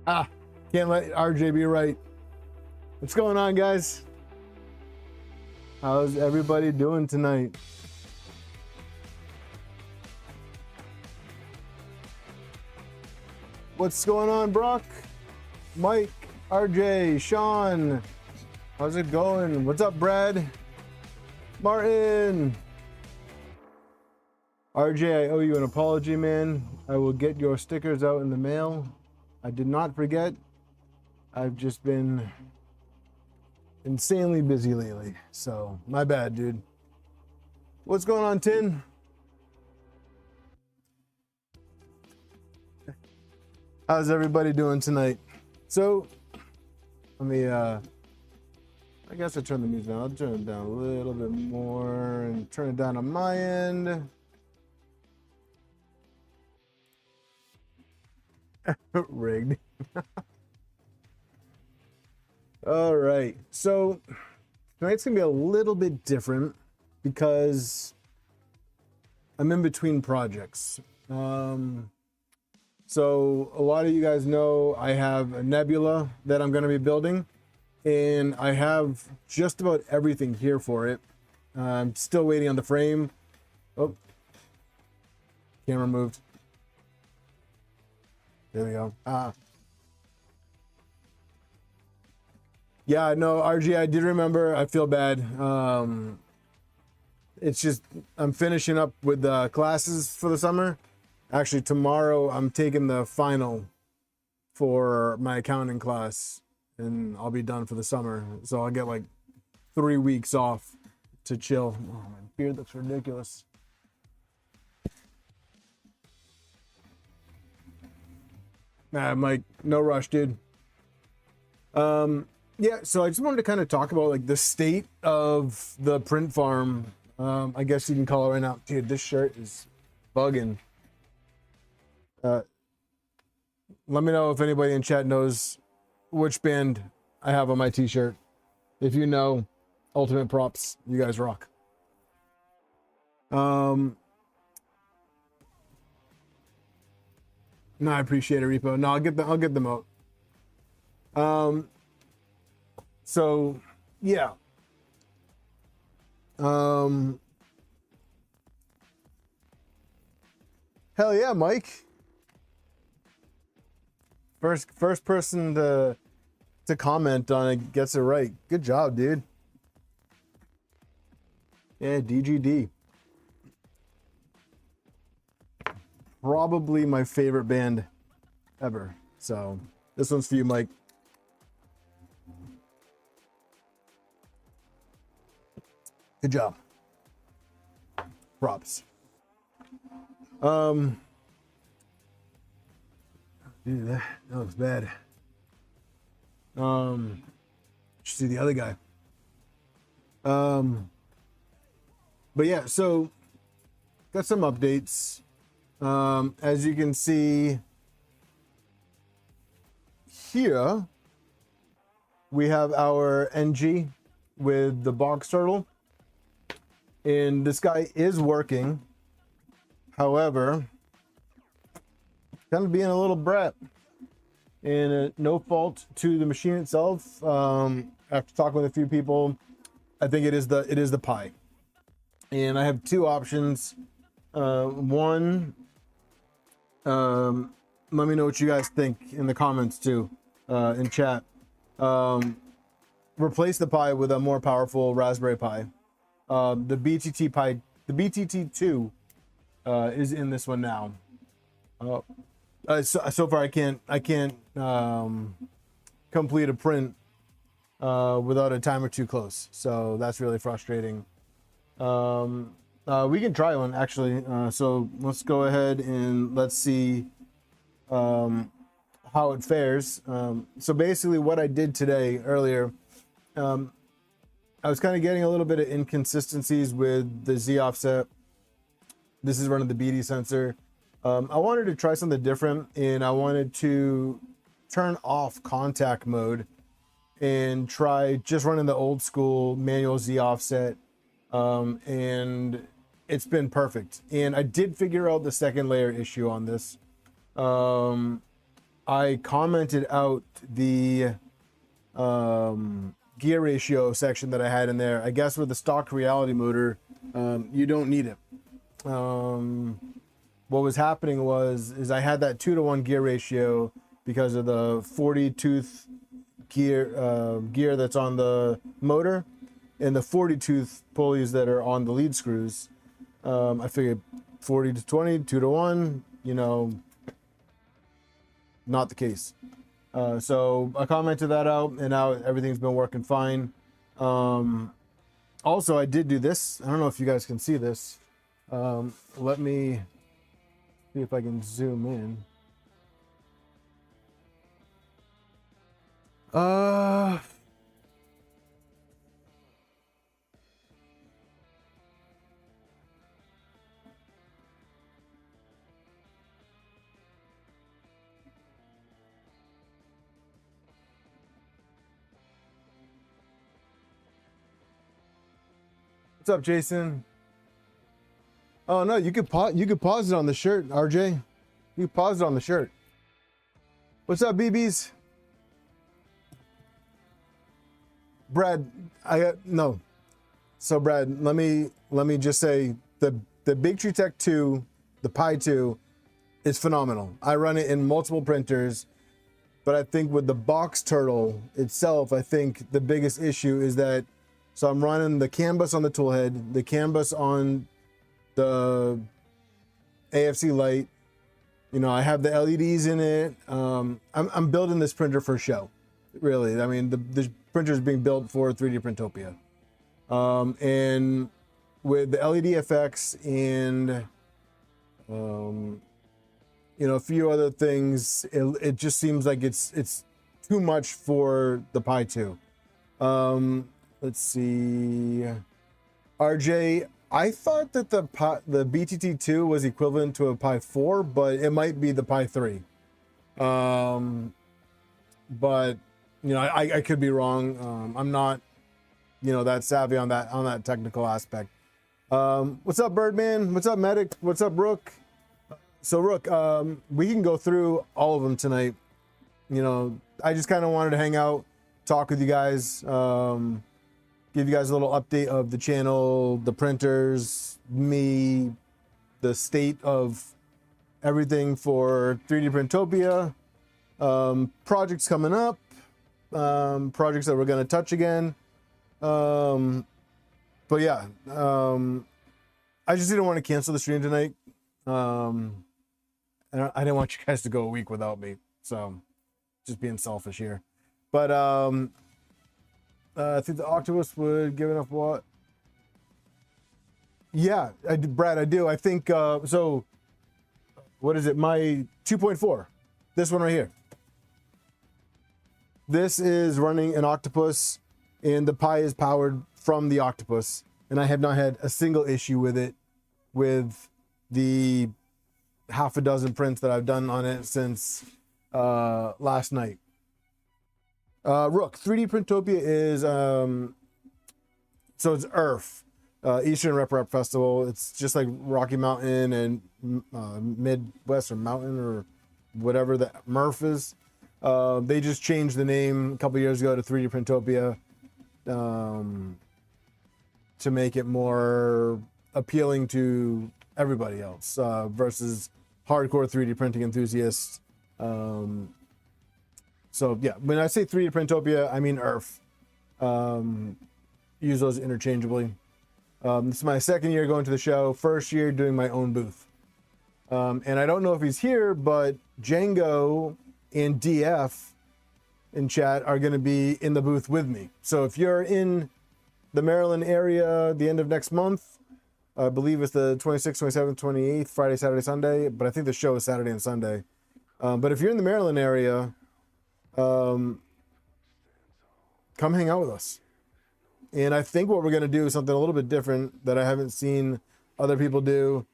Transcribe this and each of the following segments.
Ah, can't let RJ be right. What's going on, guys? How's everybody doing tonight? What's going on, Brock? Mike, RJ, Sean, how's it going? What's up, Brad? Martin. RJ, I owe you an apology, man. I will get your stickers out in the mail. I did not forget. I've just been insanely busy lately, so my bad, dude. What's going on, Tin? How's everybody doing tonight? So, let me, I guess I turn the music down. I'll turn it down a little bit more and turn it down on my end. Rigged. All right, so tonight's gonna be a little bit different because I'm in between projects. So a lot of you guys know I have a nebula that I'm gonna be building, and I have just about everything here for it. I'm still waiting on the frame. Oh, camera moved. There we go. Yeah, no, RG, I did remember. I feel bad. It's just I'm finishing up with the classes for the summer. Actually, tomorrow I'm taking the final for my accounting class, and I'll be done for the summer. So I'll get like 3 weeks off to chill. Oh, my beard looks ridiculous. Nah, Mike, no rush, dude. Yeah, so I just wanted to kind of talk about like the state of the print farm. I guess you can call it right now. Dude, this shirt is bugging. Let me know if anybody in chat knows which band I have on my t-shirt. If you know, ultimate props, you guys rock. No, I appreciate it, Repo. No, I'll get them out. So yeah. Hell yeah, Mike. First person to comment on it gets it right. Good job, dude. Yeah, DGD. Probably my favorite band ever. So this one's for you, Mike. Good job. Props. Dude, that looks bad. Should see the other guy. But yeah, so got some updates. As you can see here, we have our NG with the box turtle, and this guy is working. However, kind of being a little brat, and no fault to the machine itself. After talking with a few people, I think it is the Pi, and I have two options. One, let me know what you guys think in the comments too, in chat. Replace the Pi with a more powerful Raspberry Pi. The BTT Pi, the BTT2 is in this one now. So far I can't complete a print without a time or two close, so that's really frustrating. We can try one actually. So let's go ahead and let's see how it fares. So basically what I did today earlier, I was kind of getting a little bit of inconsistencies with the Z offset. This is running the BD sensor. I wanted to try something different, and I wanted to turn off contact mode and try just running the old school manual Z offset. And it's been perfect. And I did figure out the second layer issue on this. I commented out the gear ratio section that I had in there. I guess with the stock reality motor, you don't need it. What was happening is I had that 2-to-1 gear ratio because of the 40 tooth gear that's on the motor and the 40 tooth pulleys that are on the lead screws. I figured 40 to 20, 2-to-1, you know, not the case. So I commented that out, and now everything's been working fine. Also, I did do this. I don't know if you guys can see this. Let me see if I can zoom in. What's up, Jason? Oh no, you could pause it on the shirt, RJ. You could pause it on the shirt. What's up, BBs? Brad, no. So Brad, let me just say the Big Tree Tech 2, the Pi 2 is phenomenal. I run it in multiple printers, but I think with the box turtle itself, I think the biggest issue is that, so I'm running the CAN bus on the toolhead, the CAN bus on the AFC light. You know, I have the LEDs in it. I'm building this printer for show, really. I mean, the printer is being built for 3D Printopia. And with the LED effects and, you know, a few other things, it just seems like it's too much for the Pi 2. Let's see. RJ, I thought that the BTT2 was equivalent to a Pi 4, but it might be the Pi 3. But, you know, I could be wrong. I'm not, you know, that savvy on that technical aspect. What's up, Birdman? What's up, Medic? What's up, Rook? So, Rook, we can go through all of them tonight. You know, I just kind of wanted to hang out, talk with you guys, give you guys a little update of the channel, the printers, me, the state of everything for 3D Printopia, projects coming up, projects that we're going to touch again. But yeah, I just didn't want to cancel the stream tonight. And I didn't want you guys to go a week without me. So just being selfish here. But I think the octopus would give enough what? Yeah, Brad, I do. I think, so what is it? My 2.4, this one right here. This is running an octopus, and the Pi is powered from the octopus. And I have not had a single issue with it, with the half a dozen prints that I've done on it since last night. Rook, 3D Printopia is, so it's EARF, Eastern Rep Festival. It's just like Rocky Mountain and Midwest or Mountain or whatever the MRF is. They just changed the name a couple years ago to 3D Printopia to make it more appealing to everybody else versus hardcore 3D printing enthusiasts. So yeah, when I say 3D Printopia, I mean EARF. Use those interchangeably. This is my second year going to the show, first year doing my own booth. And I don't know if he's here, but Django and DF in chat are going to be in the booth with me. So if you're in the Maryland area the end of next month, I believe it's the 26th, 27th, 28th, Friday, Saturday, Sunday, but I think the show is Saturday and Sunday. But if you're in the Maryland area, come hang out with us. And I think what we're going to do is something a little bit different that I haven't seen other people do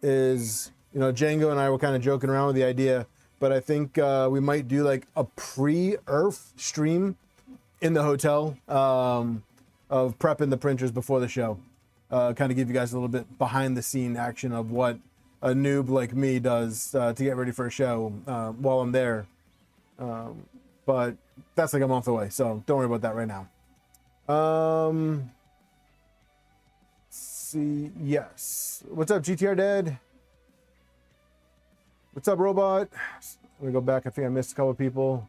is, you know, Django and I were kind of joking around with the idea, but I think we might do like a pre-EARF stream in the hotel of prepping the printers before the show. Kind of give you guys a little bit behind the scene action of what a noob like me does to get ready for a show while I'm there. But that's like a month away, so don't worry about that right now. See, yes. What's up, GTR Dead? What's up, Robot? Let me go back. I think I missed a couple of people.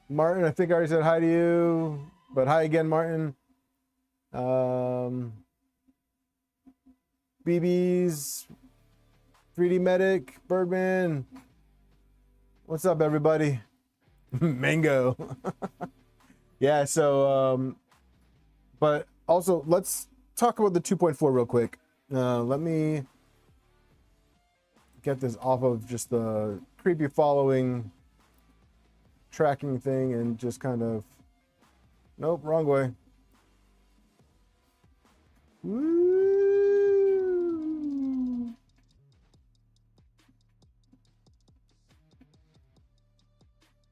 Martin, I think I already said hi to you, but hi again, Martin. BB's, 3D Medic, Birdman. What's up, everybody? Mango. Yeah, so, but also let's talk about the 2.4 real quick. Let me get this off of just the creepy following tracking thing and just kind of, nope, wrong way. Woo.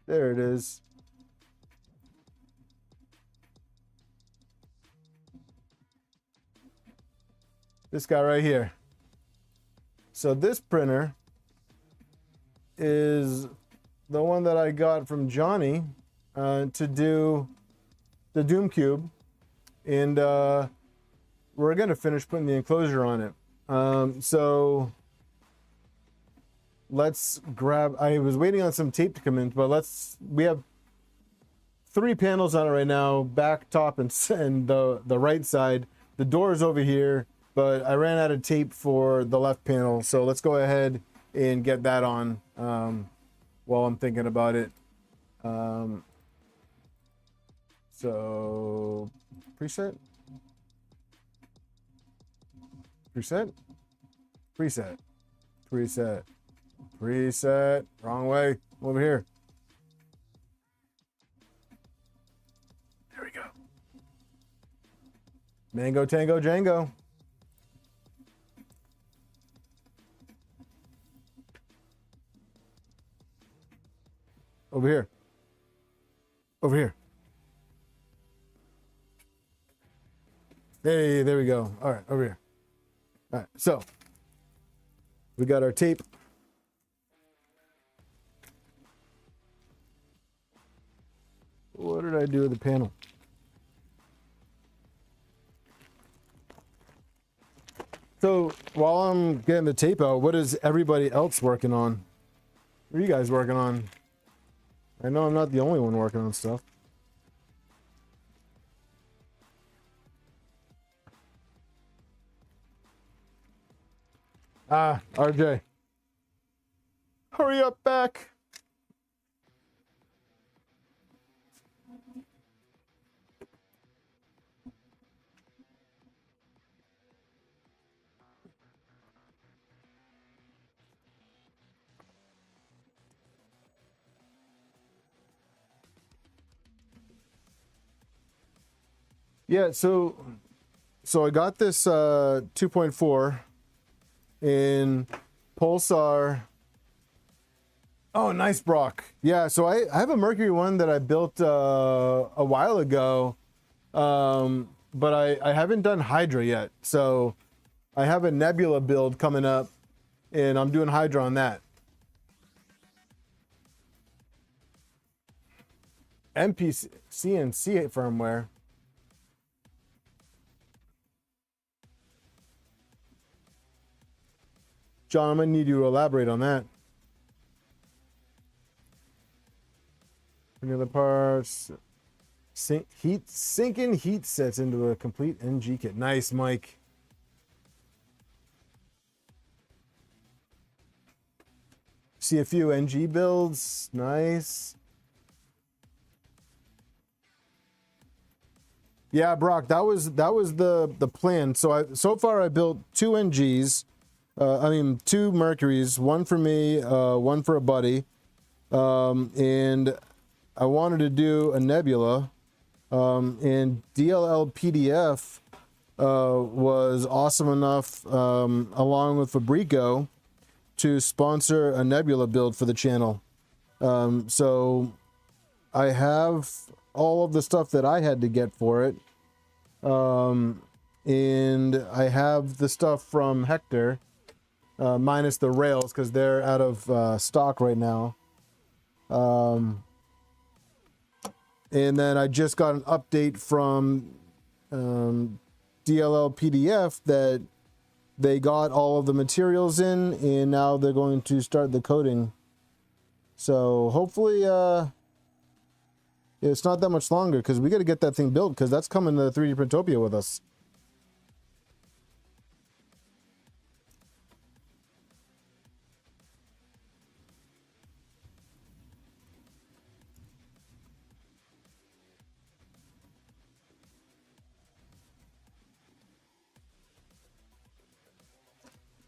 There it is. This guy right here. So this printer is the one that I got from Johnny to do the Doom Cube, and we're gonna finish putting the enclosure on it. So let's grab. I was waiting on some tape to come in, but we have 3 panels on it right now: back, top, and the right side. The door is over here, but I ran out of tape for the left panel, so let's go ahead and get that on while I'm thinking about it. So preset, wrong way, over here. There we go. Mango Tango Django. Over here. Over here. Hey, there we go. All right, over here. All right, so we got our tape. What did I do with the panel? So while I'm getting the tape out, what is everybody else working on? What are you guys working on? I know I'm not the only one working on stuff. Ah, RJ. Hurry up back. Yeah, so I got this 2.4 in Pulsar. Oh, nice, Brock. Yeah, so I have a Mercury one that I built a while ago, but I haven't done Hydra yet. So I have a Nebula build coming up, and I'm doing Hydra on that. MPC and C firmware. John, I'm gonna need you to elaborate on that. Any other parts? Sinking heat sets into a complete NG kit. Nice, Mike. See a few NG builds. Nice. Yeah, Brock, that was the plan. So far I built 2 NGs. 2 Mercuries, one for me, one for a buddy. And I wanted to do a Nebula. And DLL PDF was awesome enough, along with Fabrico, to sponsor a Nebula build for the channel. So I have all of the stuff that I had to get for it. And I have the stuff from Hector. minus the rails because they're out of stock right now. And then I just got an update from DLL PDF that they got all of the materials in, and now they're going to start the coating. So hopefully it's not that much longer, because we got to get that thing built, because that's coming to 3D Printopia with us.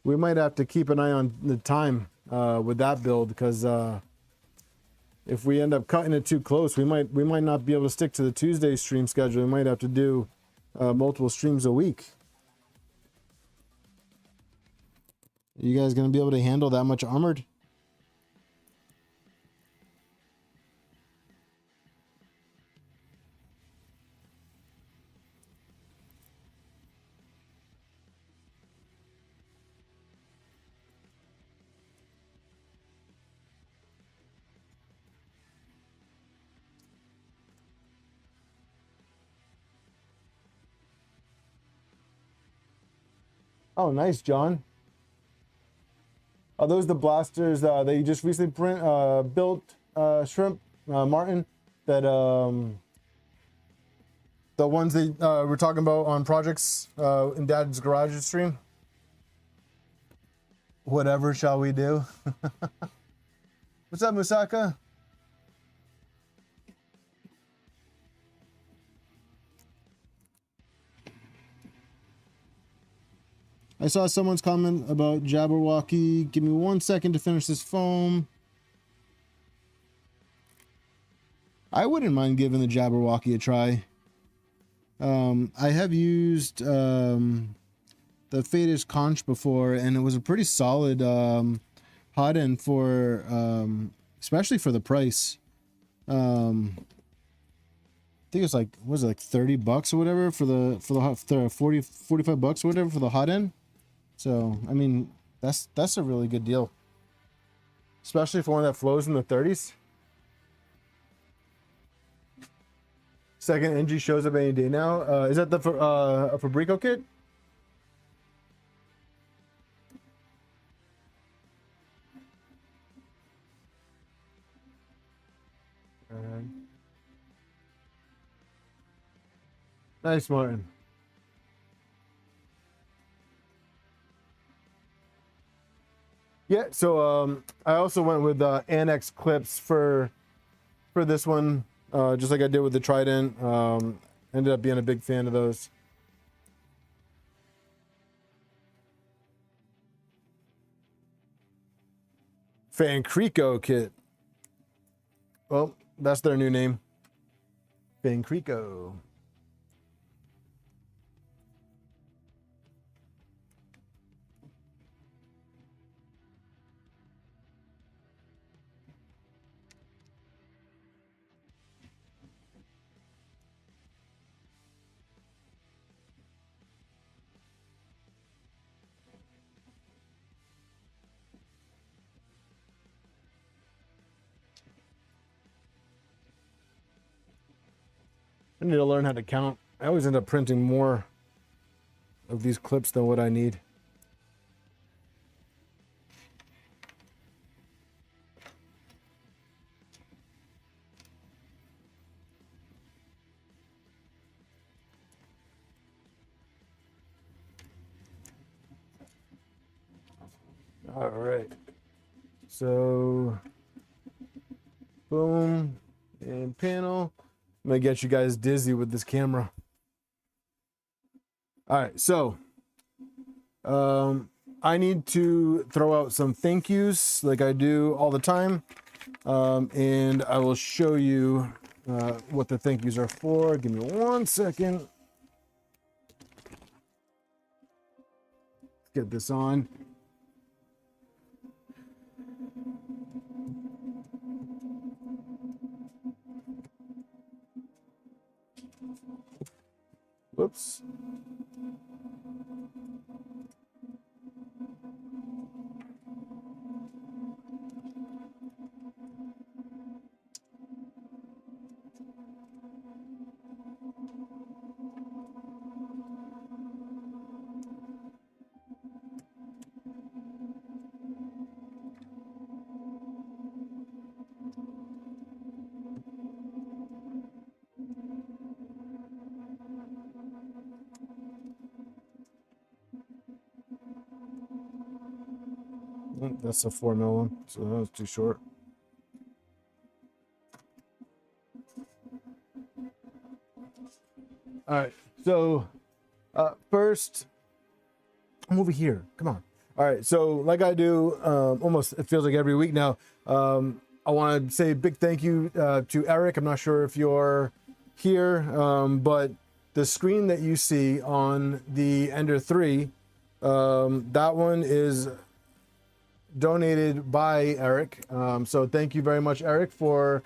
We might have to keep an eye on the time with that build, because if we end up cutting it too close, we might not be able to stick to the Tuesday stream schedule. We might have to do multiple streams a week. Are you guys going to be able to handle that much armored? Oh, nice, John. Are those the blasters that you just recently built, Shrimp, Martin? That the ones that we're talking about on projects in Dad's garage stream? Whatever shall we do? What's up, Musaka? I saw someone's comment about Jabberwocky. Give me 1 second to finish this foam. I wouldn't mind giving the Jabberwocky a try. I have used the Faded Conch before, and it was a pretty solid hot end for, especially for the price. I think it's like, what was it, like 30 bucks or whatever for the 45 bucks or whatever for the hot end. So, I mean, that's a really good deal. Especially for one that flows in the 30s. Second NG shows up any day now. Is that the Fabrico kit? Nice, Martin. Yeah, so I also went with Annex clips for this one, just like I did with the Trident. Ended up being a big fan of those. Fancrico kit. Well, that's their new name. Fancrico. I need to learn how to count. I always end up printing more of these clips than what I need. All right. So, boom, and panel. I'm gonna get you guys dizzy with this camera. All right, so I need to throw out some thank yous like I do all the time, and I will show you what the thank yous are for. Give me 1 second. Let's get this on. Whoops. That's a 4mm one, so that was too short. All right, so first, I'm over here. Come on. All right, so like I do almost, it feels like every week now, I want to say a big thank you to Eric. I'm not sure if you're here, but the screen that you see on the Ender 3, that one is donated by Eric. So thank you very much, Eric, for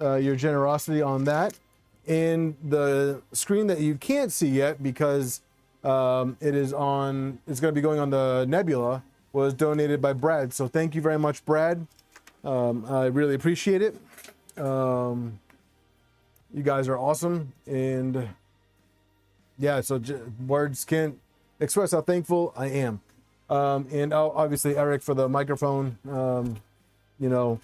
your generosity on that. And the screen that you can't see yet because it's going to be going on the Nebula, was donated by Brad. So thank you very much, Brad. I really appreciate it. You guys are awesome. And yeah, so words can't express how thankful I am. And obviously Eric for the microphone. You know,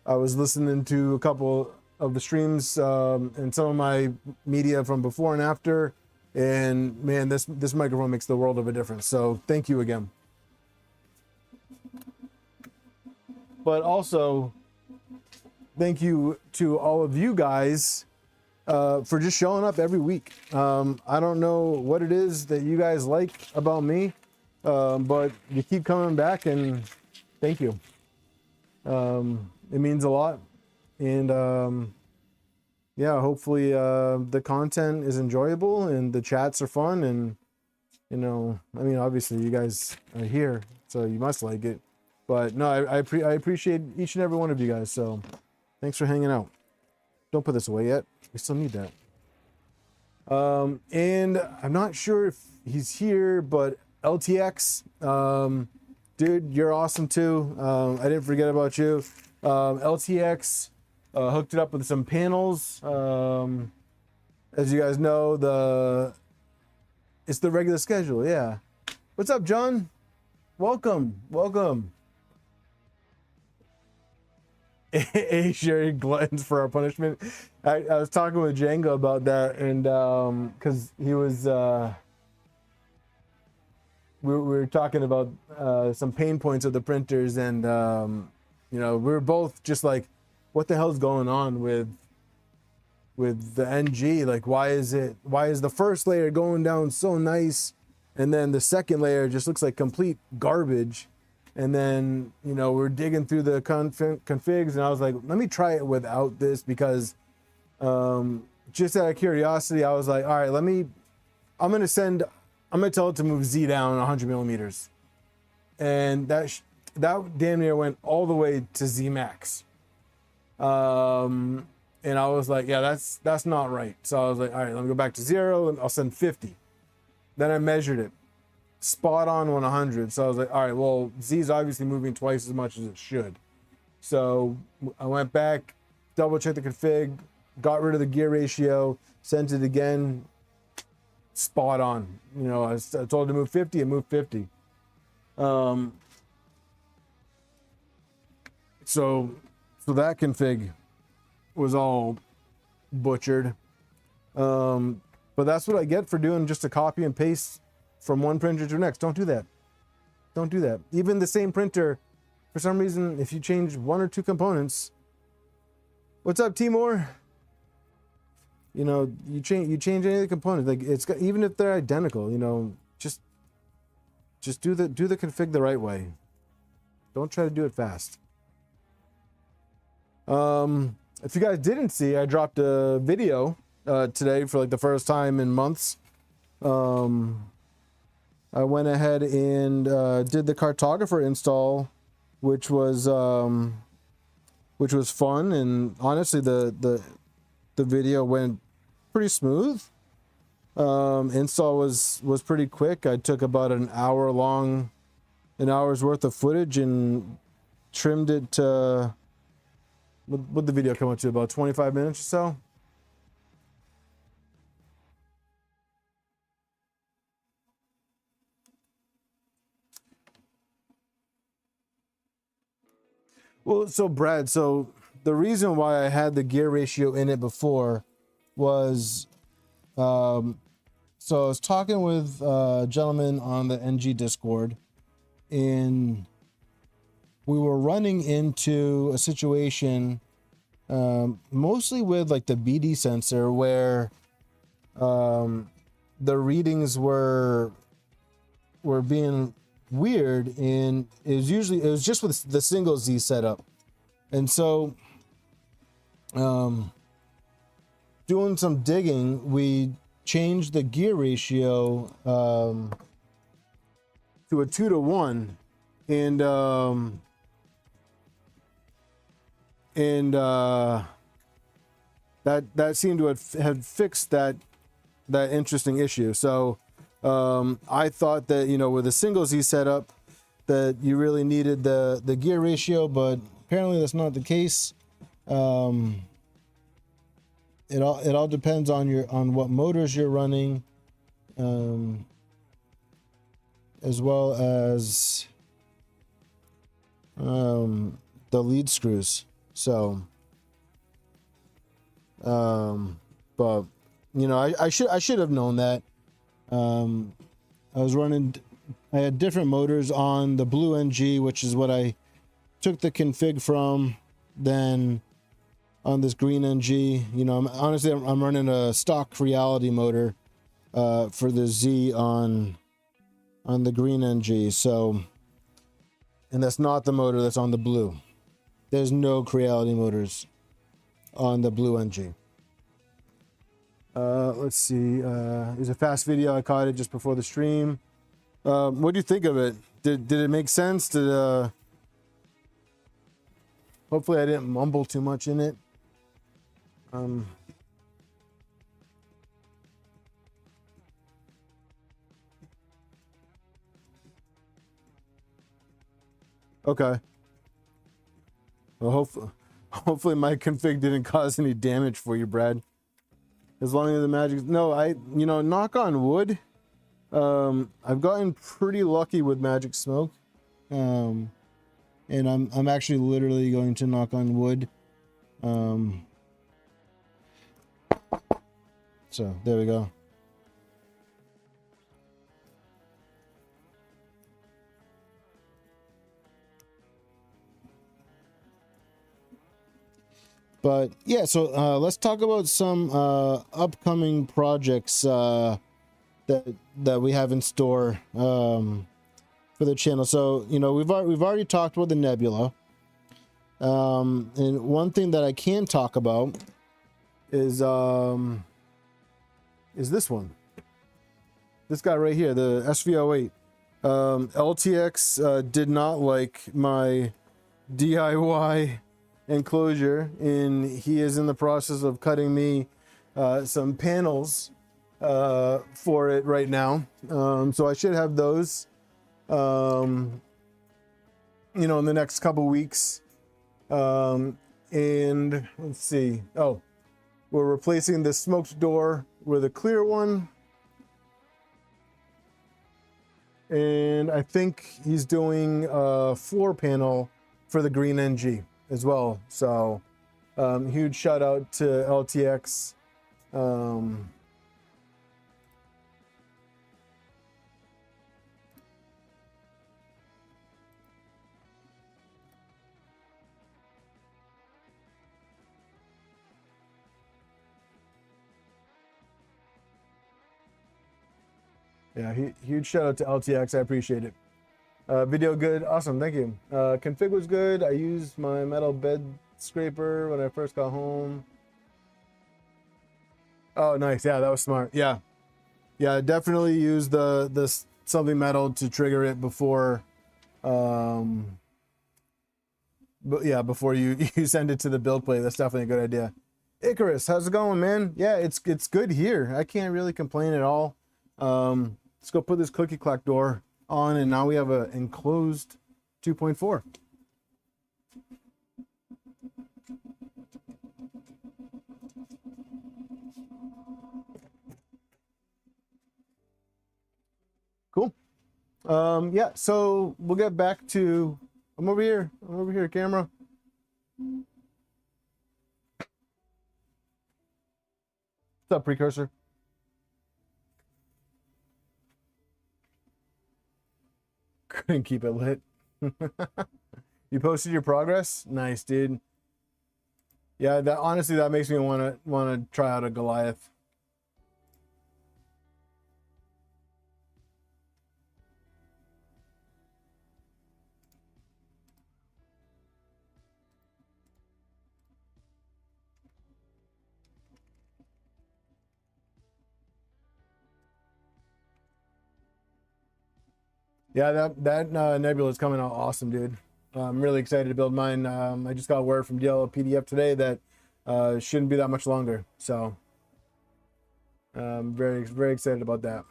I was listening to a couple of the streams and some of my media from before and after, and man, this microphone makes the world of a difference. So thank you again. But also thank you to all of you guys for just showing up every week. I don't know what it is that you guys like about me, but you keep coming back, and thank you. It means a lot. And yeah, hopefully the content is enjoyable and the chats are fun. And you know, I mean, obviously you guys are here, so you must like it. But no, I appreciate each and every one of you guys. So thanks for hanging out. Don't put this away yet. We still need that. And I'm not sure if he's here, but LTX, dude, you're awesome too. I didn't forget about you. LTX hooked it up with some panels. As you guys know, it's the regular schedule. Yeah. What's up, John? Welcome. A sharing gluttons for our punishment. I was talking with Django about that, and because he was we were talking about some pain points of the printers, and you know, we were both just like, what the hell's going on with the NG? Like, why is the first layer going down so nice, and then the second layer just looks like complete garbage? And then, you know, we're digging through the configs, and I was like, let me try it without this, because just out of curiosity, I was like, all right, I'm going to tell it to move Z down 100 millimeters. And that damn near went all the way to Z max. And I was like, yeah, that's not right. So I was like, all right, let me go back to 0 and I'll send 50. Then I measured it. Spot on 100. So I was like, all right, well, Z is obviously moving twice as much as it should. So I went back, double checked the config, got rid of the gear ratio, sent it again, spot on. You know, I told it to move 50, it moved 50. So that config was all butchered. But that's what I get for doing just a copy and paste from one printer to the next. Don't do that. Don't do that. Even the same printer, for some reason, if you change one or two components. What's up, Timor? You know, you change any of the components, like even if they're identical, you know, just do the config the right way. Don't try to do it fast. If you guys didn't see, I dropped a video today for like the first time in months. I went ahead and did the cartographer install, which was fun, and honestly the video went pretty smooth. Install was pretty quick. I took about an hour's worth of footage and trimmed it to, what the video come up to, about 25 minutes or so. Well, so Brad, so the reason why I had the gear ratio in it before was, so I was talking with a gentleman on the NG Discord, and we were running into a situation, mostly with like the BD sensor, where the readings were being weird, and it was just with the single Z setup. And so doing some digging, we changed the gear ratio to a 2-to-1, and that seemed to have fixed that interesting issue. So I thought that, you know, with a single Z setup, that you really needed the gear ratio, but apparently that's not the case. It all depends on what motors you're running, as well as the lead screws. So, but you know, I should have known that. I had different motors on the blue NG, which is what I took the config from. Then on this green NG, you know, I'm running a stock reality motor for the Z on the green NG. So, and that's not the motor that's on the blue. There's no Creality motors on the blue NG. Let's see. There's a fast video. I caught it just before the stream. What do you think of it? Did it make sense? Hopefully I didn't mumble too much in it. Okay. Well, hopefully my config didn't cause any damage for you, Brad. As long as the magic, no, you know, knock on wood. I've gotten pretty lucky with Magic Smoke, and I'm actually literally going to knock on wood. So there we go. But yeah, so let's talk about some upcoming projects that we have in store for the channel. So, you know, we've already talked about the Nebula, and one thing that I can talk about is this one, this guy right here, the SV08. LTX did not like my DIY enclosure, and he is in the process of cutting me some panels for it right now. So I should have those, you know, in the next couple weeks. And let's see. Oh, we're replacing the smoked door with a clear one. And I think he's doing a floor panel for the green NG as well. So huge shout out to LTX. Yeah, huge shout out to LTX. I appreciate it. Video good, awesome, thank you. Config was good. I used my metal bed scraper when I first got home. Oh, nice. Yeah, that was smart. Yeah, definitely use the something metal to trigger it before, but yeah, before you send it to the build plate. That's definitely a good idea. Icarus, how's it going, man? Yeah, it's good here. I can't really complain at all. Let's go put this clicky clack door on, and now we have a enclosed 2.4. Cool. Yeah, so we'll get back to, I'm over here, camera. What's up, precursor? Couldn't keep it lit. You posted your progress? Nice, dude. Yeah, that honestly that makes me wanna try out a Goliath. Yeah, that nebula is coming out awesome, dude. I'm really excited to build mine. I just got word from DL PDF today that shouldn't be that much longer. So I'm very excited about that.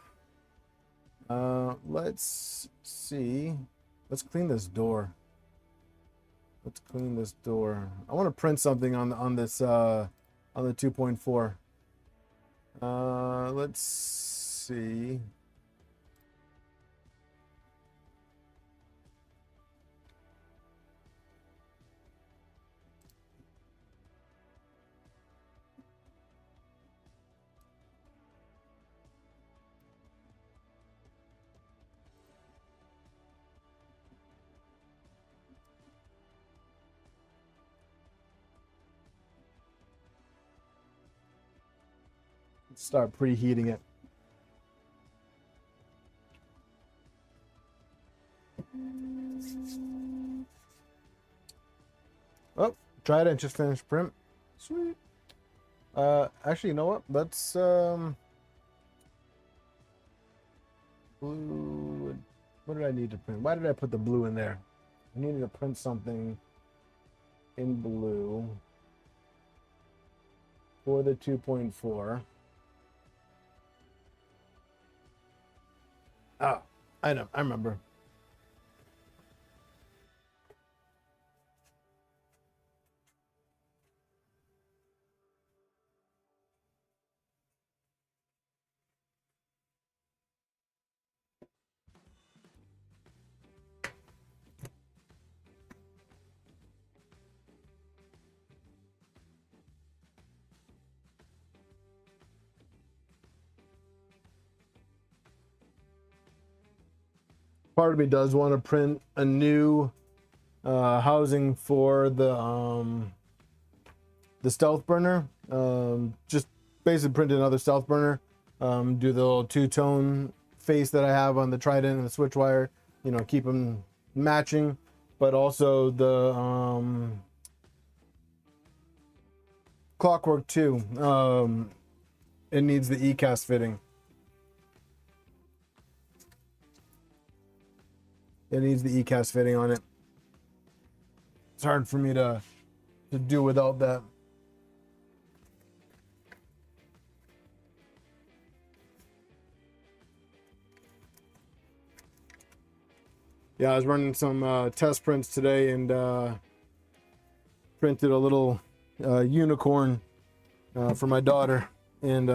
Let's see. Let's clean this door. Let's clean this door. I want to print something on this on the 2.4. Let's see. Start preheating it. Oh, Trident just finished print. Sweet. Actually, you know what? Let's blue. What did I need to print? Why did I put the blue in there? I needed to print something in blue for the 2.4. Ah, I know. I remember. Part of me does want to print a new housing for the stealth burner. Just basically print another stealth burner. Do the little two-tone face that I have on the Trident and the switch wire. You know, keep them matching, but also the clockwork too. It needs the ECAS fitting. It needs the ECAS fitting on it. It's hard for me to do without that. Yeah, I was running some test prints today and printed a little unicorn for my daughter and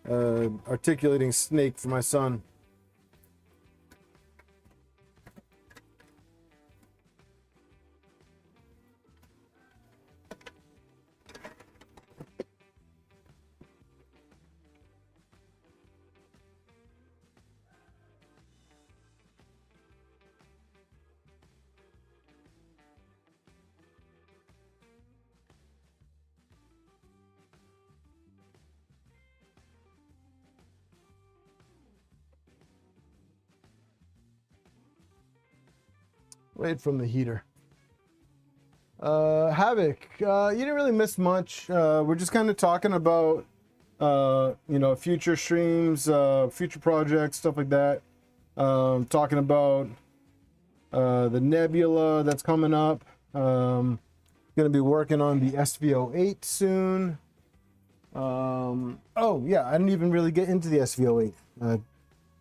articulating snake for my son. Right from the heater. Havoc, you didn't really miss much. We're just kind of talking about, you know, future streams, future projects, stuff like that. Talking about the nebula that's coming up. Going to be working on the SVO8 soon. Oh yeah, I didn't even really get into the SVO8.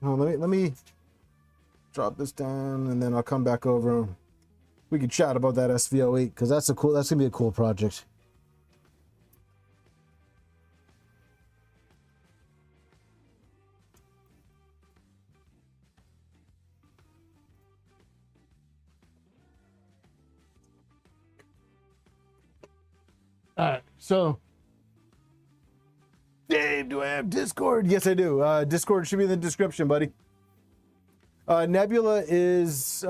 Let me drop this down and then I'll come back over. We could chat about that SVO8 because that's gonna be a cool project. All right, so Dave, do I have Discord? Yes, I do. Discord should be in the description, buddy. Nebula is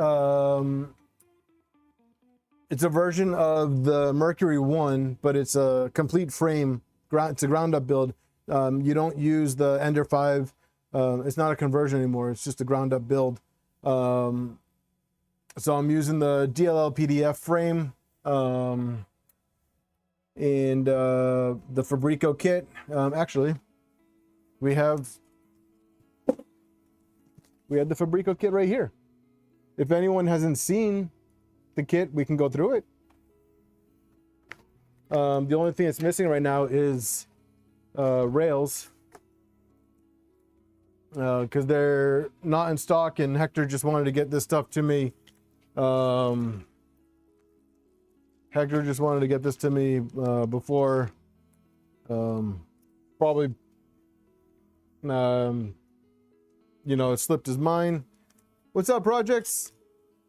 it's a version of the Mercury 1, but it's a complete frame. It's a ground up build. You don't use the Ender 5. It's not a conversion anymore. It's just a ground up build. So I'm using the DLL PDF frame and the Fabrico kit. Actually, we had the Fabrico kit right here. If anyone hasn't seen the kit, we can go through it. The only thing that's missing right now is rails, because they're not in stock, and Hector just wanted to get this stuff to me. Hector just wanted to get this to me before probably you know, it slipped his mind. What's up, projects?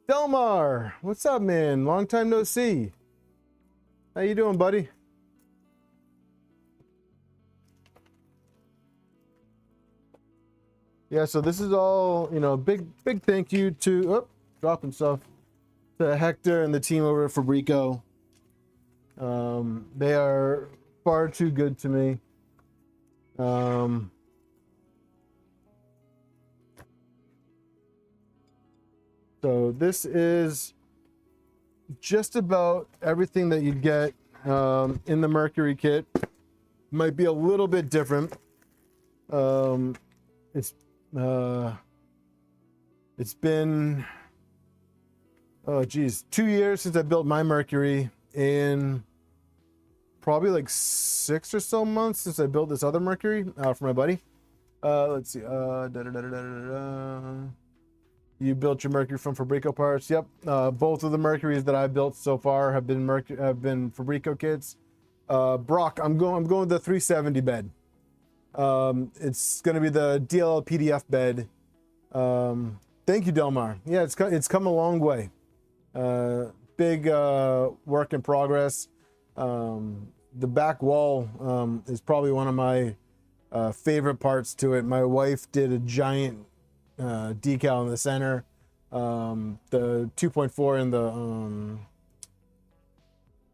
Delmar, what's up, man? Long time no see. How you doing, buddy? Yeah, so this is all, you know, big thank you to dropping stuff, to Hector and the team over at Fabrico. They are far too good to me. So this is just about everything that you'd get in the Mercury kit. Might be a little bit different. It's been, oh geez, 2 years since I built my Mercury, and probably like 6 or so months since I built this other Mercury for my buddy. Let's see. You built your Mercury from Fabrico parts. Yep. Both of the Mercuries that I built so far have been Fabrico kits. Brock, I'm going with the 370 bed. It's going to be the DLL PDF bed. Thank you, Delmar. Yeah, it's come a long way. Big work in progress. The back wall is probably one of my favorite parts to it. My wife did a giant decal in the center. The 2.4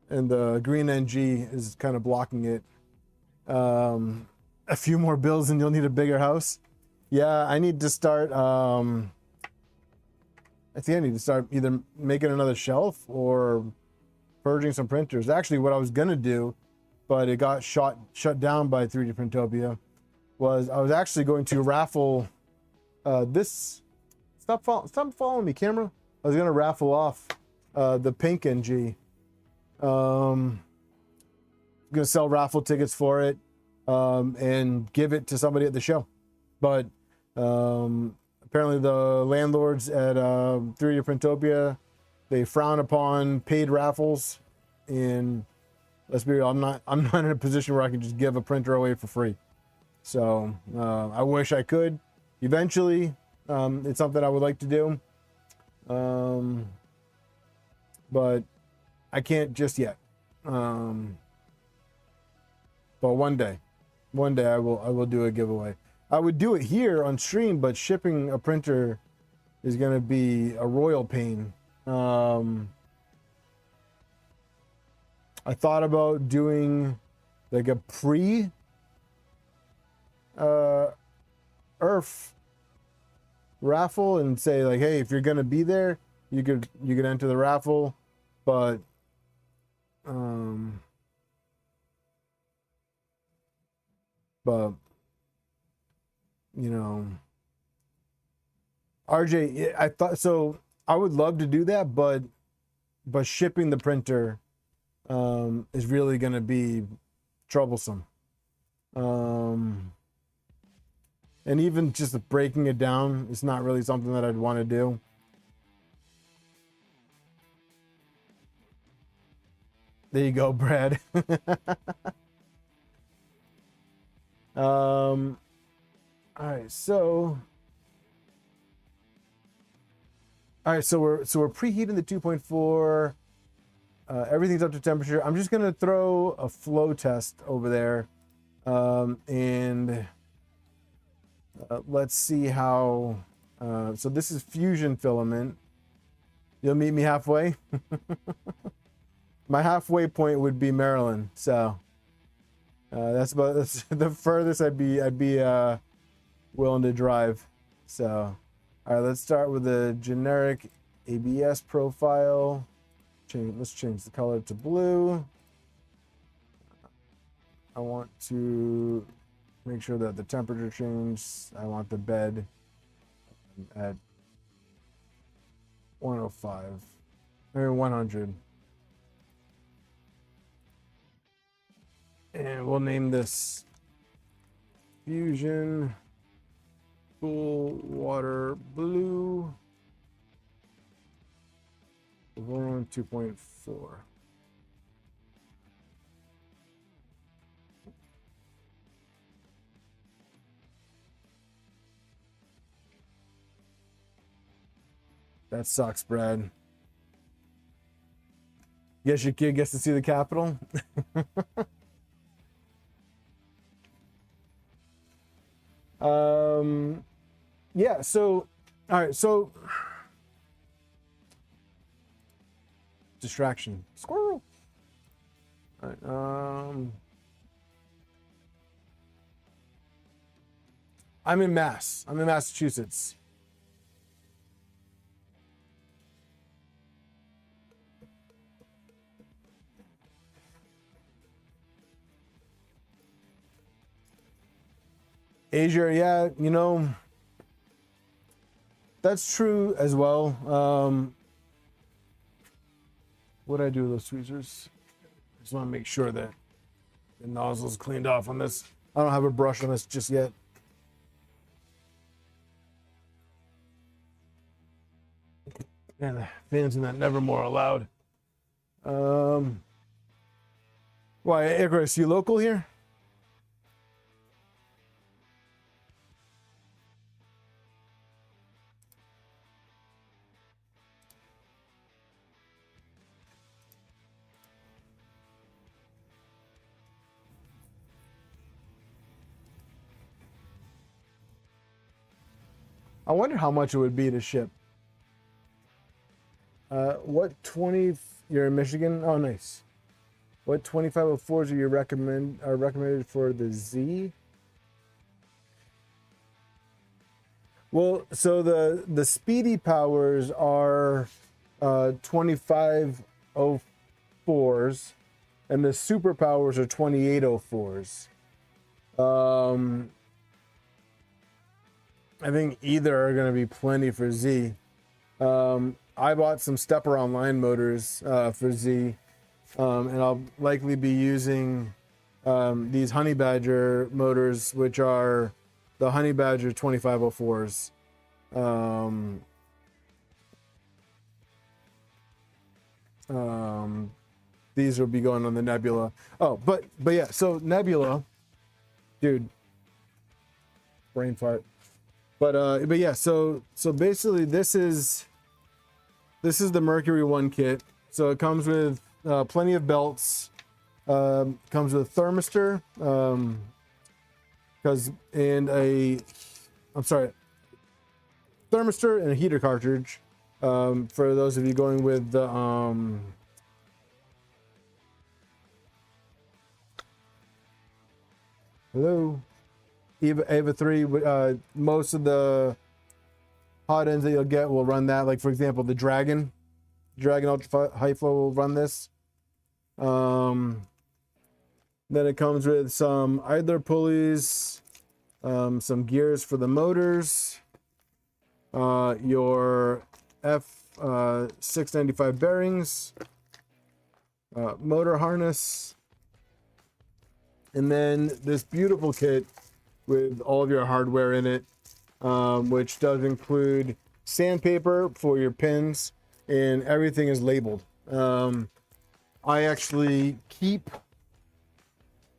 and the green NG is kind of blocking it. A few more builds and you'll need a bigger house. Yeah, I need to start. I think I need to start either making another shelf or purging some printers. Actually, what I was gonna do, but it got shut down by 3D Printopia, was I was actually going to raffle this. Stop following me, camera. I was gonna raffle off the pink NG. I'm gonna sell raffle tickets for it and give it to somebody at the show, but apparently the landlords at 3D Printopia, they frown upon paid raffles, and let's be real, I'm not in a position where I can just give a printer away for free. So I wish I could. Eventually, it's something I would like to do, but I can't just yet. But one day I will do a giveaway. I would do it here on stream, but shipping a printer is going to be a royal pain. I thought about doing like a pre Earth raffle and say like, hey, if you're going to be there, you could enter the raffle, but you know, RJ, I thought so. I would love to do that, but shipping the printer is really going to be troublesome. And even just breaking it down is not really something that I'd want to do. There you go, Brad. All right, so we're preheating the 2.4. Everything's up to temperature. I'm just gonna throw a flow test over there, and let's see how. So this is fusion filament. You'll meet me halfway. My halfway point would be Maryland, so that's the furthest I'd be willing to drive. So, all right, let's start with the generic ABS profile. Let's change the color to blue. I want to make sure that the temperature changes. I want the bed at 105 or 100. And we'll name this Fusion Cool Water Blue. We're on 2.4. That sucks, Brad. Guess your kid gets to see the Capitol. Yeah, so all right, so distraction. Squirrel. All right, I'm in Massachusetts. Asia, yeah, you know, that's true as well. What do I do with those tweezers? I just want to make sure that the nozzle's cleaned off on this. I don't have a brush on this just yet. And the fans in that Nevermore are loud. Why, Icarus, you local here? I wonder how much it would be to ship. What 20? You're in Michigan. Oh, nice. What 2504s are recommended for the Z? Well, so the speedy powers are 2504s, and the super powers are 2804s. I think either are going to be plenty for Z. I bought some Stepper Online motors for Z, and I'll likely be using these Honey Badger motors, which are the Honey Badger 2504s. These will be going on the Nebula. Oh, but yeah, so Nebula, dude, brain fart. But yeah, so basically this is the Mercury 1 kit. So it comes with plenty of belts. Comes with a thermistor, thermistor and a heater cartridge. For those of you going with the hello. Eva 3, most of the hot ends that you'll get will run that. Like, for example, the Dragon Ultra High Flow will run this. Then it comes with some idler pulleys, some gears for the motors, your F695 bearings, motor harness, and then this beautiful kit with all of your hardware in it, which does include sandpaper for your pins, and everything is labeled. I actually keep,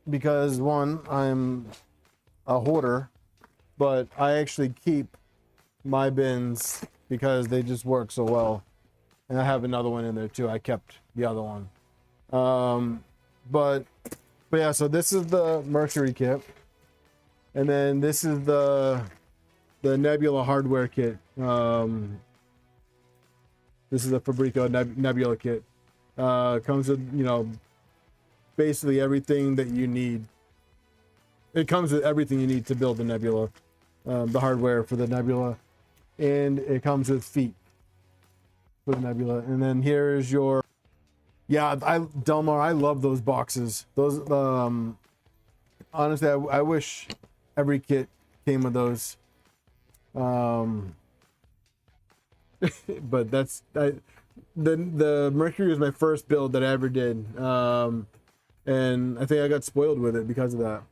because one, I'm a hoarder, but I actually keep my bins because they just work so well. And I have another one in there too. I kept the other one. But yeah, so this is the Mercury kit. And then this is the Nebula hardware kit. This is a Fabrico Nebula kit. Comes with, you know, basically everything that you need. It comes with everything you need to build the Nebula. The hardware for the Nebula. And it comes with feet for the Nebula. And then here's your... Yeah, Delmar, I love those boxes. Those, honestly, I wish every kit came with those. But that's... The Mercury was my first build that I ever did. And I think I got spoiled with it because of that.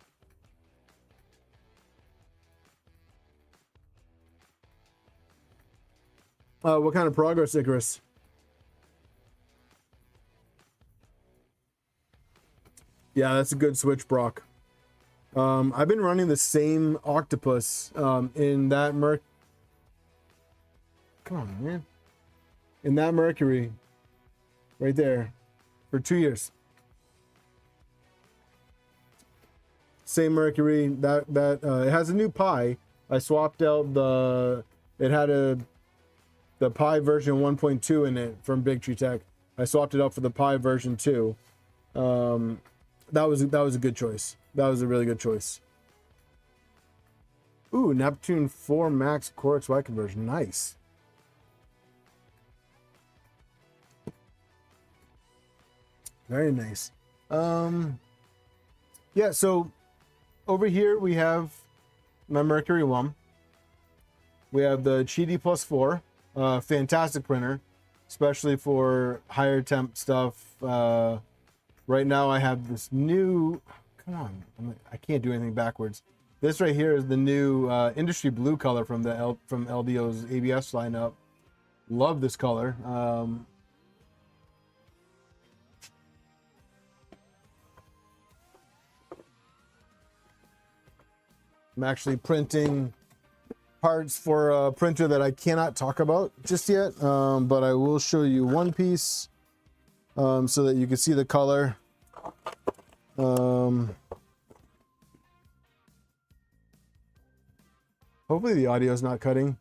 What kind of progress, Icarus? Yeah, that's a good switch, Brock. I've been running the same octopus in that Come on, man. In that Mercury, right there, for 2 years. Same Mercury. That it has a new Pi. I swapped out the Pi version 1.2 in it from Big Tree Tech. I swapped it out for the Pi version 2. That was a good choice. That was a really good choice. Ooh, Neptune 4 Max Core XY conversion. Nice. Very nice. Yeah, so over here we have my Mercury 1. We have the Cheedy Plus 4. Fantastic printer, especially for higher temp stuff. Right now I have this new... Come on, I can't do anything backwards. This right here is the new industry blue color from LDO's ABS lineup. Love this color. I'm actually printing parts for a printer that I cannot talk about just yet, but I will show you one piece so that you can see the color. Hopefully the audio is not cutting.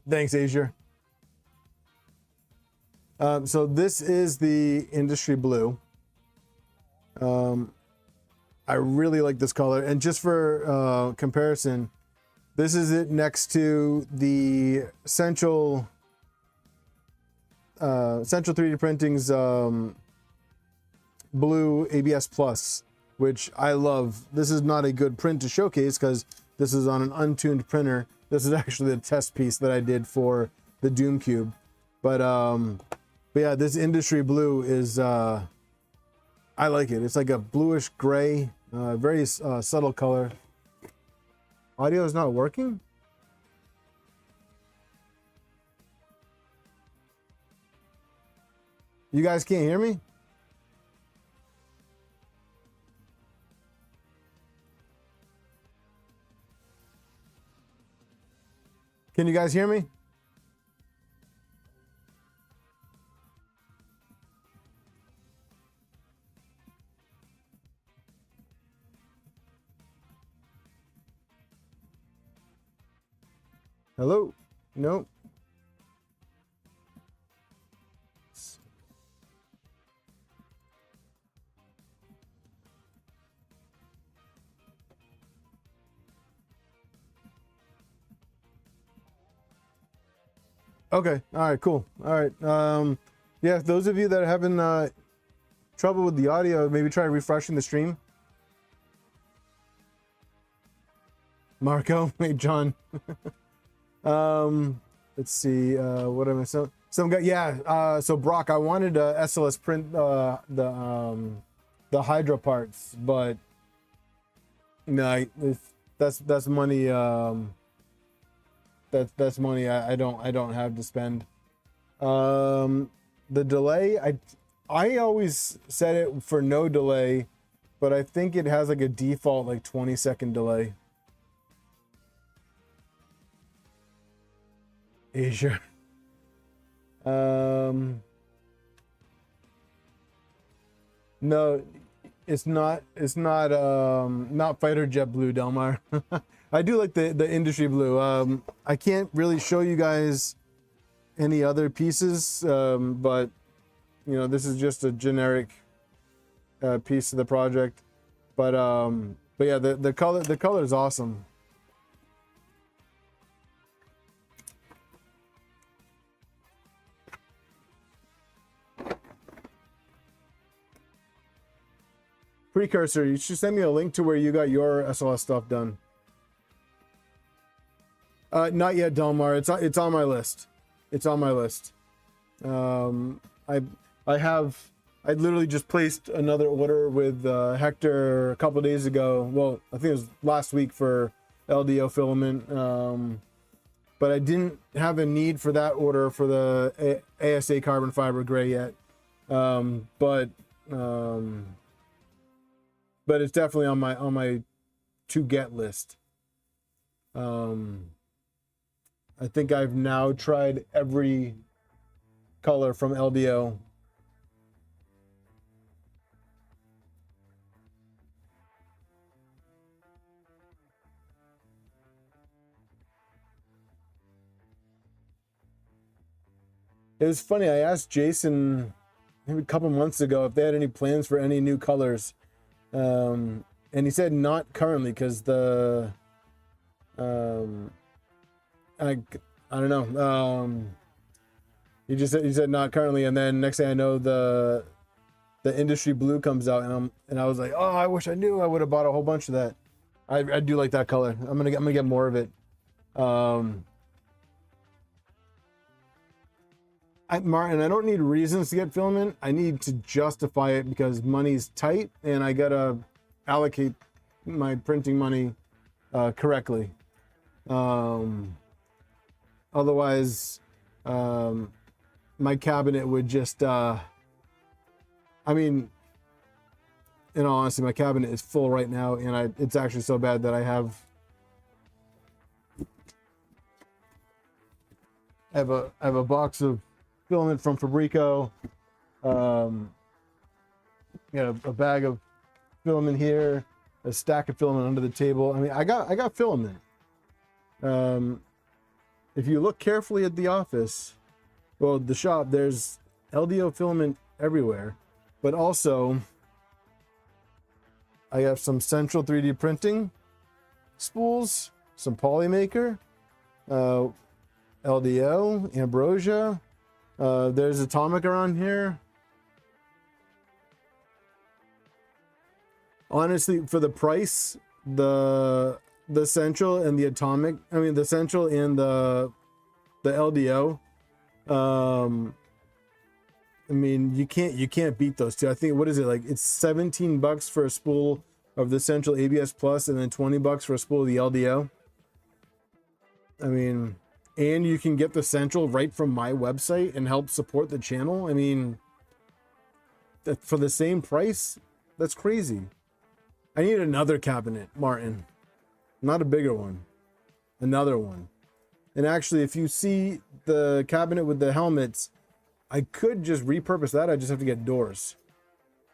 Thanks, Asia. So this is the industry blue. I really like this color, and just for comparison, this is it next to the Central 3D Printing's blue ABS Plus, which I love. This is not a good print to showcase because this is on an untuned printer. This is actually the test piece that I did for the Doom Cube, but yeah, this industry blue is I like it. It's like a bluish gray, very subtle color. Audio is not working? You guys can't hear me? Can you guys hear me? Hello? No. Okay. All right, cool. All right. Yeah, those of you that are having trouble with the audio, maybe try refreshing the stream. Marco, hey John. Let's see, what am I some guy, yeah, so Brock, I wanted to SLS print the Hydra parts, but no, that's money, that's money I don't have to spend. The delay, I always set it for no delay, but I think it has like a default like 20-second delay. Asia. No, not fighter jet blue, Delmar. I do like the industry blue. I can't really show you guys any other pieces, but you know, this is just a generic piece of the project. But yeah, the color is awesome. Precursor, you should send me a link to where you got your SLS stuff done. Not yet, Delmar. It's on my list. It's on my list. I literally just placed another order with Hector a couple days ago. Well, I think it was last week for LDO filament. But I didn't have a need for that order for the ASA carbon fiber gray yet. But it's definitely on my to get list. I think I've now tried every color from LDO. It was funny, I asked Jason maybe a couple months ago if they had any plans for any new colors. And he said not currently, because the I don't know. He said not currently, and then next thing I know, the industry blue comes out, and I was like, oh, I wish I knew. I would have bought a whole bunch of that. I do like that color. I'm gonna get more of it. Martin, I don't need reasons to get filament. I need to justify it because money's tight, and I gotta allocate my printing money correctly. Otherwise, my cabinet would just, I mean, in all honesty, my cabinet is full right now, and it's actually so bad that I have a box of filament from Fabrico, a bag of filament here, a stack of filament under the table. I mean, I got filament. If you look carefully at the office, well, the shop, there's LDO filament everywhere, but also I have some Central 3D printing spools, some Polymaker, LDO, Ambrosia. There's Atomic around here. Honestly, for the price, the Central and the Atomic, I mean the Central and the LDO, I mean you can't beat those two. I think, what is it, like, it's $17 for a spool of the Central ABS Plus and then $20 for a spool of the LDO. I mean, and you can get the Central right from my website and help support the channel. I mean, for the same price, that's crazy. I need another cabinet, Martin. Not a bigger one, another one. And actually, if you see the cabinet with the helmets, I could just repurpose that. I just have to get doors.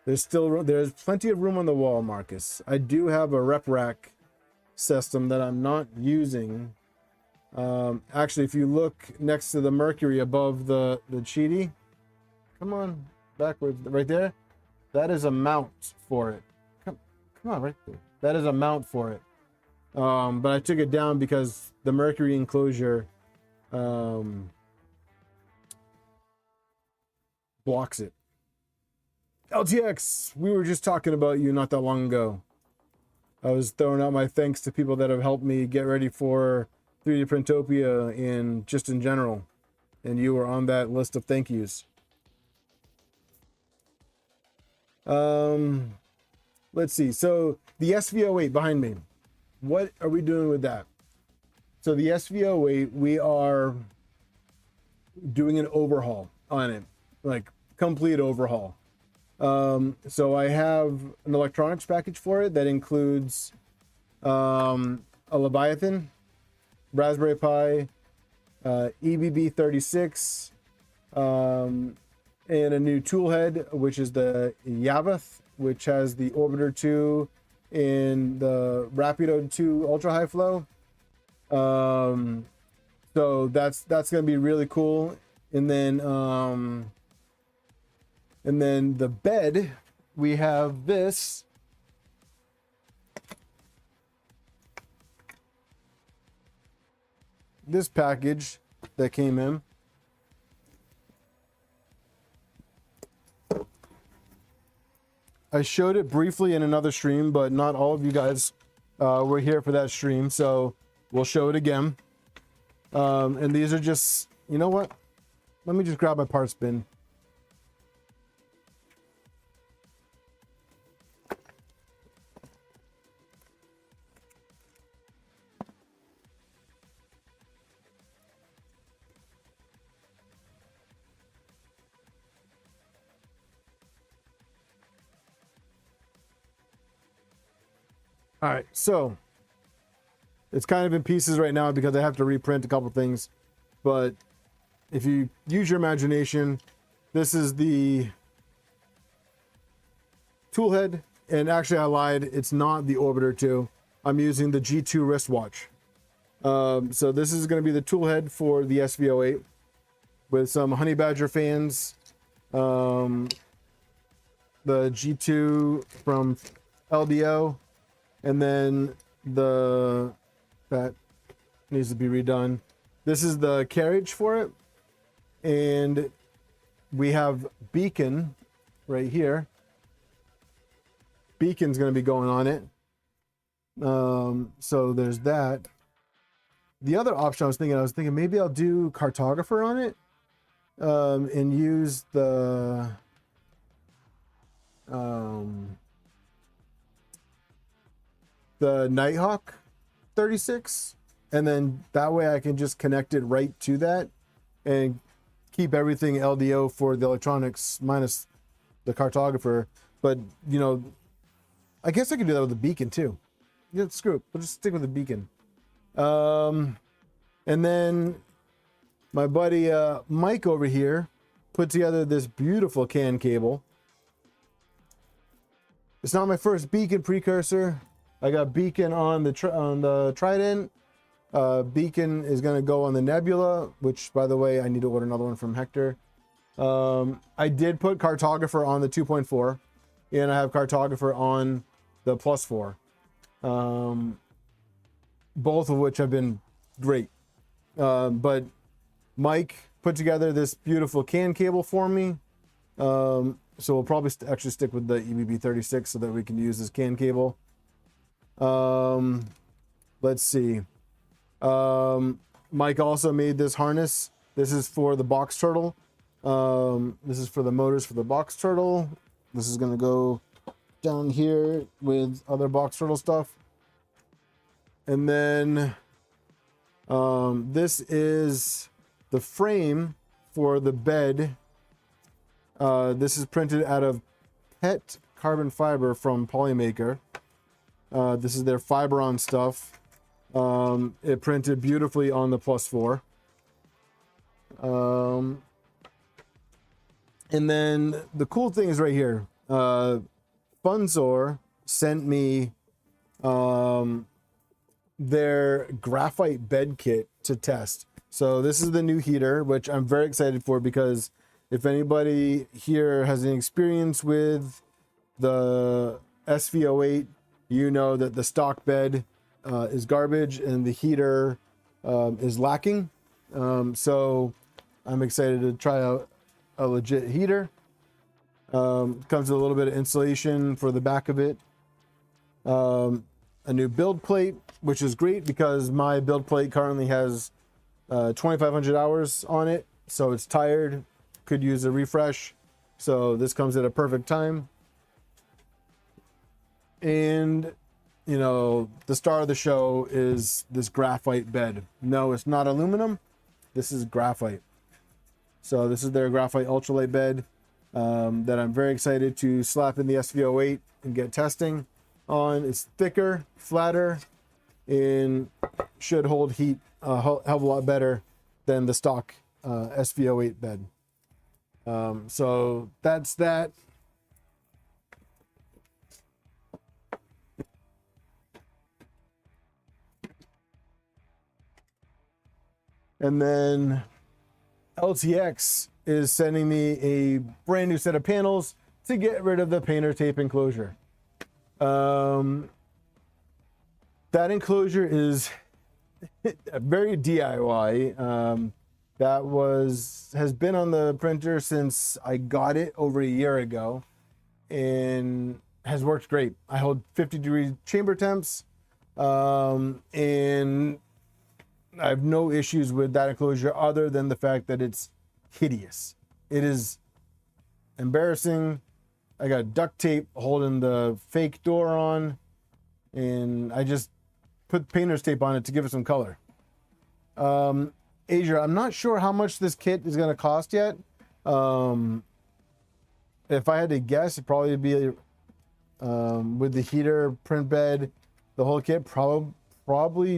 There's plenty of room on the wall, Marcus. I do have a rep rack system that I'm not using. Actually, if you look next to the Mercury above the Cheetah, come on, backwards, right there, that is a mount for it. Come on, right there. That is a mount for it. But I took it down because the Mercury enclosure blocks it. LTX, we were just talking about you not that long ago. I was throwing out my thanks to people that have helped me get ready for 3D Printopia in general, and you were on that list of thank yous. Let's see. So the SV08 behind me, what are we doing with that? So the SV08, we are doing an overhaul on it, like complete overhaul. So I have an electronics package for it that includes a Leviathan, Raspberry Pi, EBB36, and a new tool head, which is the Yavath which has the Orbiter 2 and the Rapido 2 ultra high flow. So that's gonna be really cool. And then the bed, we have this. This package that came in. I showed it briefly in another stream, but not all of you guys were here for that stream, so we'll show it again. And these are just, you know what? Let me just grab my parts bin. All right, so it's kind of in pieces right now because I have to reprint a couple things. But if you use your imagination, this is the tool head. And actually, I lied. It's not the Orbiter 2. I'm using the G2 wristwatch. So this is going to be the tool head for the SV08 with some Honey Badger fans. The G2 from LDO. And then that needs to be redone. This is the carriage for it. And we have beacon right here. Beacon's going to be going on it. So there's that. The other option I was thinking maybe I'll do cartographer on it. And use the Nighthawk 36, and then that way I can just connect it right to that and keep everything LDO for the electronics minus the cartographer. But you know, I guess I could do that with the beacon too. Yeah, screw it. We'll just stick with the beacon. And then my buddy Mike over here put together this beautiful CAN cable. It's not my first beacon precursor. I got beacon on the Trident. Beacon is going to go on the Nebula, which, by the way, I need to order another one from Hector. I did put cartographer on the 2.4, and I have cartographer on the +4. Both of which have been great. But Mike put together this beautiful CAN cable for me. So we'll probably actually stick with the EBB36 so that we can use this CAN cable. Let's see. Mike also made this harness. This is for the box turtle. This is for the motors for the box turtle. This is going to go down here with other box turtle stuff. And then this is the frame for the bed. This is printed out of PET carbon fiber from Polymaker. This is their Fiberon stuff. It printed beautifully on the +4. And then the cool thing is right here. Funzor sent me their graphite bed kit to test. So this is the new heater, which I'm very excited for, because if anybody here has any experience with the SV08, you know that the stock bed is garbage and the heater is lacking. So I'm excited to try out a legit heater. Comes with a little bit of insulation for the back of it. A new build plate, which is great because my build plate currently has 2,500 hours on it, so it's tired, could use a refresh. So this comes at a perfect time. And you know, the star of the show is this graphite bed. No, it's not aluminum. This is graphite. So this is their graphite ultralight bed that I'm very excited to slap in the SV08 and get testing on. It's thicker, flatter, and should hold heat a hell of a lot better than the stock SV08 bed. So that's that. And then LTX is sending me a brand new set of panels to get rid of the painter tape enclosure. That enclosure is very DIY. That has been on the printer since I got it over a year ago, and has worked great. I hold 50-degree chamber temps, and I have no issues with that enclosure other than the fact that it's hideous. It is embarrassing. I got duct tape holding the fake door on, and I just put painter's tape on it to give it some color. Asia, I'm not sure how much this kit is going to cost yet. If I had to guess, it'd probably be with the heater, print bed, the whole kit, probably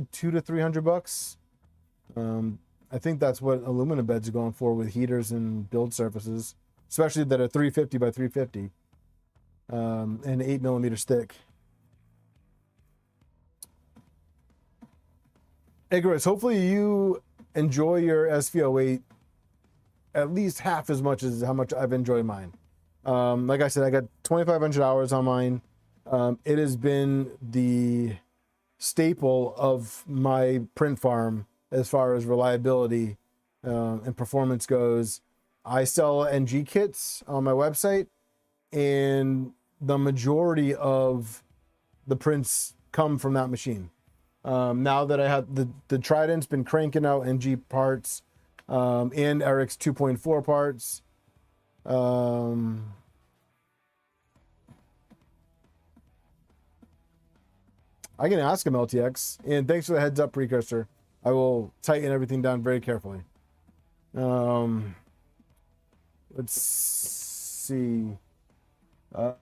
$200 to $300. I think that's what aluminum beds are going for with heaters and build surfaces, especially that are 350 by 350 and 8mm thick. Icarus, hopefully you enjoy your SV08 at least half as much as how much I've enjoyed mine. Like I said, I got 2,500 hours on mine. It has been the staple of my print farm as far as reliability and performance goes. I sell NG kits on my website, and the majority of the prints come from that machine. Now that I have the Trident's been cranking out NG parts and Eric's 2.4 parts. I can ask him, LTX, and thanks for the heads up, precursor. I will tighten everything down very carefully. Let's see. But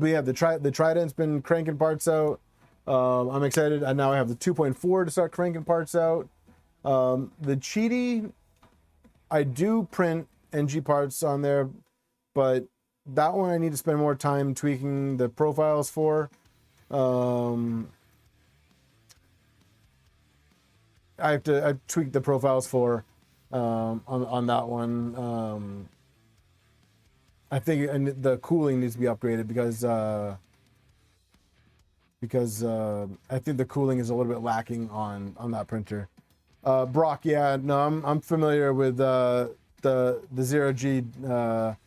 yeah, the Trident's been cranking parts out. I'm excited. Now I have the 2.4 to start cranking parts out. The Cheaty, I do print NG parts on there, but that one I need to spend more time tweaking the profiles for. I've tweaked the profiles for on that one. I think the cooling needs to be upgraded because I think the cooling is a little bit lacking on that printer. Brock, yeah, no, I'm familiar with the 0G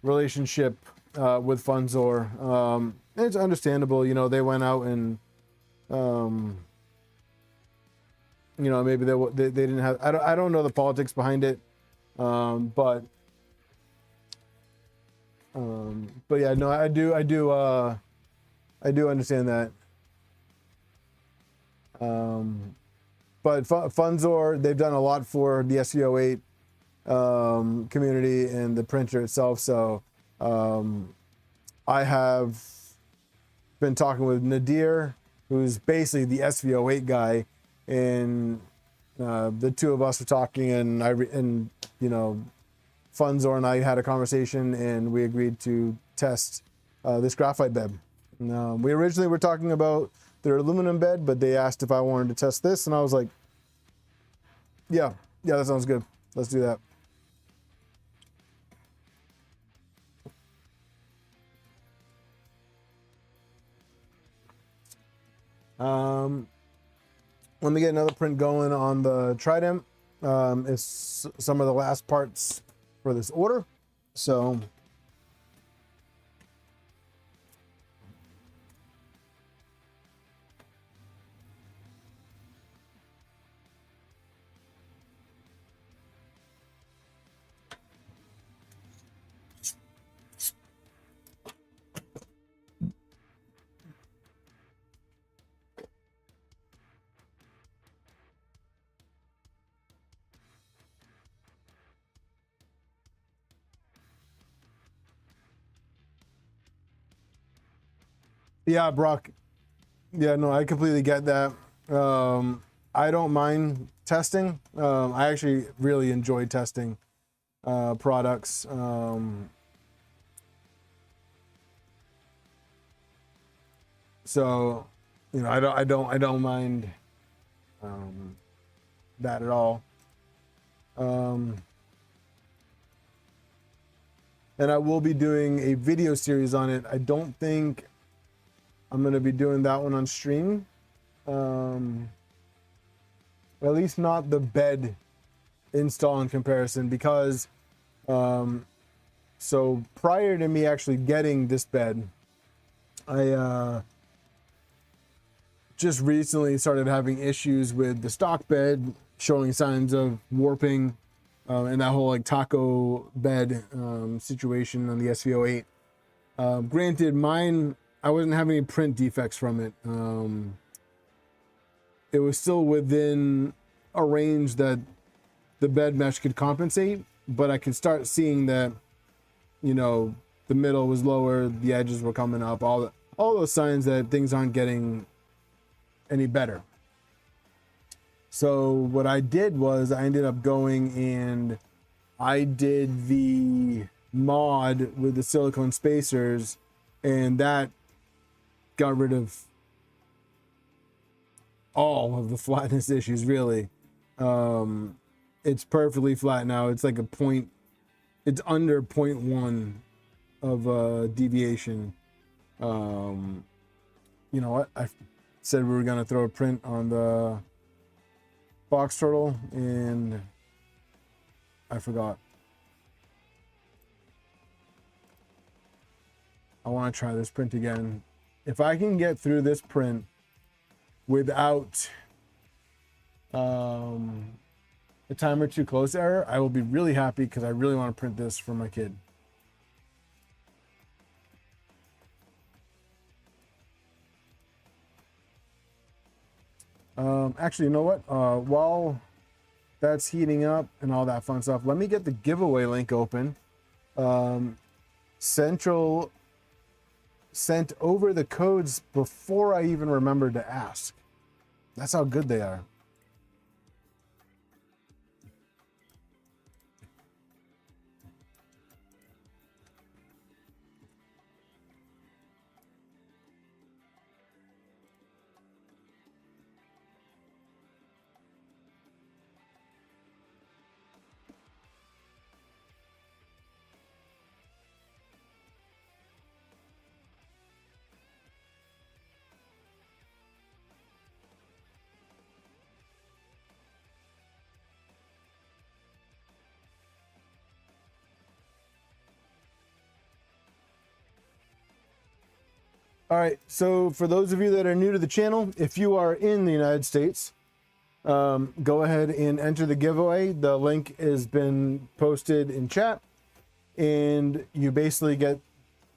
relationship with Funzor. It's understandable, you know, they went out and you know, maybe they didn't have, I don't know the politics behind it, but yeah, no, I do understand that. But Funzor, they've done a lot for the SV08 community and the printer itself. So I have been talking with Nadir, who's basically the SV08 guy, and the two of us were talking, and you know, Funzor and I had a conversation, and we agreed to test this graphite bed. We originally were talking about their aluminum bed, but they asked if I wanted to test this, and I was like, yeah, that sounds good. Let's do that. Let me get another print going on the Trident. It's some of the last parts for this order. So yeah, Brock. Yeah, no, I completely get that. I don't mind testing. I actually really enjoy testing products. So, you know, I don't mind that at all. And I will be doing a video series on it. I don't think I'm going to be doing that one on stream. At least not the bed install in comparison, because so prior to me actually getting this bed, I just recently started having issues with the stock bed showing signs of warping, and that whole like taco bed situation on the SV08. Granted, mine, I wasn't having any print defects from it. It was still within a range that the bed mesh could compensate, but I could start seeing that, you know, the middle was lower, the edges were coming up, all those signs that things aren't getting any better. So what I did was I ended up going and I did the mod with the silicone spacers, and that got rid of all of the flatness issues, really. It's perfectly flat now. It's like it's under 0.1 of deviation. You know what? I said we were gonna throw a print on the box turtle, and I forgot. I want to try this print again. If I can get through this print without a timer too close error, I will be really happy, because I really want to print this for my kid. Actually, you know what? While that's heating up and all that fun stuff, let me get the giveaway link open. Central sent over the codes before I even remembered to ask. That's how good they are. All right, so for those of you that are new to the channel, if you are in the United States, go ahead and enter the giveaway. The link has been posted in chat, and you basically get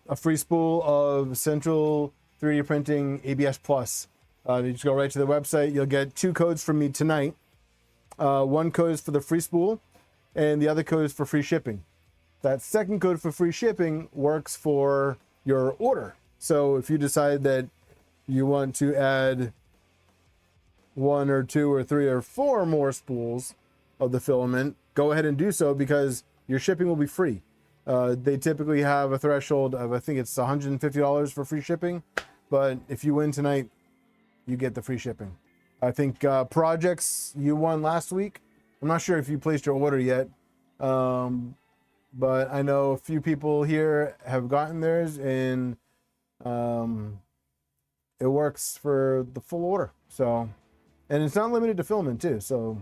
a free spool of Central 3D Printing ABS Plus. You just go right to the website. You'll get 2 codes from me tonight. One code is for the free spool, and the other code is for free shipping. That second code for free shipping works for your order. So if you decide that you want to add 1 or 2 or 3 or 4 more spools of the filament, go ahead and do so, because your shipping will be free. They typically have a threshold of, I think it's $150 for free shipping, but if you win tonight, you get the free shipping. I think projects you won last week. I'm not sure if you placed your order yet, but I know a few people here have gotten theirs, and it works for the full order. So, and it's not limited to filament too. So,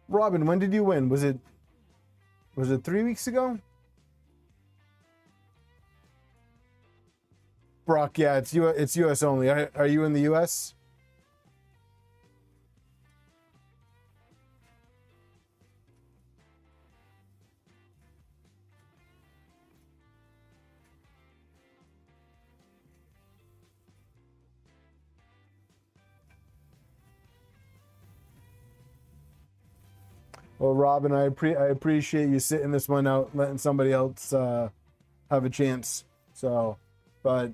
Robin, when did you win? Was it 3 weeks ago? Brock, yeah, it's US only. Are you in the US? Well, Robin, I appreciate you sitting this one out, letting somebody else have a chance. So, but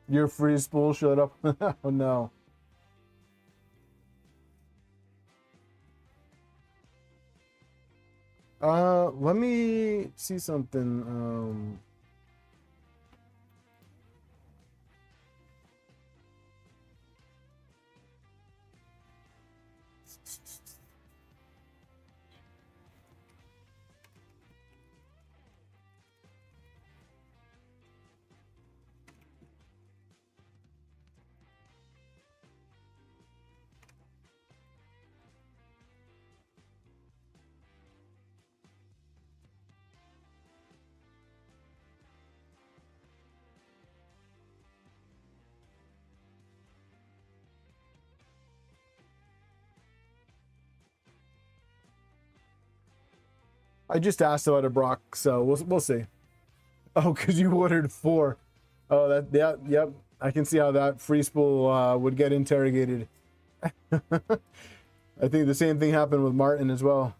your free spool showed up. Oh no. Let me see something. I just asked about it, Brock, so we'll see. Oh, because you ordered 4. Oh, that, yeah, yep. I can see how that free spool would get interrogated. I think the same thing happened with Martin as well.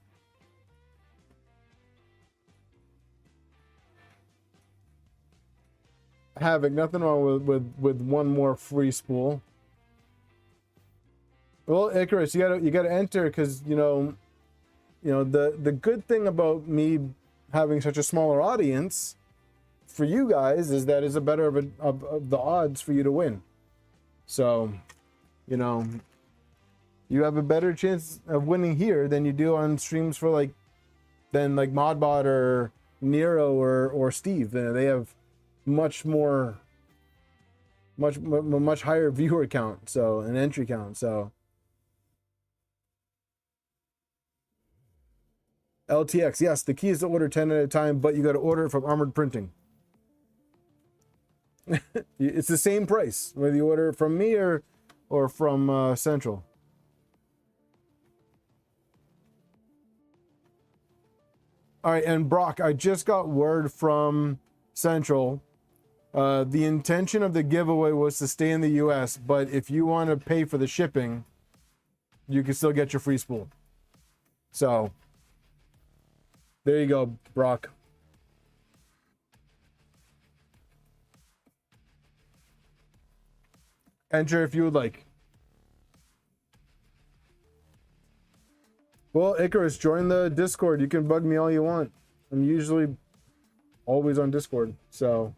Havoc, nothing wrong with one more free spool. Well, Icarus, you gotta enter, because you know the good thing about me having such a smaller audience for you guys is that it's a better of the odds for you to win. So, you know, you have a better chance of winning here than you do on streams for like Modbot or Nero or Steve. They have much higher viewer count, so an entry count. So LTX, yes, the key is to order 10 at a time, but you got to order it from Armored Printing. It's the same price whether you order it from me or from Central. All right, and Brock, I just got word from Central. The intention of the giveaway was to stay in the US, but if you want to pay for the shipping, you can still get your free spool. So there you go, Brock. Enter if you would like. Well, Icarus, join the Discord. You can bug me all you want. I'm usually always on Discord. So,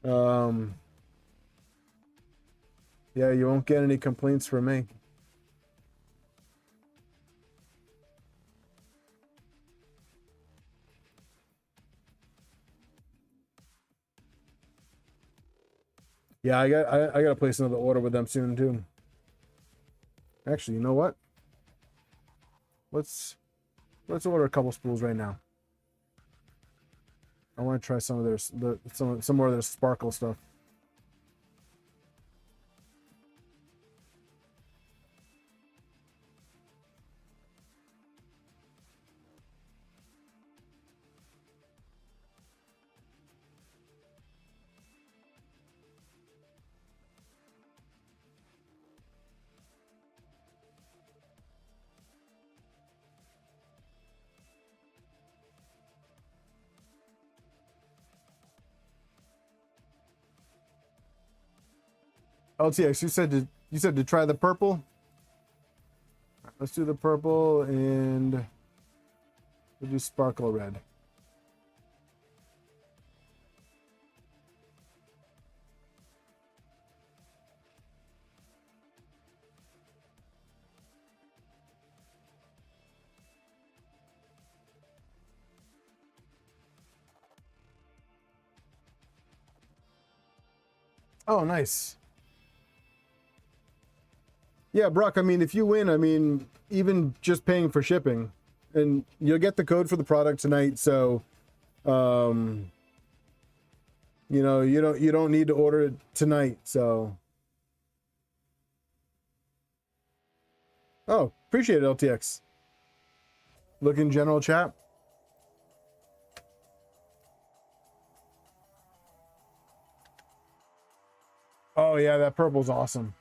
yeah, you won't get any complaints from me. Yeah, I gotta place another order with them soon too. Actually, you know what? Let's order a couple spools right now. I want to try some of their some more of their sparkle stuff. LTX, you said to try the purple. Let's do the purple and we'll do sparkle red. Oh, nice. Yeah, Brock, I mean, if you win, I mean, even just paying for shipping, and you'll get the code for the product tonight, so you know, you don't need to order it tonight, so. Oh, appreciate it, LTX. Look in general chat. Oh yeah, that purple's awesome.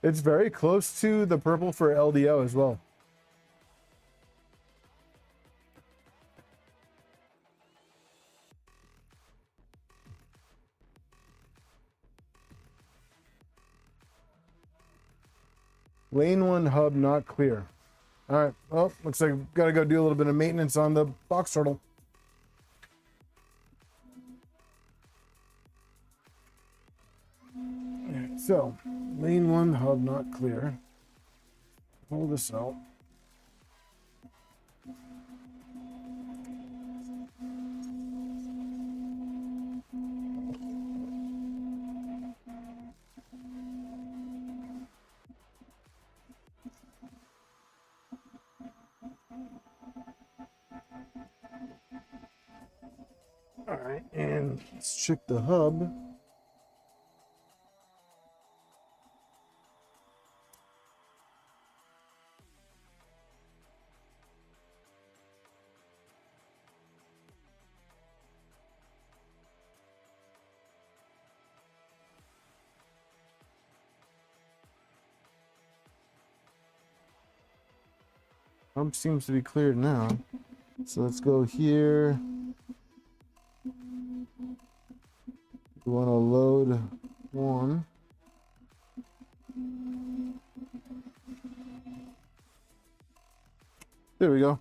It's very close to the purple for LDO as well. Lane 1 hub not clear. All right, well, looks like I've got to go do a little bit of maintenance on the box turtle. So, lane 1 hub not clear. Pull this out. All right, and let's check the hub. Hub seems to be cleared now. So let's go here. We want to load one. There we go.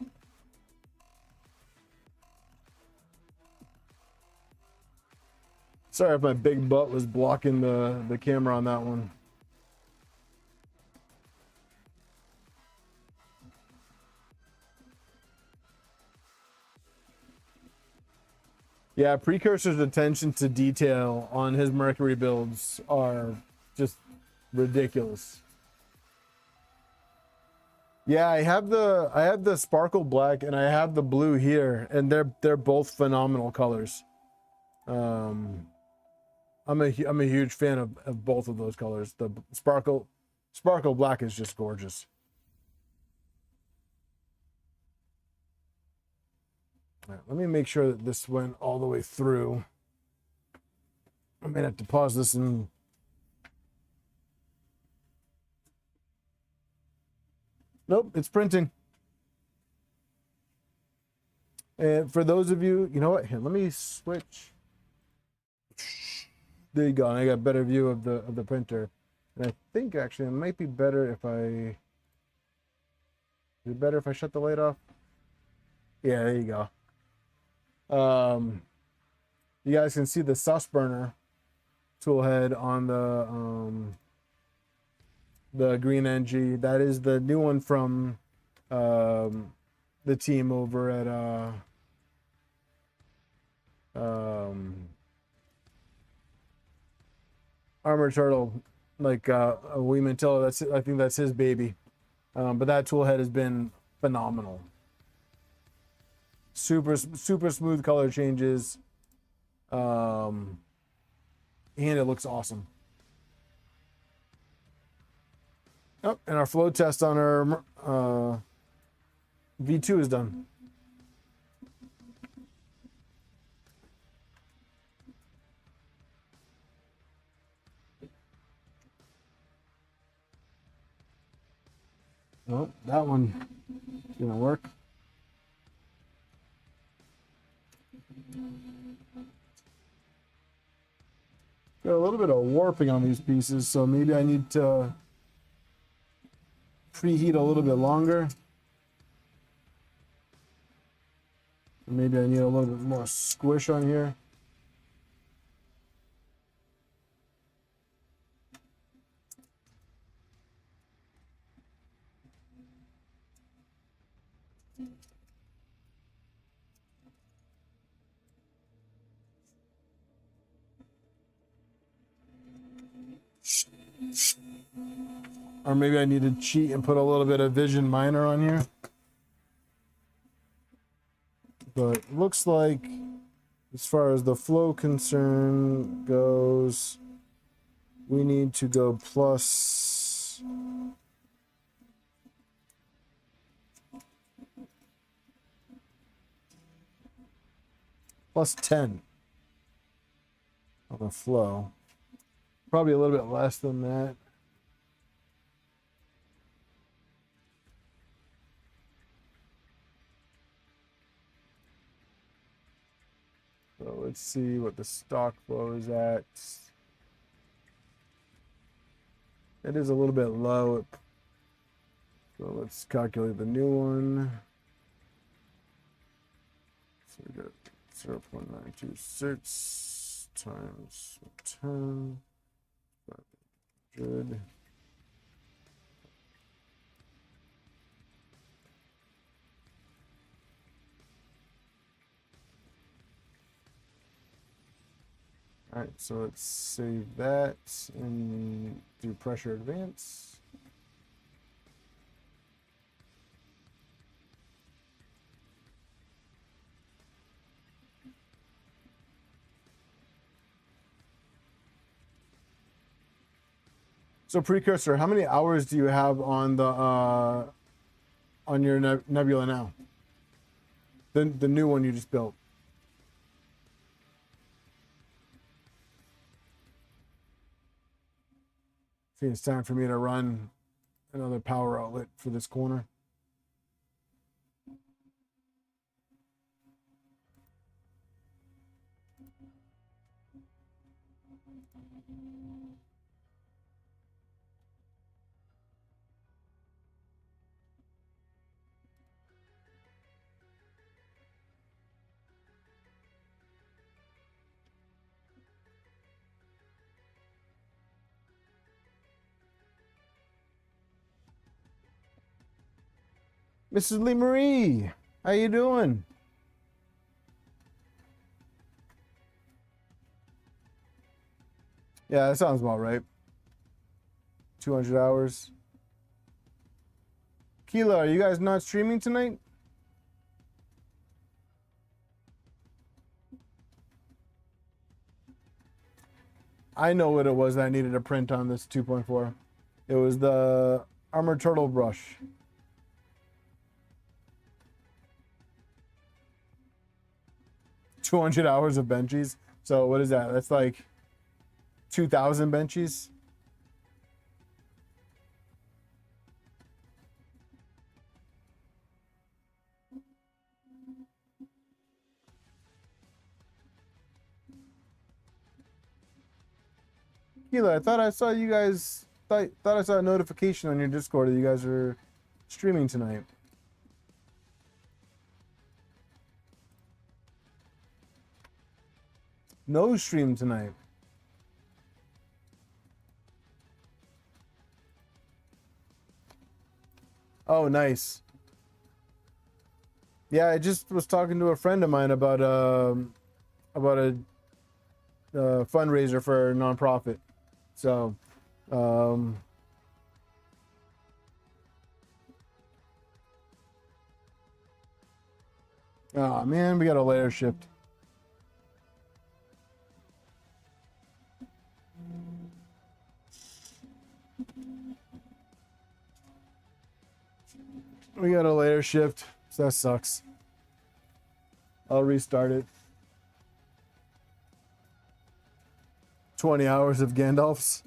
Sorry if my big butt was blocking the camera on that one. Yeah, Precursor's attention to detail on his Mercury builds are just ridiculous. Yeah, I have the sparkle black and I have the blue here, and they're both phenomenal colors. I'm a huge fan of both of those colors. The sparkle black is just gorgeous. All right, let me make sure that this went all the way through. I may have to pause this and nope, it's printing. And for those of you, you know what? Here, let me switch. There you go. And I got a better view of the printer. And I think actually it might be better if is it better if I shut the light off? Yeah, there you go. You guys can see the sus burner tool head on the green NG. That is the new one from the team over at Armored Turtle, like William Mantillo. That's I think that's his baby. But that tool head has been phenomenal. Super smooth color changes, and it looks awesome. Oh, and our flow test on our V2 is done. Oh, that one didn't work. Got a little bit of warping on these pieces, so maybe I need to preheat a little bit longer. Maybe I need a little bit more squish on here. Or maybe I need to cheat and put a little bit of Vision Miner on here. But looks like, as far as the flow concern goes, we need to go plus +10 on the flow. Probably a little bit less than that. So let's see what the stock flow is at. It is a little bit low. So let's calculate the new one. So we got 0.926 times 10. 500. All right, so let's save that and do pressure advance. So precursor, how many hours do you have on the on your nebula now? The new one you just built. I think it's time for me to run another power outlet for this corner. Mrs. Lee Marie, how you doing? Yeah, that sounds about right. 200 hours. Keela, are you guys not streaming tonight? I know what it was that I needed to print on this 2.4. It was the armored turtle brush. $200 hours of benchies. So what is that? That's like 2,000 benchies. Keela, I thought I saw you guys. Thought I saw a notification on your Discord that you guys are streaming tonight. No stream tonight. Oh, nice. Yeah, I just was talking to a friend of mine about a fundraiser for a nonprofit. So, oh man, we got a layer shift. We got a layer shift, so that sucks. I'll restart it. 20 hours of Gandalf's.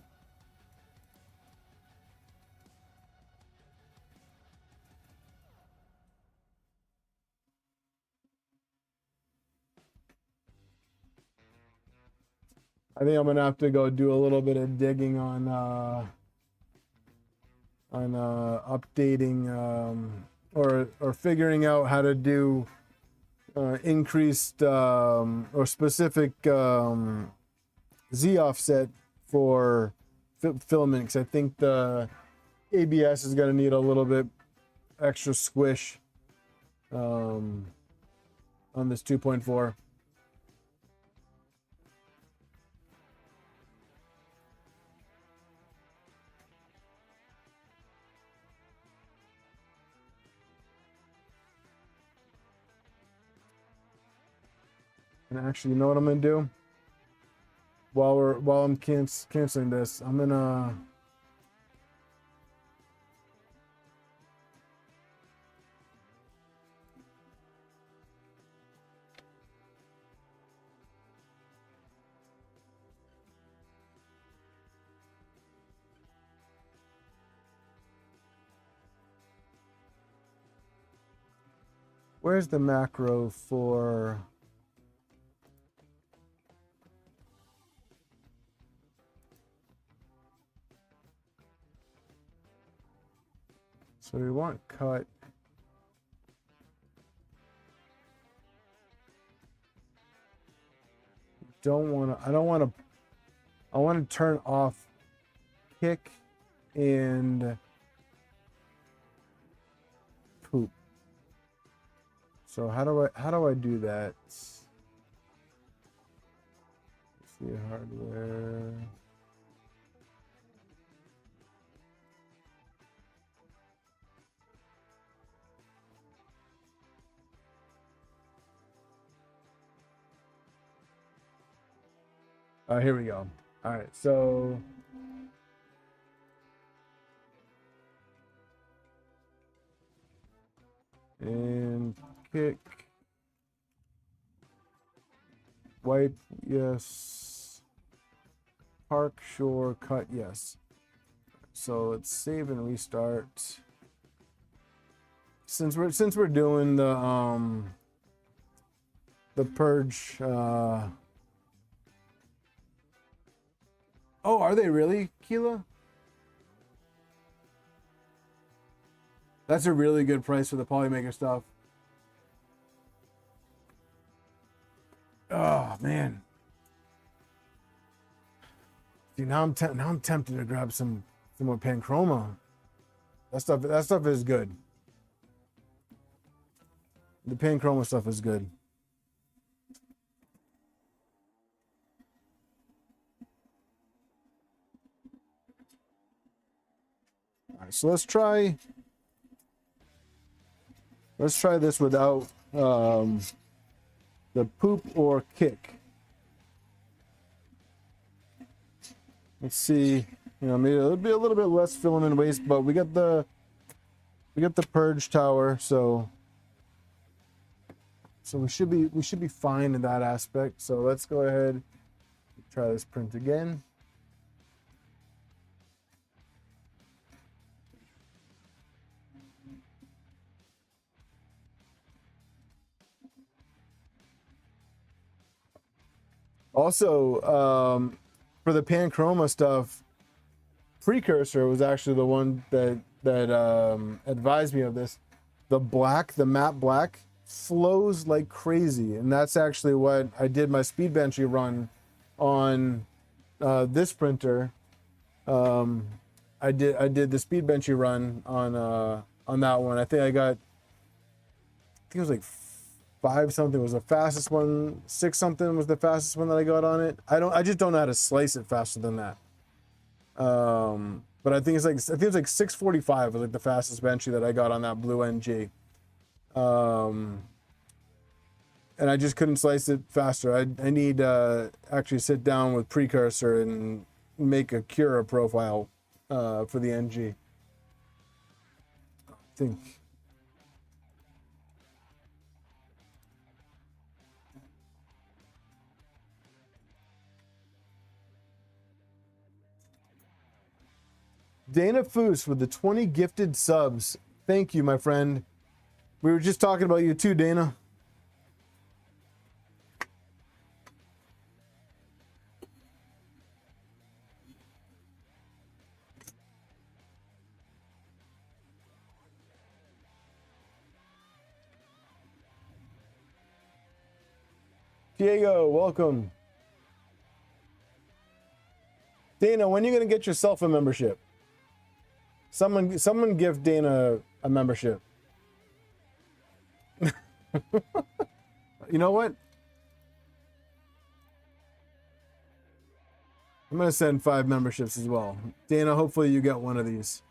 I think I'm gonna have to go do a little bit of digging on updating or figuring out how to do increased or specific Z offset for filament, because I think the ABS is going to need a little bit extra squish on this 2.4. And actually, you know what I'm gonna do? While I'm canceling this, I'm gonna where's the macro for so we want cut. I want to turn off kick and poop. So how do I do that? Let's see, hardware. Here we go. All right, so And kick. Wipe, yes. Park, shore, cut, yes. So let's save and restart. Since we're doing the purge. Oh, are they really, Keela? That's a really good price for the Polymaker stuff. Oh man. See, now I'm tempted to grab some more Panchroma. That stuff is good. The Panchroma stuff is good. All right, so let's try this without the poop or kick. Let's see, you know, maybe it'll be a little bit less filament waste, but we got the purge tower, so we should be fine in that aspect. So let's go ahead and try this print again. Also, for the Panchroma stuff, Precursor was actually the one that advised me of this. The matte black flows like crazy, and that's actually what I did my speed benchy run on this printer. I did the speed benchy run on that one. I think it was like 5 something was the fastest one. 6 something was the fastest one that I got on it. I just don't know how to slice it faster than that. But I think it's like 645 was like the fastest benchy that I got on that blue NG. And I just couldn't slice it faster. I need actually sit down with Precursor and make a Cura profile for the NG. I think. Dana Foos with the 20 gifted subs. Thank you, my friend. We were just talking about you too, Dana. Diego, welcome. Dana, when are you going to get yourself a membership? Someone give Dana a membership. You know what? I'm going to send 5 memberships as well. Dana, hopefully you get one of these.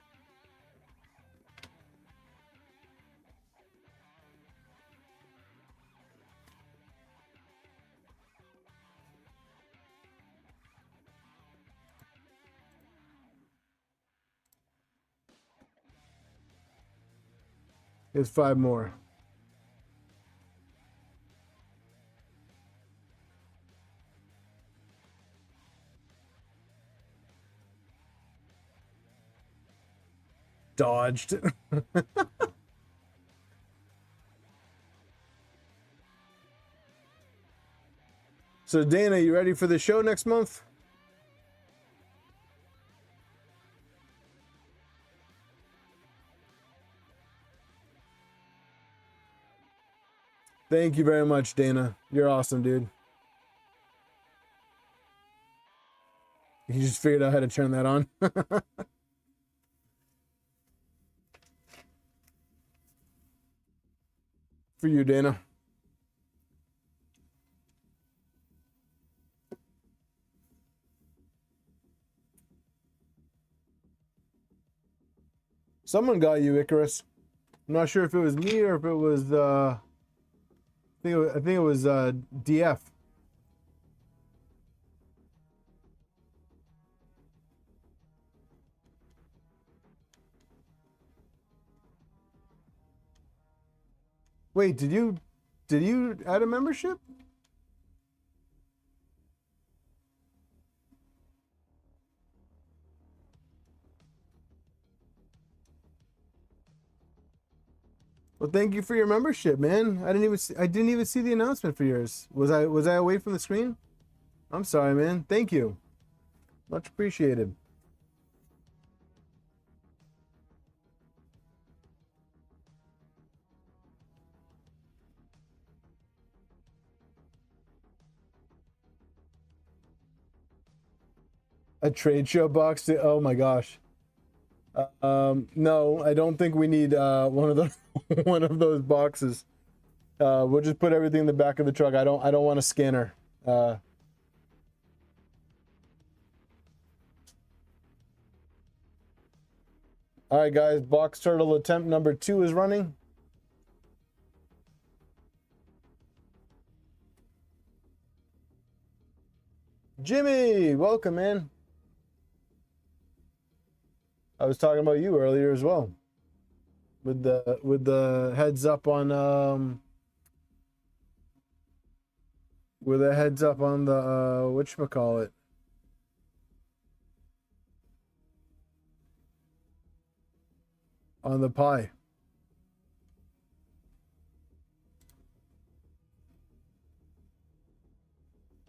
Here's 5 more. Dodged. So Dana, you ready for the show next month? Thank you very much, Dana. You're awesome, dude. You just figured out how to turn that on. For you, Dana. Someone got you, Icarus. I'm not sure if it was me or if it was I think it was DF. Wait, did you add a membership? Well, thank you for your membership, man. I didn't even see the announcement for yours. Was I away from the screen? I'm sorry, man. Thank you. Much appreciated. A trade show box to, oh my gosh. No, I don't think we need one of the one of those boxes. We'll just put everything in the back of the truck. I don't want a scanner. All right, guys. Box turtle attempt number 2 is running. Jimmy, welcome, man. I was talking about you earlier as well. With the heads up on with a heads up on the whatchamacallit. On the pie.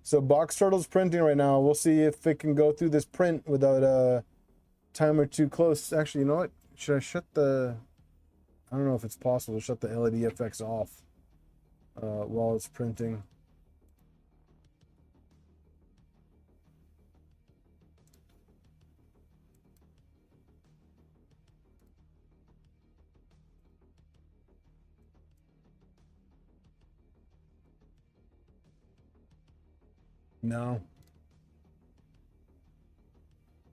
So box turtle's printing right now. We'll see if it can go through this print without a timer too close. Actually, you know what? Should I shut the... I don't know if it's possible to shut the LED effects off while it's printing. No.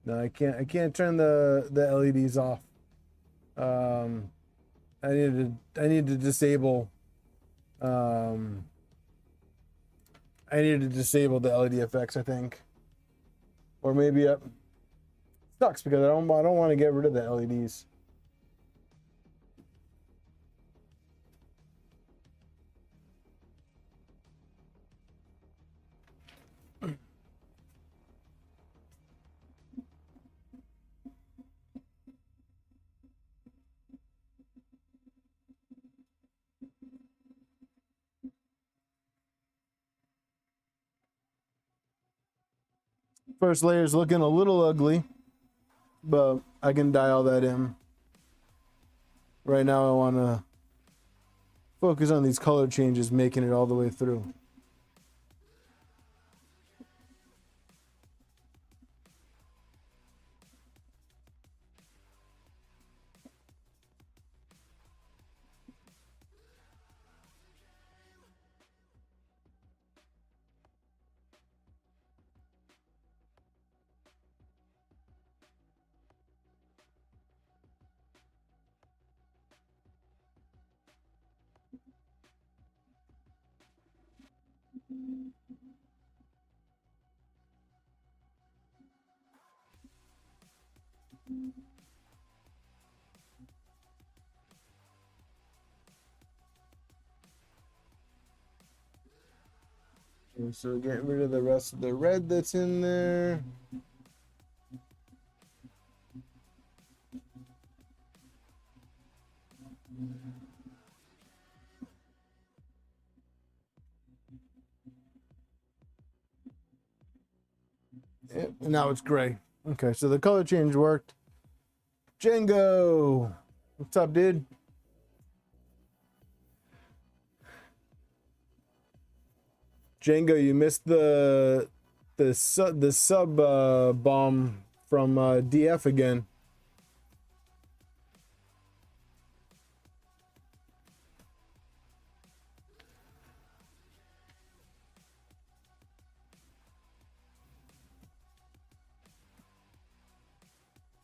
No, I can't turn the LEDs off. I need to disable I need to disable the LED effects, I think. Or maybe it sucks because I don't want to get rid of the LEDs. First layer is looking a little ugly, but I can dial that in. Right now I want to focus on these color changes, making it all the way through. And so get rid of the rest of the red that's in there. Yep, and now it's gray. Okay, so the color change worked. Django, what's up, dude? Django, you missed the sub bomb from DF again.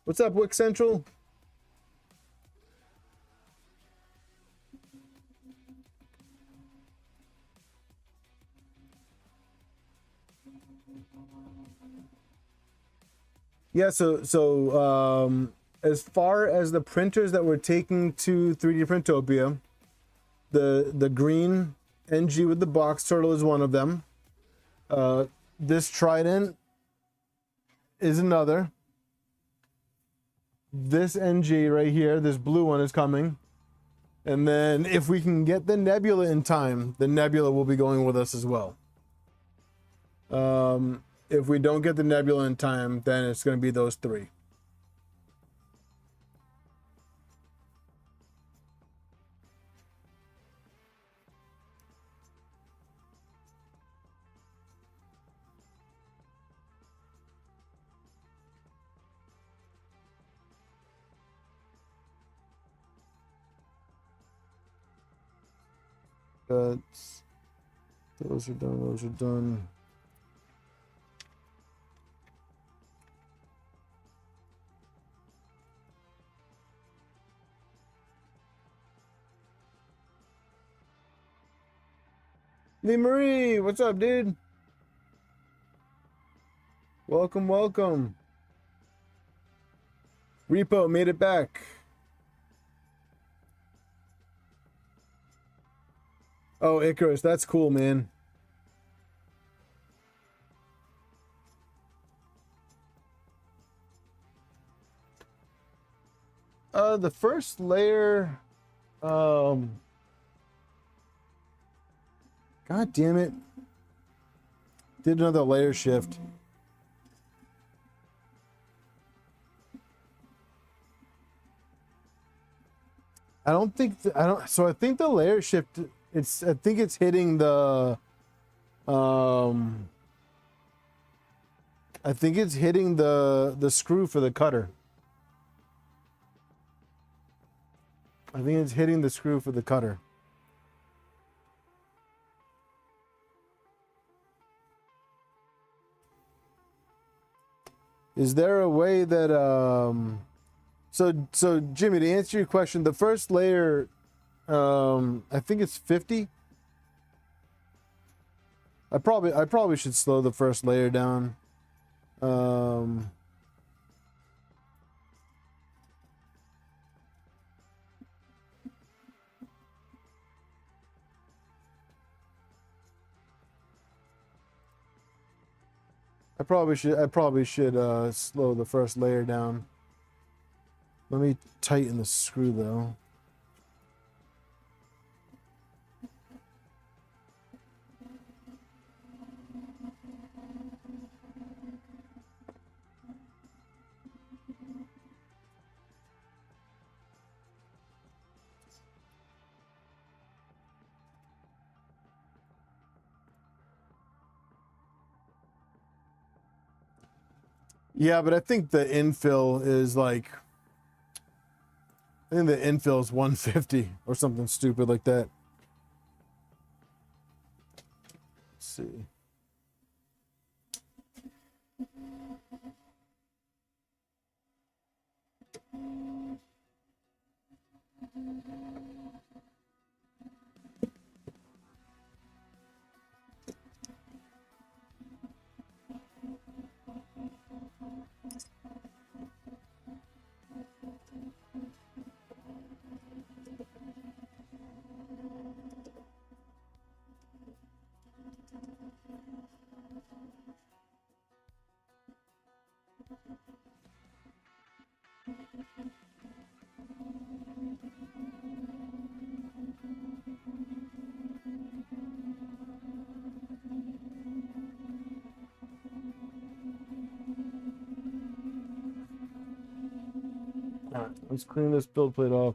What's up, Wick Central? Yeah, so as far as the printers that we're taking to 3D Printopia, The green NG with the box turtle is one of them. This trident is another. This NG right here, this blue one is coming. And then if we can get the nebula in time, the nebula will be going with us as well. If we don't get the nebula in time, then it's going to be those three. Those are done, those are done. Lee Marie, what's up, dude? Welcome, welcome. Repo made it back. Oh, Icarus, that's cool, man. The first layer, God damn it. Did another layer shift. So I think the layer shift, I think it's hitting the, I think it's hitting the screw for the cutter. I think it's hitting the screw for the cutter. Is there a way that so Jimmy, to answer your question, the first layer, I think it's 50. I probably should slow the first layer down. I probably should slow the first layer down. Let me tighten the screw though. Yeah, but I think the infill is like, I think the infill is 150 or something stupid like that. Let's see. All right, let's clean this build plate off.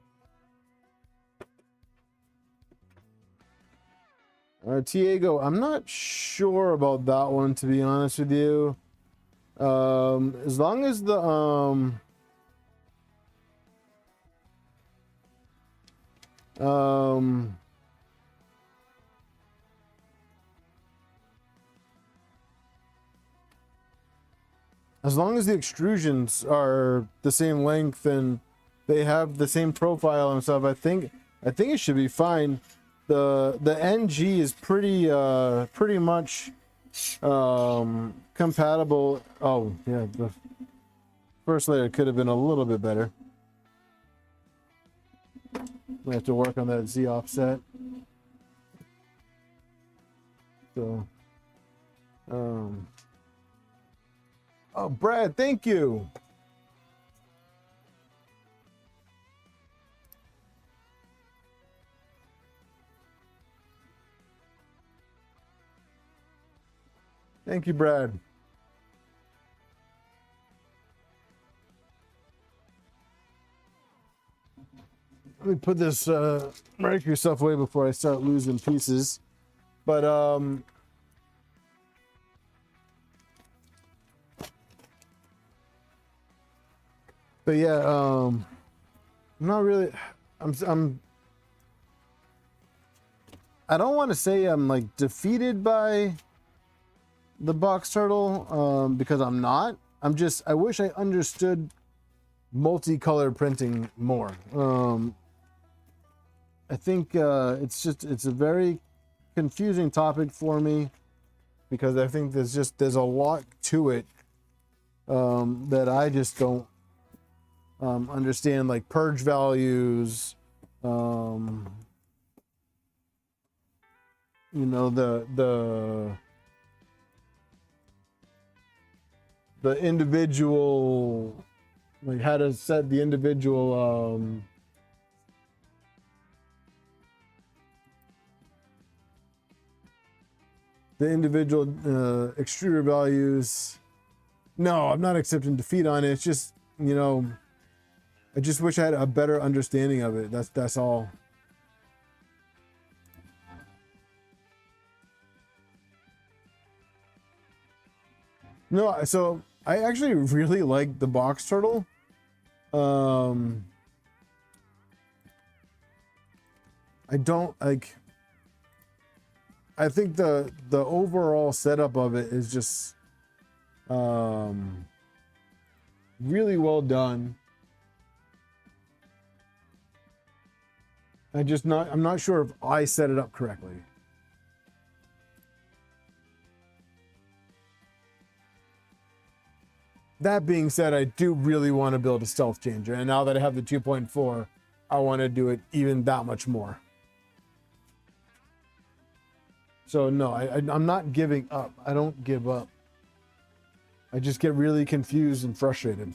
Tiago, I'm not sure about that one, to be honest with you. As long as the as long as the extrusions are the same length and they have the same profile and stuff, I think it should be fine. The NG is pretty much compatible. Oh yeah, the first layer could have been a little bit better. We have to work on that Z offset. So, oh, Brad, thank you. Thank you, Brad. Let me put this Mercury stuff away before I start losing pieces. But yeah, I'm not really. I don't want to say I'm like defeated by the box turtle, because I'm not. I wish I understood multicolor printing more. I think it's a very confusing topic for me, because I think there's a lot to it that I just don't understand, like purge values, you know, the individual, like how to set the individual extruder values. No, I'm not accepting defeat on it. It's just, you know, I just wish I had a better understanding of it. That's all. No, so I actually really like the box turtle. I don't like. I think the overall setup of it is just really well done. I'm not sure if I set it up correctly. That being said, I do really want to build a stealth changer, and now that I have the 2.4, I want to do it even that much more. So no, I'm not giving up. I don't give up. I just get really confused and frustrated.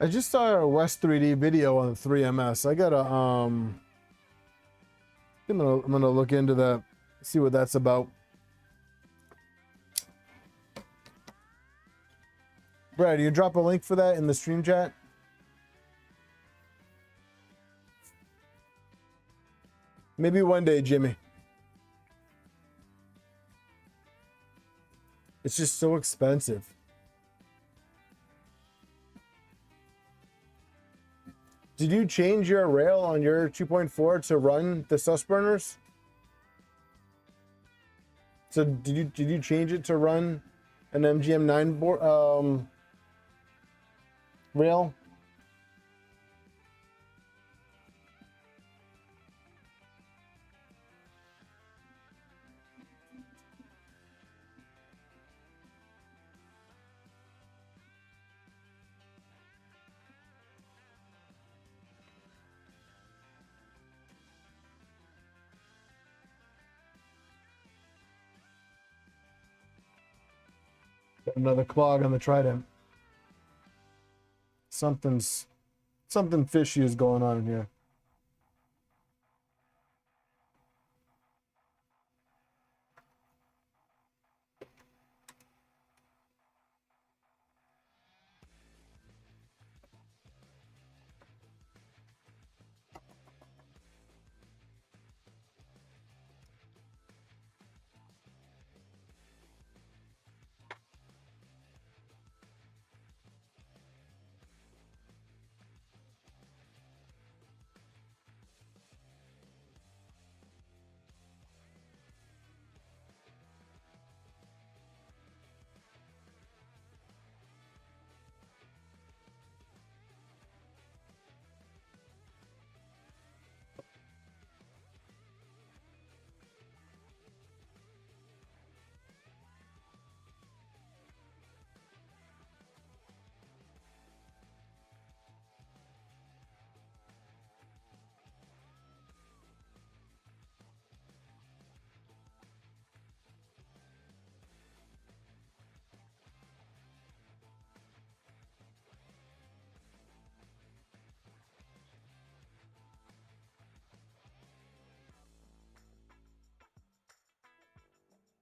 I just saw a West 3D video on 3MS. I gotta I'm gonna look into that, see what that's about. Brad, you drop a link for that in the stream chat? Maybe one day, Jimmy. It's just so expensive. Did you change your rail on your 2.4 to run the sus burners? So did you change it to run an MGM9 board, rail? Got another clog on the Trident. Something fishy is going on in here.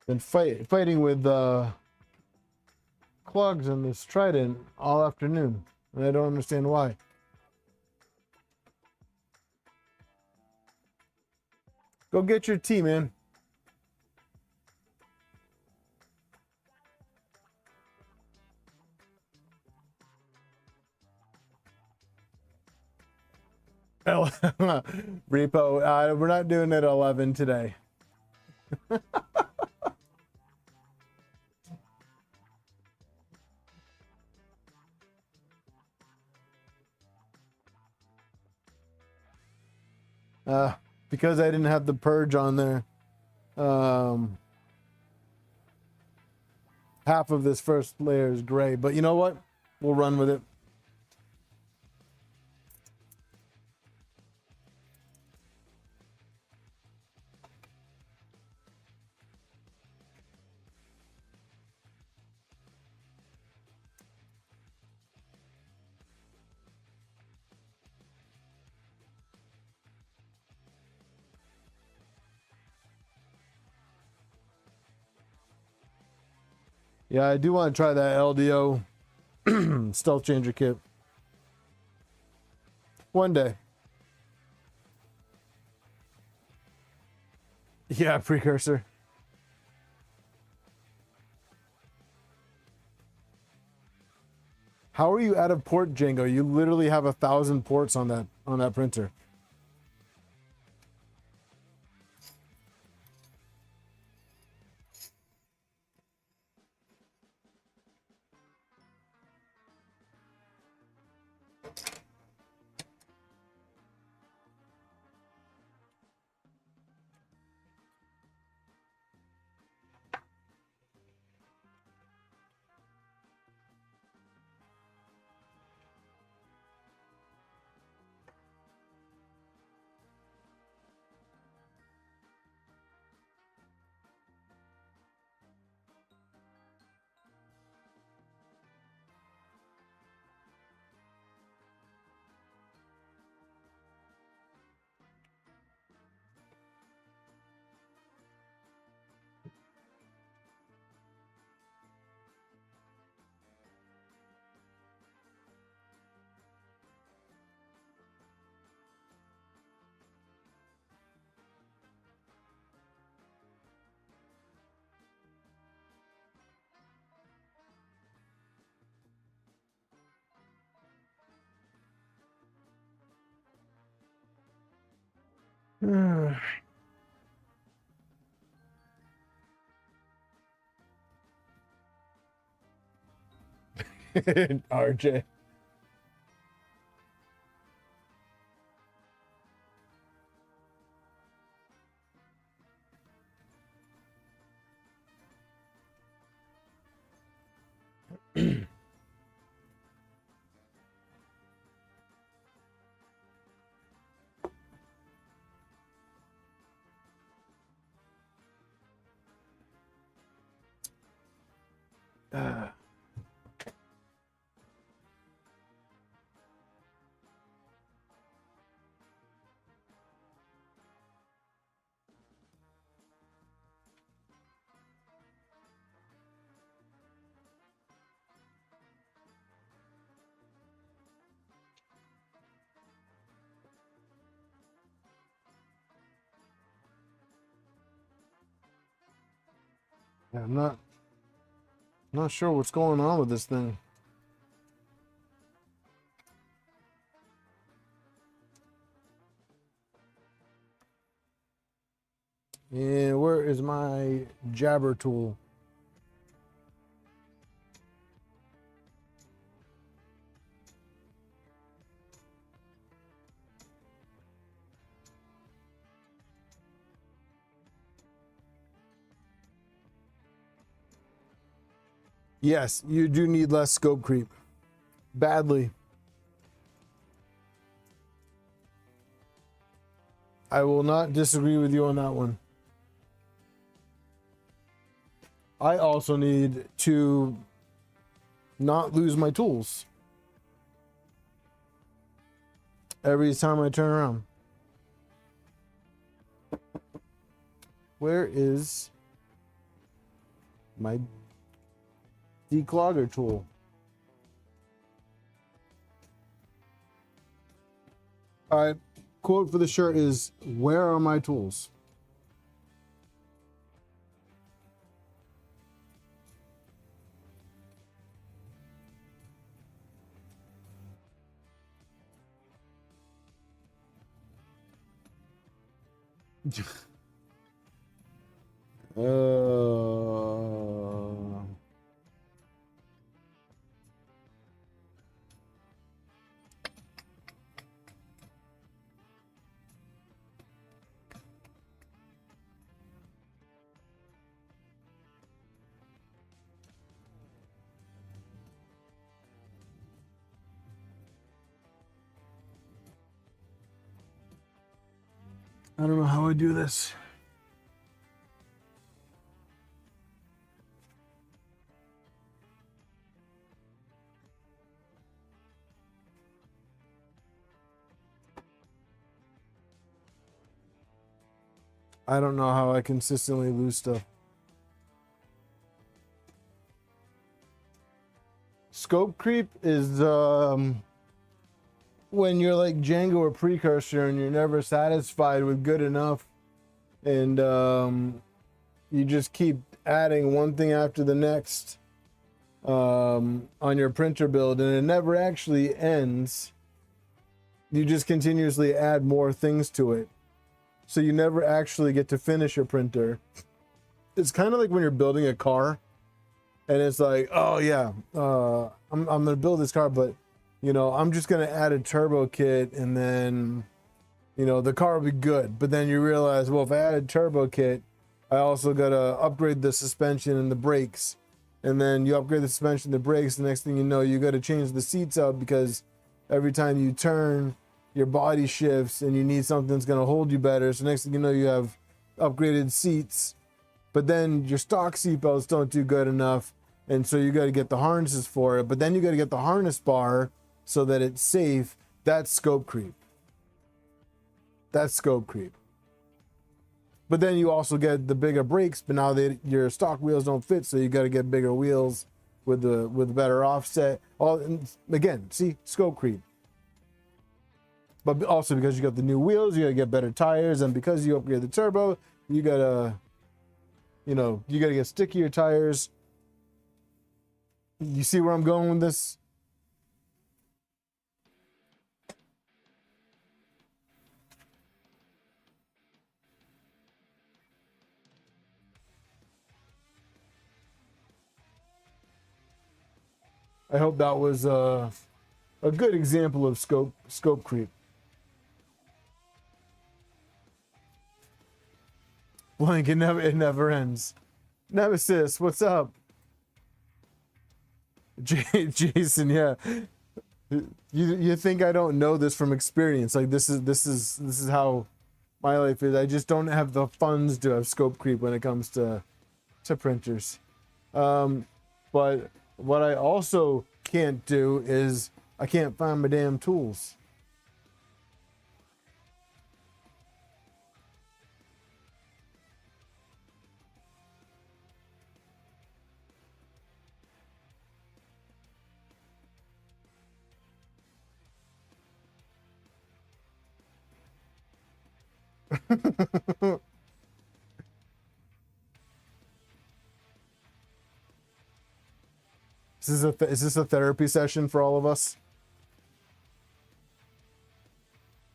Been fighting with clogs on this Trident all afternoon, and I don't understand why. Go get your tea, man. Repo, we're not doing it at 11 today. Because I didn't have the purge on there. Half of this first layer is gray, but you know what? We'll run with it. Yeah, I do want to try that LDO stealth changer kit. One day. Yeah, precursor. How are you out of port, Django? You literally have 1,000 ports on that printer. RJ. Yeah, I'm not sure what's going on with this thing. And where is my jabber tool? Yes, you do need less scope creep. Badly. I will not disagree with you on that one. I also need to not lose my tools every time I turn around. Where is my declogger tool. All right, quote for the shirt is, "Where are my tools?" I don't know how I do this. I don't know how I consistently lose stuff. Scope creep is when you're like Django or Precursor and you're never satisfied with good enough, and you just keep adding one thing after the next on your printer build, and it never actually ends. You just continuously add more things to it, so you never actually get to finish your printer. It's kind of like when you're building a car, and it's like, oh yeah, I'm gonna build this car, but you know, I'm just gonna add a turbo kit, and then you know the car will be good. But then you realize, well, if I add a turbo kit, I also gotta upgrade the suspension and the brakes, and then you upgrade the suspension and the brakes. The next thing you know, you gotta change the seats out because every time you turn, your body shifts, and you need something that's gonna hold you better. So next thing you know, you have upgraded seats, but then your stock seatbelts don't do good enough, and so you got to get the harnesses for it. But then you got to get the harness bar so that it's safe. That's scope creep. That's scope creep. But then you also get the bigger brakes, but now your stock wheels don't fit, so you got to get bigger wheels with better offset. Again, see, scope creep. But also because you got the new wheels, you got to get better tires, and because you upgrade the turbo, you got to, you know, you got to get stickier tires. You see where I'm going with this? I hope that was a good example of scope creep. Blank, it never ends. Nemesis, what's up? Jason, yeah. You think I don't know this from experience? Like this is how my life is. I just don't have the funds to have scope creep when it comes to printers. But what I also can't do is I can't find my damn tools. Is this a therapy session for all of us?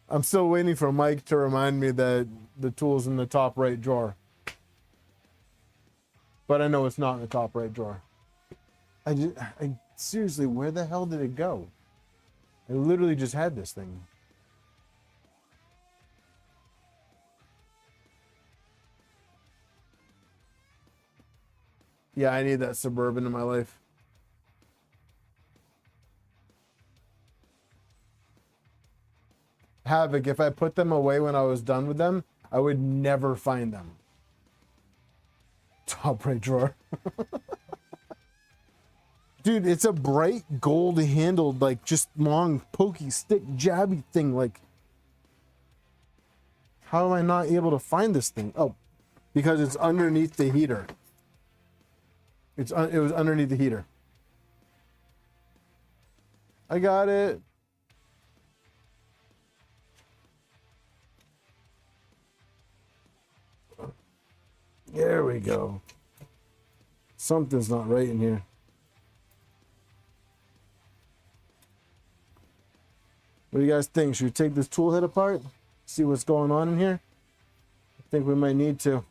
I'm still waiting for Mike to remind me that the tool's in the top right drawer. But I know it's not in the top right drawer. I seriously, where the hell did it go? I literally just had this thing. Yeah, I need that Suburban in my life. Havoc, if I put them away when I was done with them, I would never find them. Top right drawer. Dude, it's a bright gold handled, like just long, pokey stick, jabby thing. Like, how am I not able to find this thing? Oh, because it's underneath the heater. It was underneath the heater. I got it. There we go. Something's not right in here. What do you guys think? Should we take this tool head apart? See what's going on in here? I think we might need to.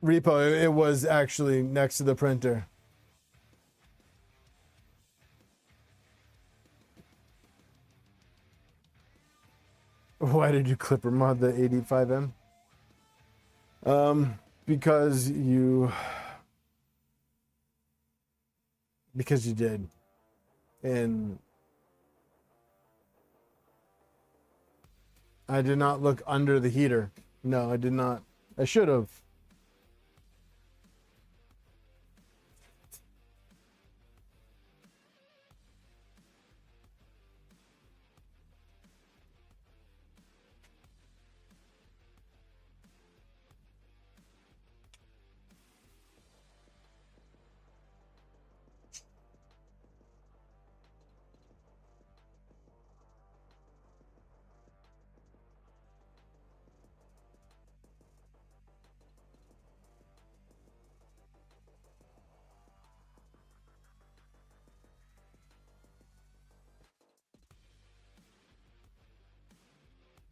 Repo, it was actually next to the printer. Why did you clipper mod the 85M? Because you did. And I did not look under the heater. No, I did not. I should have.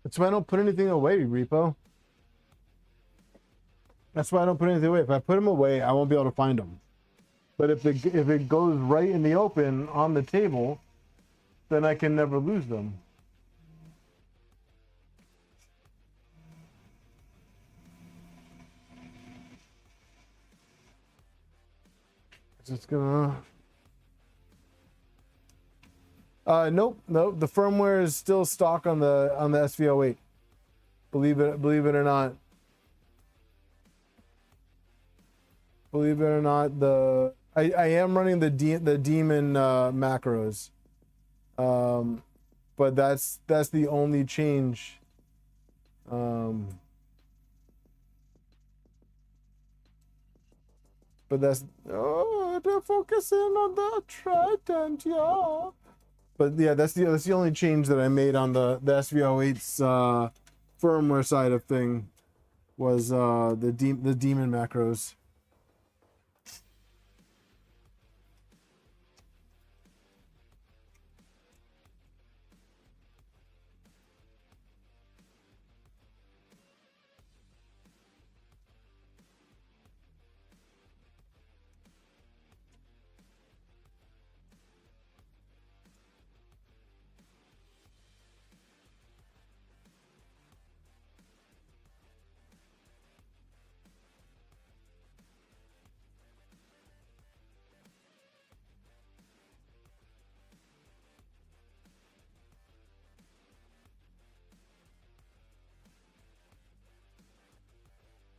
That's why I don't put anything away, Repo. That's why I don't put anything away. If I put them away, I won't be able to find them. But if it goes right in the open on the table, then I can never lose them. Just gonna. Nope. The firmware is still stock on the SV08. Believe it or not. Believe it or not, I am running the demon macros, but that's the only change. But that's they're focusing on the trident, yeah. But yeah, that's the only change that I made on the SV08's firmware side of thing was the demon macros.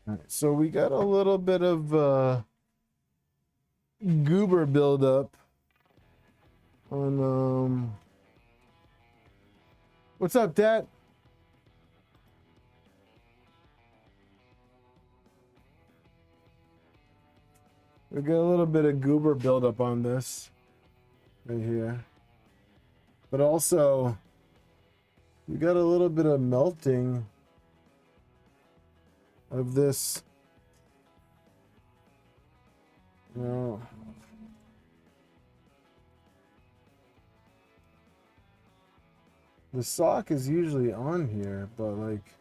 All right, so we got a little bit of goober buildup on what's up, Dad? We got a little bit of goober buildup on this right here, but also we got a little bit of melting of this. No. The sock is usually on here, but like,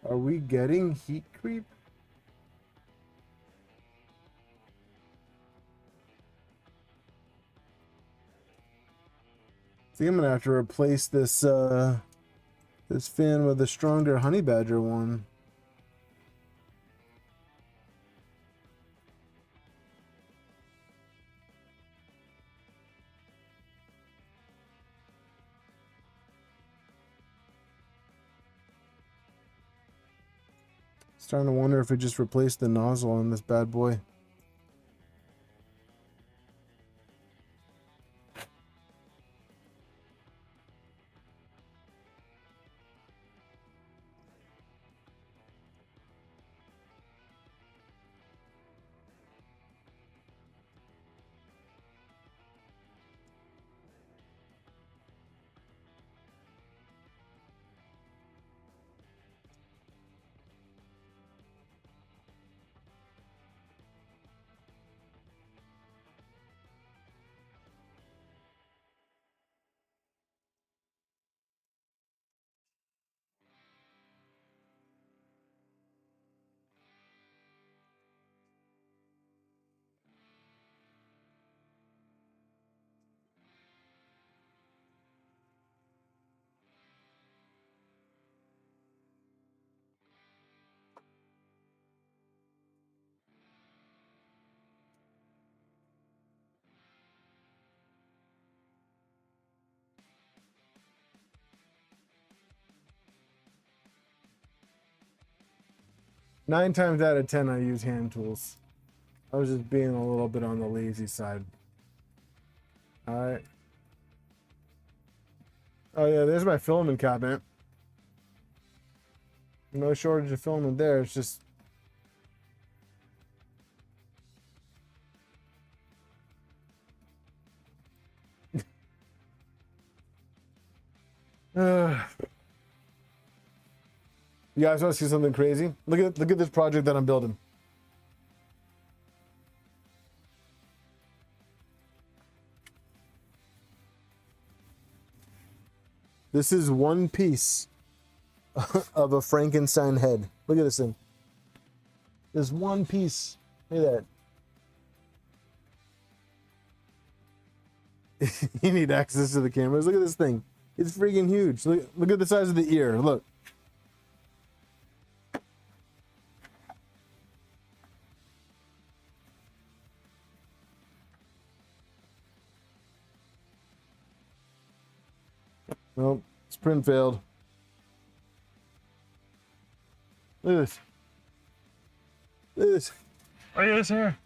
are we getting heat creep? I think I'm gonna have to replace this this fan with a stronger honey badger one. Starting to wonder if it just replaced the nozzle on this bad boy. 9 times out of 10, I use hand tools. I was just being a little bit on the lazy side. All right. Oh yeah, there's my filament cabinet. No shortage of filament there. It's just you guys want to see something crazy? Look at this project that I'm building. This is one piece of a Frankenstein head. Look at this thing. There's one piece. Look at that. You need access to the cameras. Look at this thing. It's freaking huge. Look at the size of the ear. Look. Nope. This print failed. Look at this. Look at this. Look at this here.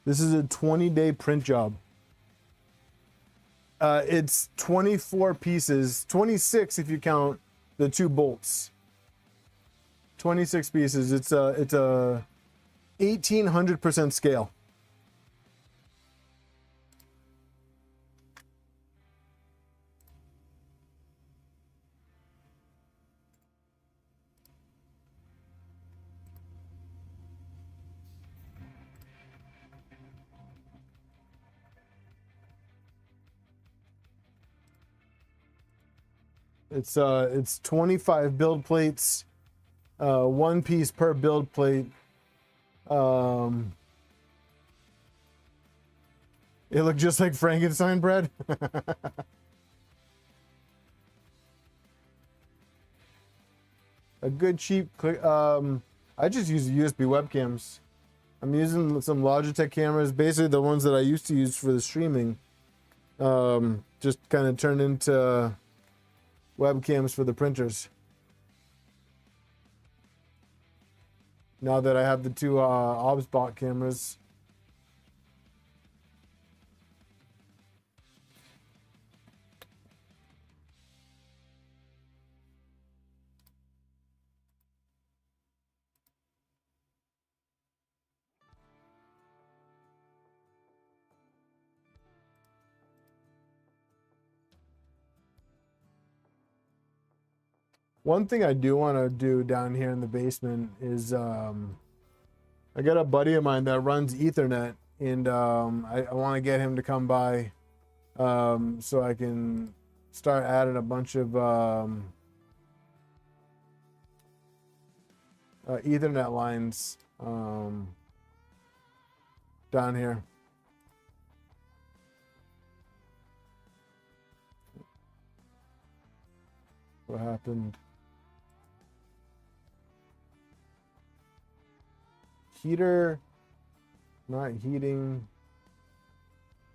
This is a 20-day print job. It's 24 pieces, 26 if you count the 2 bolts. 26 pieces. It's a 1800% scale. It's 25 build plates, 1 piece per build plate. It looked just like Frankenstein bread. A good cheap I just use USB webcams. I'm using some Logitech cameras, basically the ones that I used to use for the streaming. Just kind of turned into webcams for the printers. Now that I have the 2 OBSBot cameras. One thing I do want to do down here in the basement is I got a buddy of mine that runs Ethernet, and I want to get him to come by so I can start adding a bunch of Ethernet lines down here. What happened? Heater not heating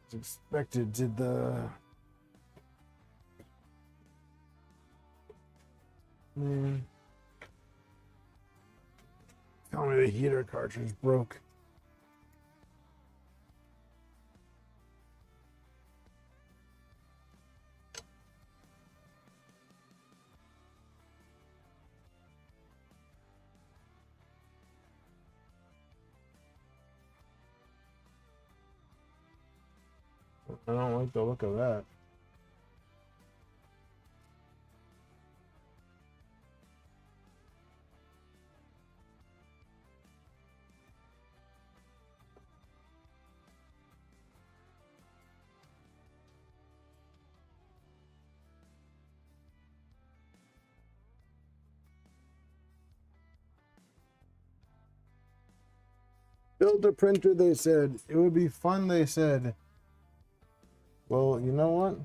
as expected. Did the man tell me the heater cartridge broke? I don't like the look of that. Build a printer, they said. It would be fun, they said. Well, you know what?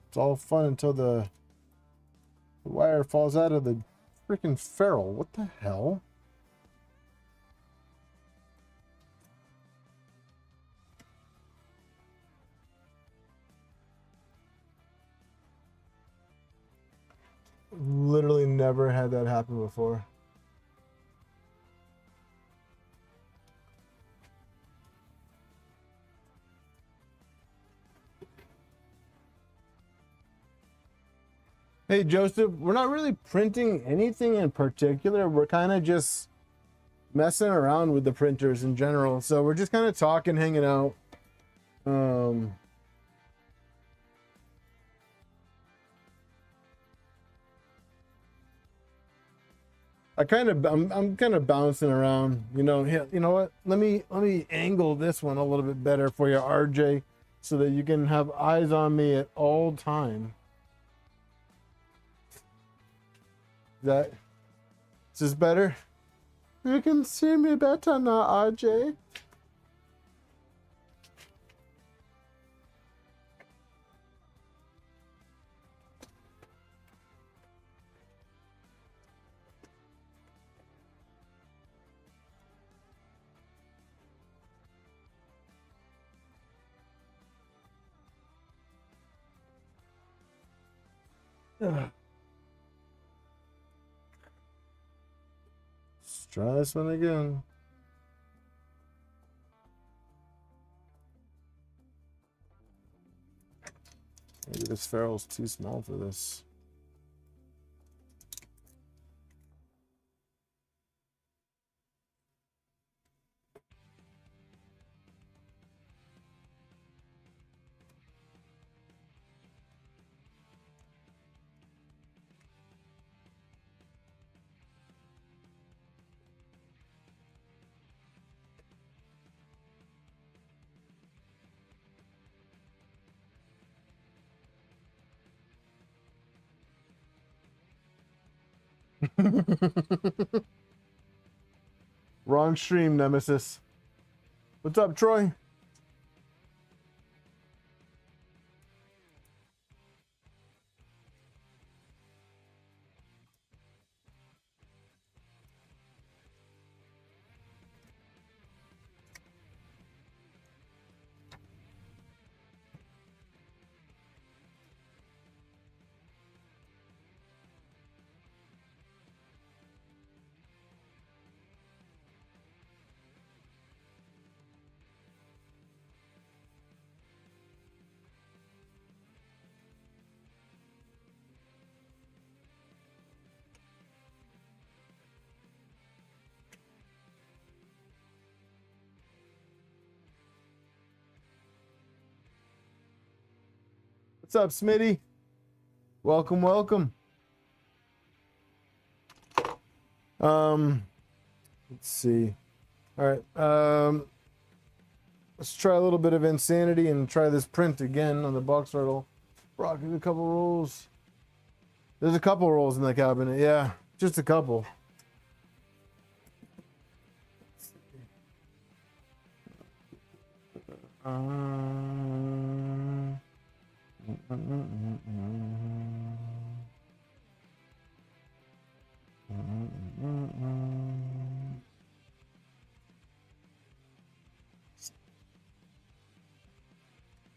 It's all fun until the wire falls out of the freaking ferrule. What the hell? Literally never had that happen before. Hey, Joseph, we're not really printing anything in particular. We're kind of just messing around with the printers in general. So we're just kind of talking, hanging out. I'm kind of bouncing around, you know. You know what? Let me angle this one a little bit better for you, RJ, so that you can have eyes on me at all time. Is this better? You can see me better now, RJ. Let's try this one again. Maybe this ferrule's too small for this. Wrong stream, Nemesis. What's up, Troy? What's up, Smitty? Welcome, welcome. Let's see. All right. Let's try a little bit of insanity and try this print again on the box turtle. Rock, a couple rolls. There's a couple rolls in the cabinet. Yeah, just a couple.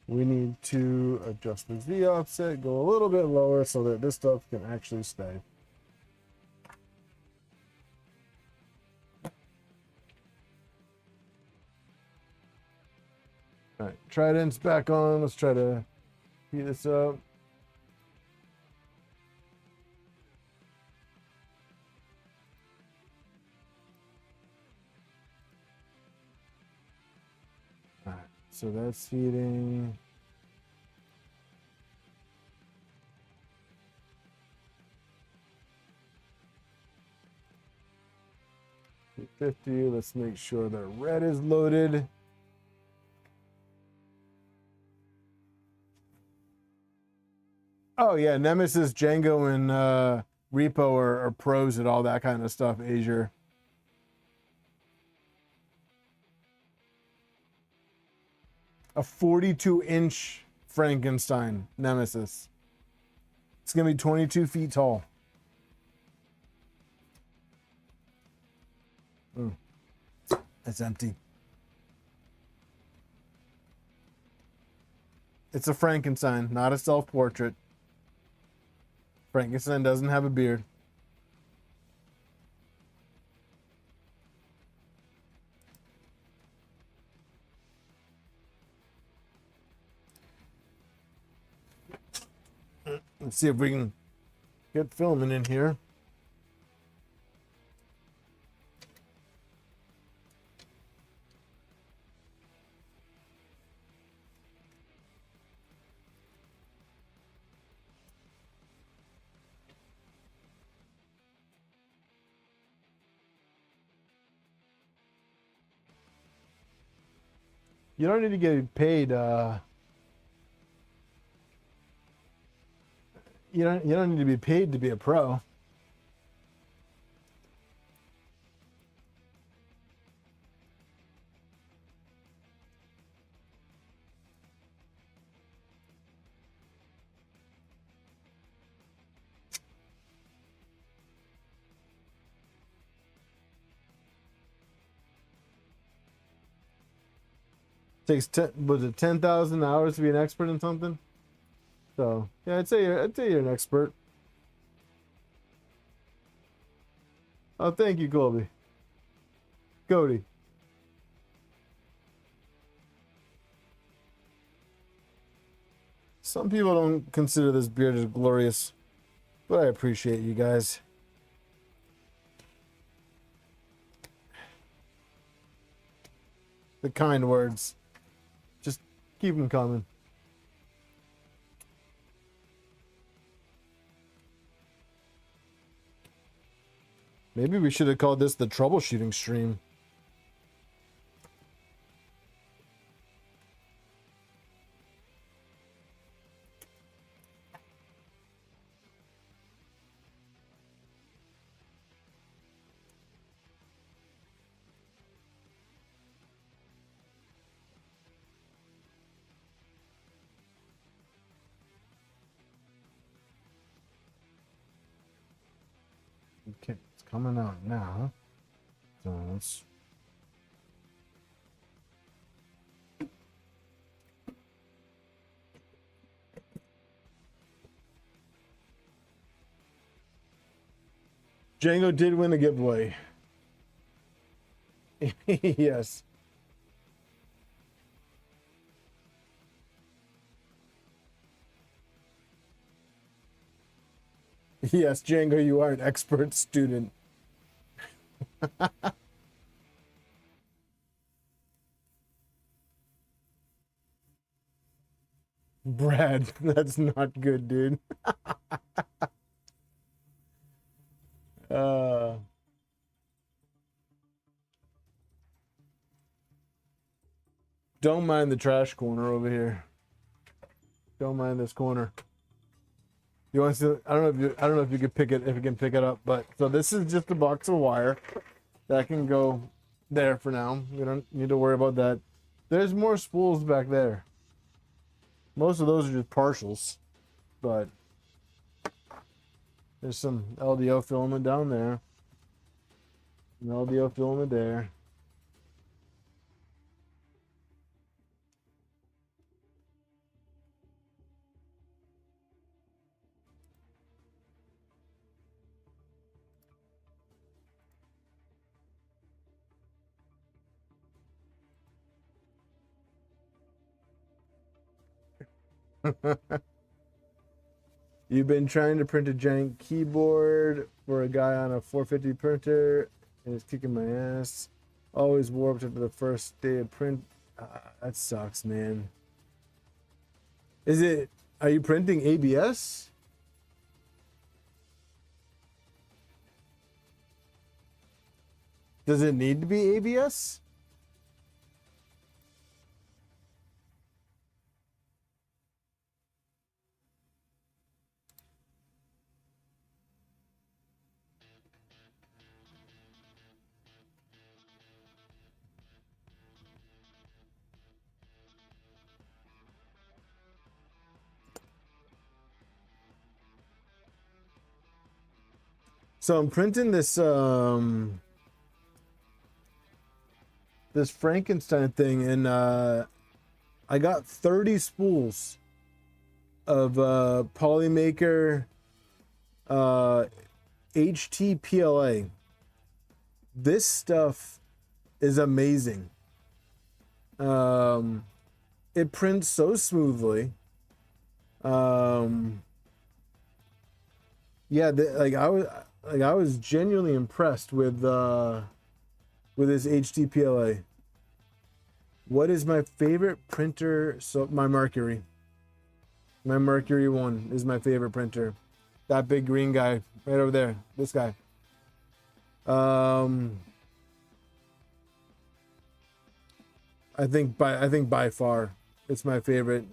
We need to adjust the Z offset, go a little bit lower so that this stuff can actually stay. All right, trident's back on. Let's try to heat this up. All right, so that's heating. $50. Let's make sure the red is loaded. Oh yeah, Nemesis, Django, and Repo are pros at all that kind of stuff. Azure. A 42-inch Frankenstein Nemesis. It's gonna be 22 feet tall. It's empty. It's a Frankenstein, not a self-portrait. Frankenstein doesn't have a beard. Let's see if we can get Filament in here. You don't need to get paid. You don't need to be paid to be a pro. Takes 10,000 hours to be an expert in something. So yeah, I'd say you're an expert. Oh, thank you, Colby. Cody. Some people don't consider this beard as glorious, but I appreciate you guys. The kind words. Just keep them coming. Maybe we should have called this the troubleshooting stream. Okay, it's coming out now. So let's... Django did win a giveaway. Yes. Yes, Django, you are an expert student. Brad, that's not good, dude. uh, don't mind the trash corner over here. Don't mind this corner. You want to? I don't know if you can pick it. If you can pick it up, but so this is just a box of wire that can go there for now. We don't need to worry about that. There's more spools back there. Most of those are just partials, but there's some LDO filament down there. An LDO filament there. You've been trying to print a giant keyboard for a guy on a 450 printer and it's kicking my ass. Always warped after the first day of print. That sucks, man. Are you printing ABS? Does it need to be ABS? So I'm printing this Frankenstein thing, and I got 30 spools of Polymaker HTPLA. This stuff is amazing. It prints so smoothly. Yeah, I was genuinely impressed with this HTPLA. What is my favorite printer? So my Mercury 1 is my favorite printer. That big green guy right over there. This guy. I think by far it's my favorite.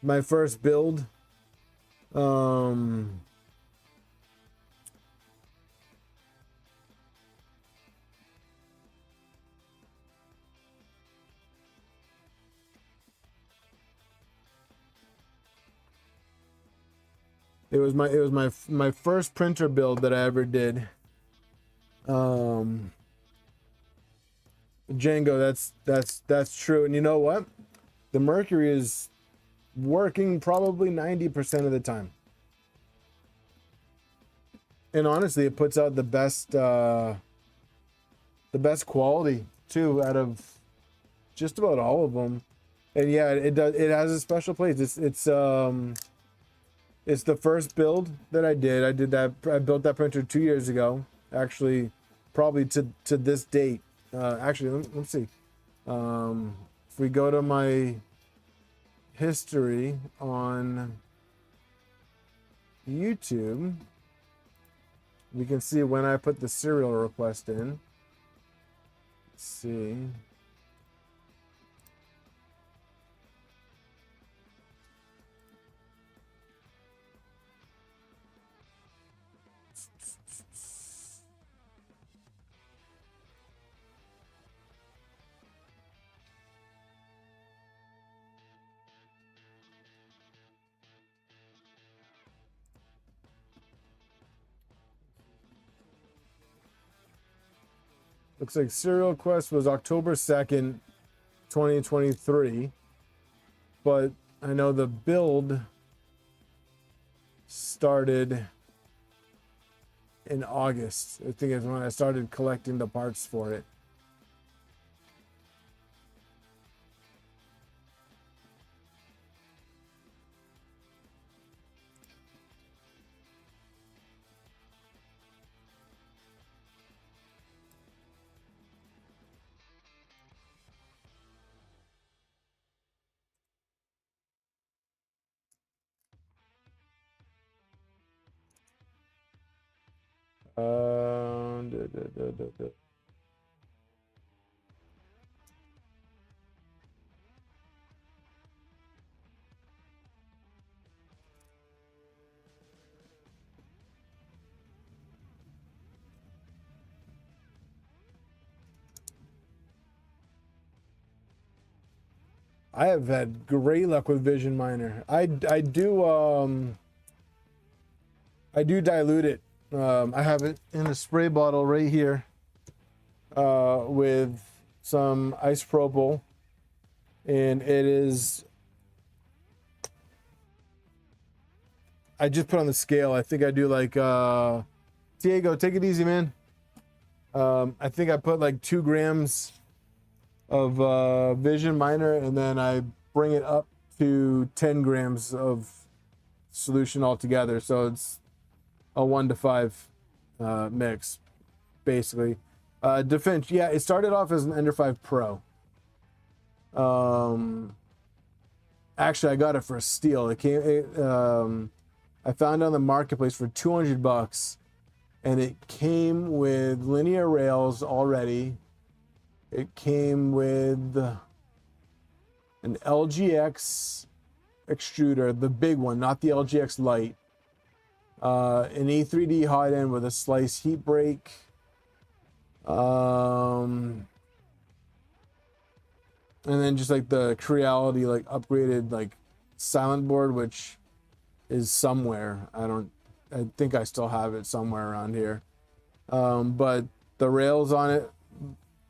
My first build. It was my first printer build that I ever did. Django, that's true. And you know what? The Mercury is working probably 90% of the time. And honestly, it puts out the best quality too out of just about all of them. And yeah, it does. It has a special place. It's the first build that I did. I built that printer 2 years ago. Actually, probably to this date. Actually, let's see. If we go to my history on YouTube, we can see when I put the serial request in. Let's see. Looks like serial request was October 2nd, 2023. But I know the build started in August. I think it's when I started collecting the parts for it. Da, da, da, da, da. I have had great luck with Vision Miner. I do dilute it. I have it in a spray bottle right here with some isopropyl, and it is. I just put on the scale. I think I do like Diego, take it easy, man. I think I put like 2 grams of Vision Miner, and then I bring it up to 10 grams of solution altogether. So it's a 1-to-5 mix, basically. Defense, yeah, it started off as an Ender 5 Pro. Actually, I got it for a steal. I found it on the marketplace for $200, and it came with linear rails already. It came with an LGX extruder, the big one, not the LGX Lite. An E3D hot end with a slice heat break. And then just like the Creality like upgraded like silent board, which is somewhere. I think I still have it somewhere around here. But the rails on it,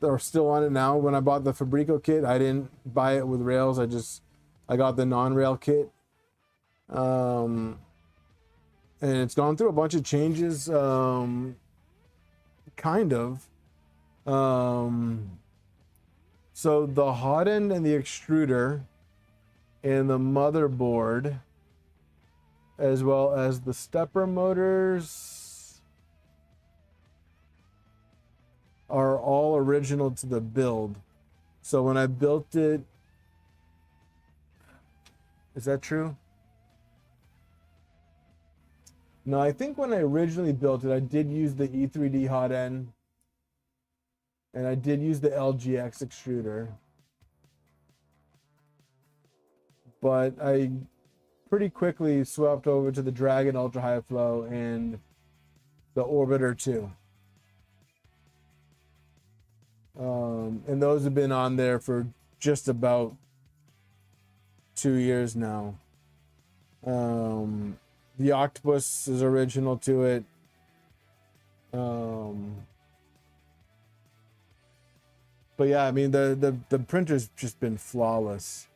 are still on it now. When I bought the Fabrico kit, I didn't buy it with rails. I got the non-rail kit. And it's gone through a bunch of changes, kind of. So the hot end and the extruder and the motherboard, as well as the stepper motors, are all original to the build. So when I built it, is that true? No, I think when I originally built it, I did use the E3D hot end, and I did use the LGX extruder. But I pretty quickly swapped over to the Dragon Ultra High Flow and the Orbiter 2. And those have been on there for just about 2 years now. The Octopus is original to it. But yeah, I mean, the printer's just been flawless.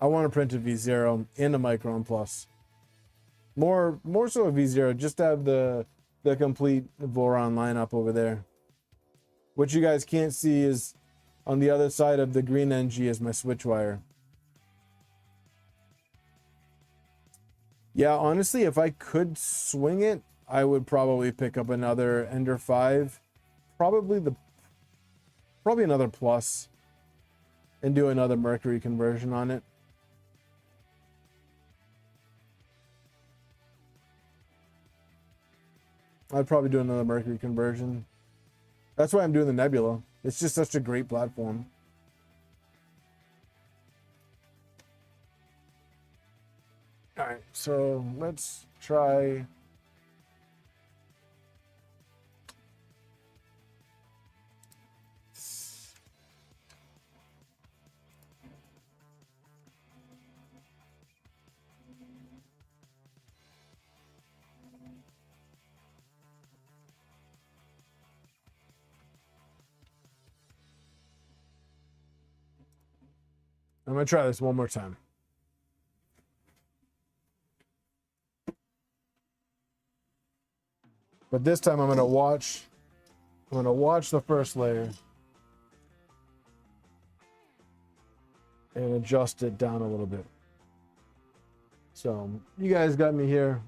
I want to print a V0 and a Micron Plus. More so a V0, just to have the complete Voron lineup over there. What you guys can't see is on the other side of the green NG is my switch wire. Yeah, honestly, if I could swing it, I would probably pick up another Ender 5. Probably another Plus. And do another Mercury conversion on it. I'd probably do another Mercury conversion. That's why I'm doing the Nebula. It's just such a great platform. All right, so let's try. I'm gonna try this one more time. But this time I'm gonna watch the first layer and adjust it down a little bit. So you guys got me here.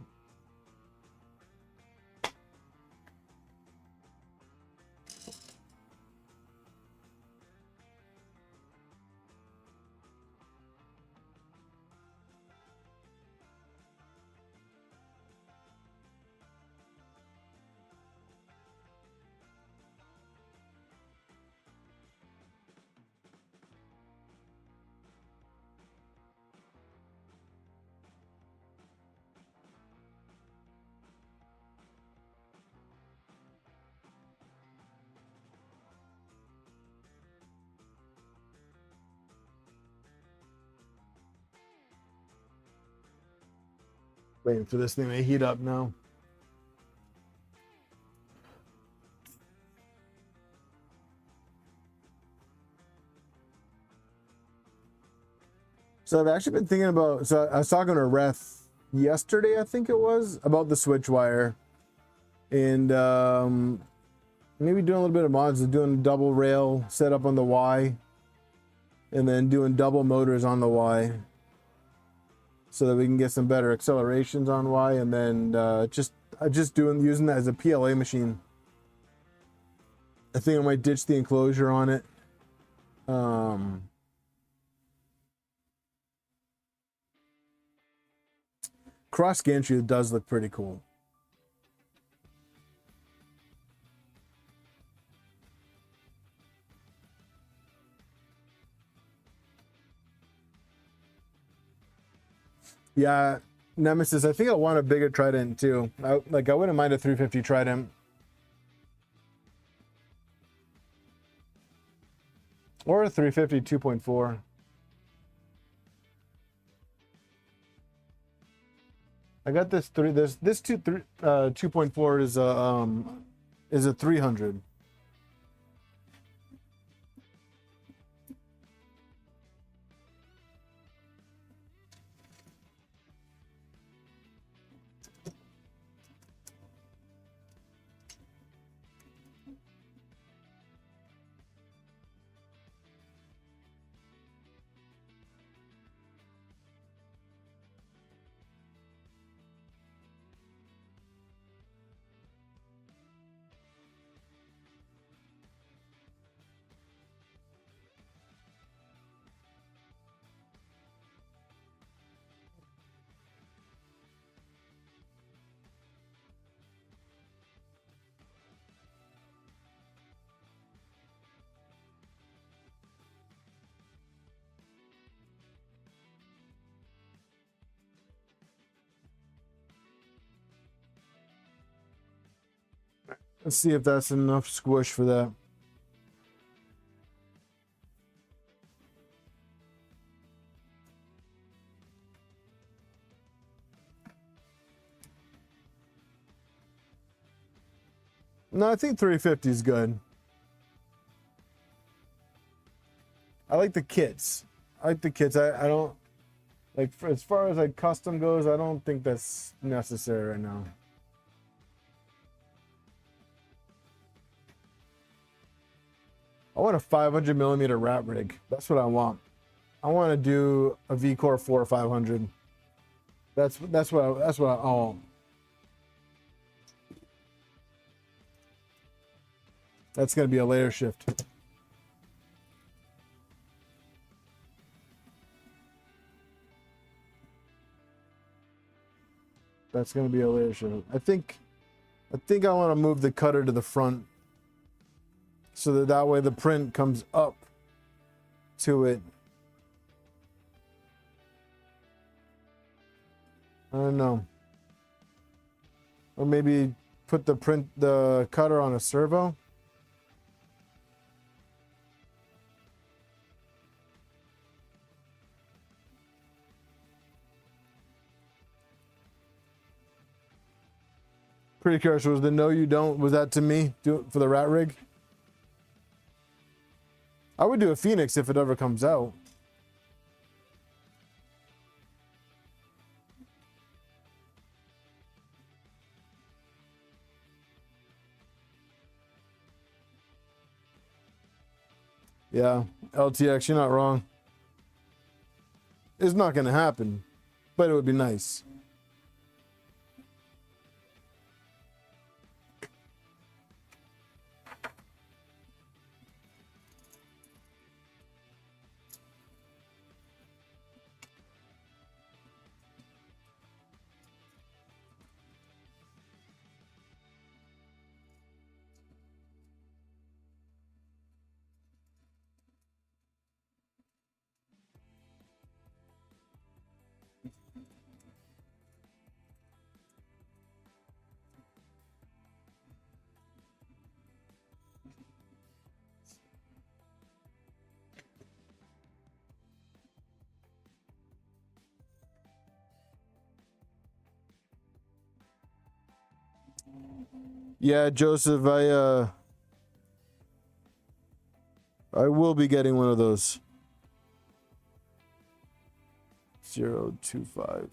Waiting for this thing to heat up now. So I've actually been thinking about, so I was talking to Reth yesterday, I think it was, about the switch wire. And maybe doing a little bit of mods, doing double rail setup on the Y. And then doing double motors on the Y. So that we can get some better accelerations on Y, and then using that as a PLA machine. I think I might ditch the enclosure on it. Cross gantry does look pretty cool. Yeah, Nemesis, I think I want a bigger Trident too. I wouldn't mind a 350 Trident. Or a 350 2.4. I got this 2.4 is a 300. Let's see if that's enough squish for that. No, I think 350 is good. I like the kits. I like the kits. I don't like as far as like custom goes. I don't think that's necessary right now. I want a 500 millimeter rat rig. That's what I want. I want to do a V-Core 4 or 500. That's what I want. That's gonna be a layer shift. That's gonna be a layer shift. I think I want to move the cutter to the front, so that way the print comes up to it. I don't know. Or maybe put the cutter on a servo. Pretty curious. Was the no you don't, was that to me? Do it for the rat rig? I would do a Phoenix if it ever comes out. Yeah, LTX, you're not wrong. It's not going to happen, but it would be nice. Yeah, Joseph, I will be getting one of those. 025.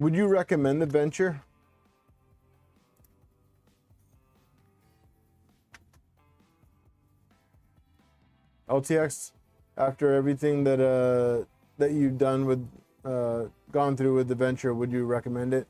Would you recommend the Venture? LTX, after everything that that you've done with gone through with the Venture, would you recommend it?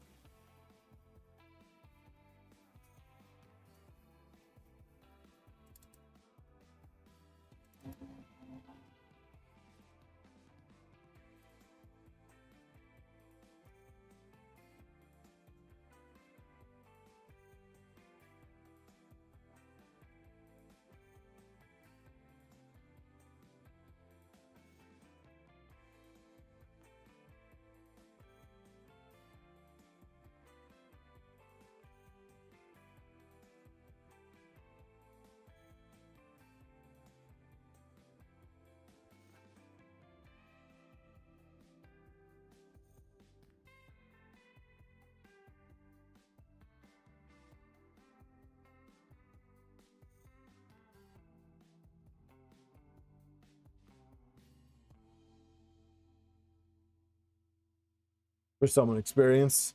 For someone experienced.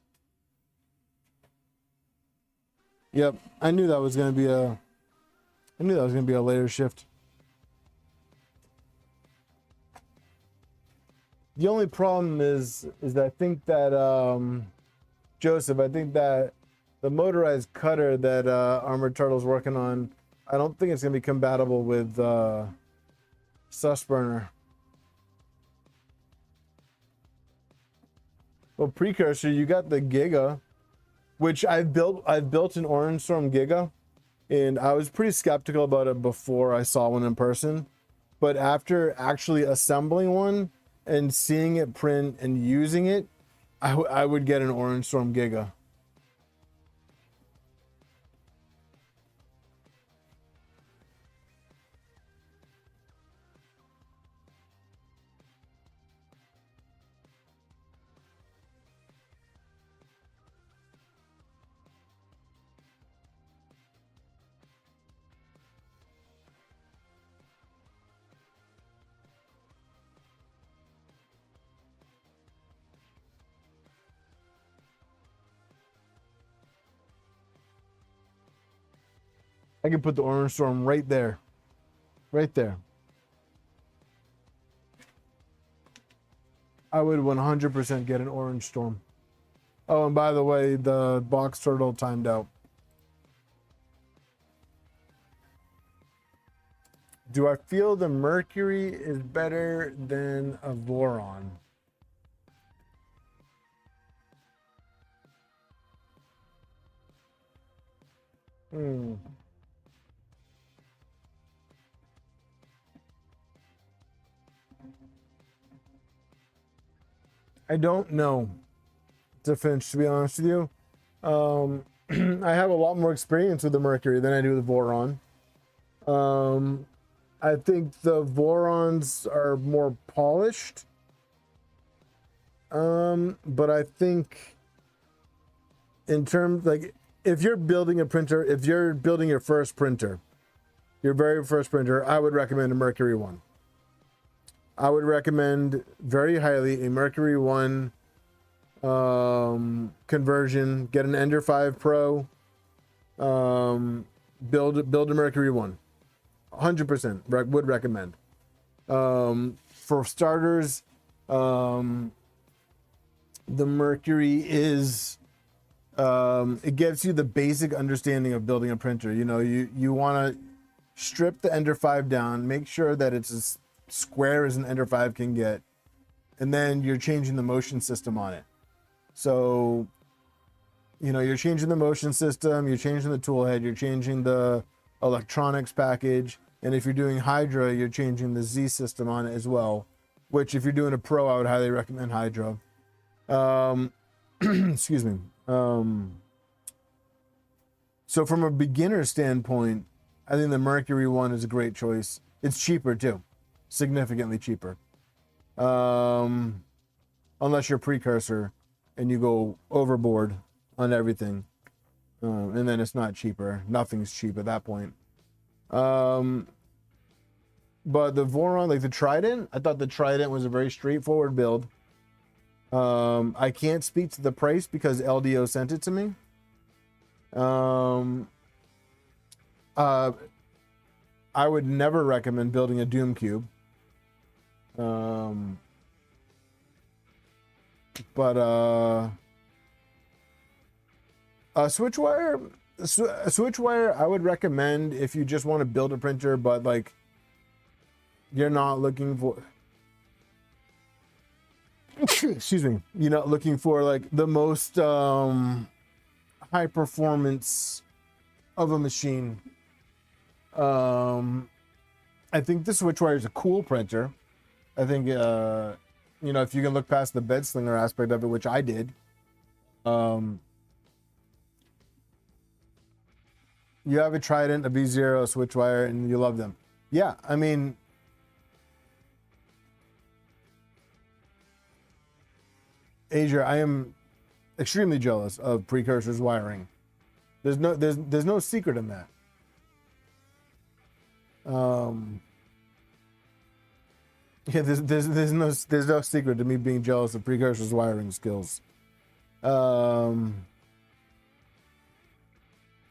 Yep, I knew that was gonna be a. I knew that was gonna be a later shift. The only problem is that I think that Joseph, I think that the motorized cutter that Armored Turtle's working on, I don't think it's gonna be compatible with Susburner. Well, Precursor, you got the Giga, which I've built an Orange Storm Giga, and I was pretty skeptical about it before I saw one in person. But after actually assembling one and seeing it print and using it, I would get an Orange Storm Giga. I can put the Orange Storm right there. Right there. I would 100% get an Orange Storm. Oh, and by the way, the box turtle timed out. Do I feel the Mercury is better than a Voron? I don't know, to be honest with you. I have a lot more experience with the Mercury than I do with the Voron. I think the Vorons are more polished. But I think in terms, like, if you're building a printer, if you're building your first printer, your very first printer, I would recommend a Mercury 1. I would recommend very highly a Mercury 1 conversion. Get an Ender 5 Pro. Build a Mercury 1. 100% would recommend. For starters, the Mercury is it gives you the basic understanding of building a printer. You know, you want to strip the Ender 5 down, make sure that it's as square as an Ender 5 can get, and then you're changing the motion system on it. So, you know, you're changing the motion system, you're changing the tool head, you're changing the electronics package, and if you're doing Hydra, you're changing the Z system on it as well, which if you're doing a Pro, I would highly recommend Hydra. Excuse me. So from a beginner standpoint, I think the Mercury 1 is a great choice. It's cheaper too, significantly cheaper. Unless you're Precursor and you go overboard on everything. And then it's not cheaper. Nothing's cheap at that point. But the Voron, like the Trident, I thought the Trident was a very straightforward build. I can't speak to the price because LDO sent it to me. I would never recommend building a Doom Cube. Switchwire, I would recommend if you just want to build a printer, but like you're not looking for excuse me, you're not looking for like the most high performance of a machine. I think the Switchwire is a cool printer. I think you know, if you can look past the bed slinger aspect of it, which I did, you have a Trident, a V0, a Switchwire, and you love them. Yeah, I mean, Asia, I am extremely jealous of Precursor's wiring. There's no secret in that. Yeah, there's no secret to me being jealous of Precursor's wiring skills.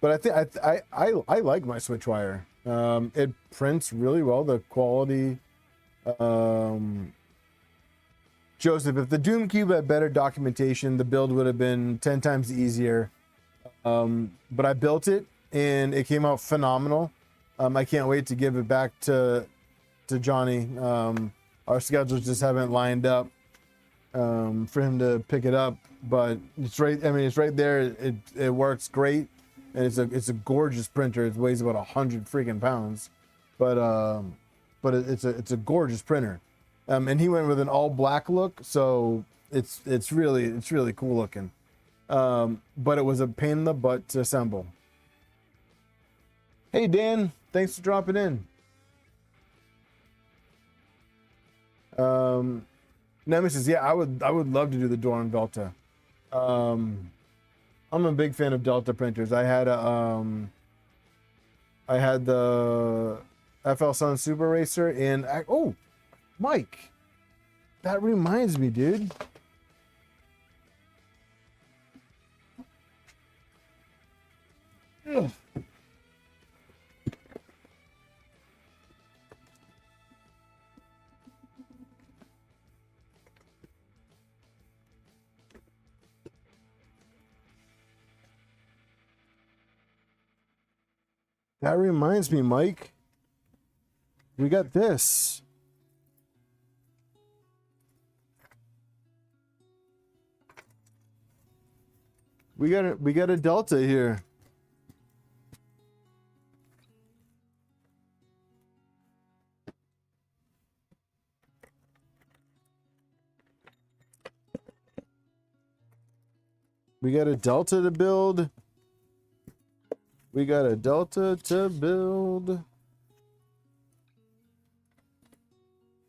But I think I like my switch wire. It prints really well. The quality. Joseph, if the Doom Cube had better documentation, the build would have been 10 times easier. But I built it and it came out phenomenal. I can't wait to give it back to Johnny. Our schedules just haven't lined up for him to pick it up, but it's right. I mean, it's right there. It works great, and it's a gorgeous printer. It weighs about 100 freaking pounds, but it's a gorgeous printer. And he went with an all black look, so it's really cool looking. But it was a pain in the butt to assemble. Hey Dan, thanks for dropping in. Nemesis, yeah, I would love to do the door on Delta. I'm a big fan of Delta printers. I had the FL Sun Super Racer, and oh, Mike, that reminds me, dude. Ugh. That reminds me, Mike. We got this. We got a Delta here. We got a Delta to build. We got a Delta to build.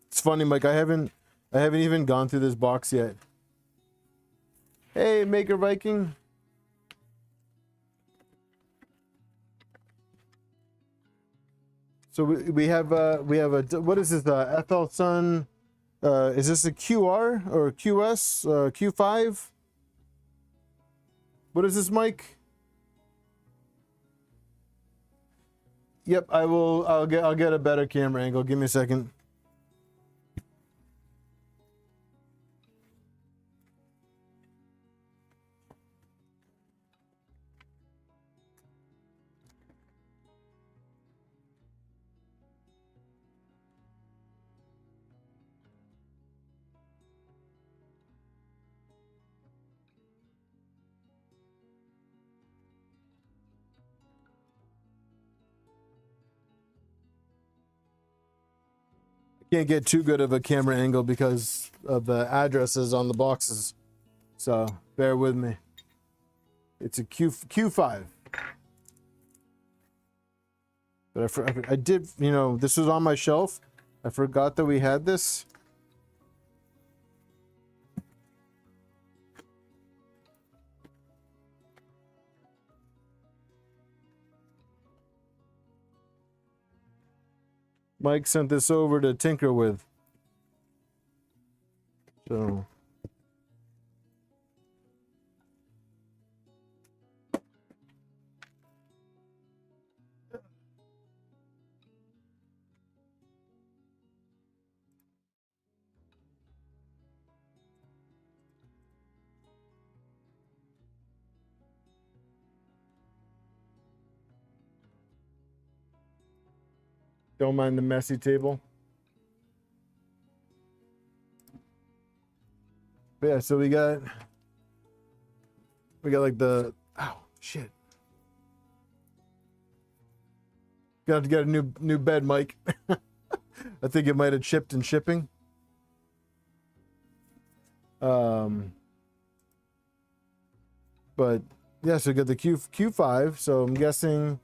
It's funny, Mike. I haven't even gone through this box yet. Hey, Maker Viking. So we have a what is this? FL Sun. Is this a QR or QS? Q5? What is this, Mike? Yep, I'll get a better camera angle. Give me a second. Can't get too good of a camera angle because of the addresses on the boxes, so bear with me. It's a Q5, but I did, you know, this was on my shelf. I forgot that we had this. Mike sent this over to tinker with. So don't mind the messy table. But yeah, so we got like the, oh shit. Got to get a new bed, Mike. I think it might have chipped in shipping. But yeah, so we got the Q5. So I'm guessing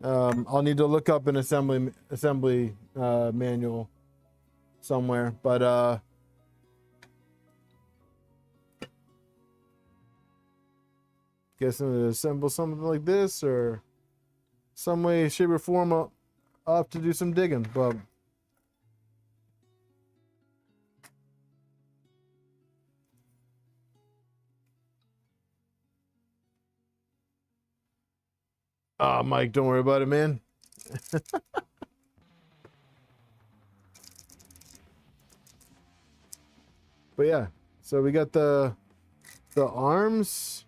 I'll need to look up an assembly manual somewhere. But guessing to assemble something like this or some way, shape, or form. I'll have to do some digging, but Mike, don't worry about it, man. But yeah, so we got the arms.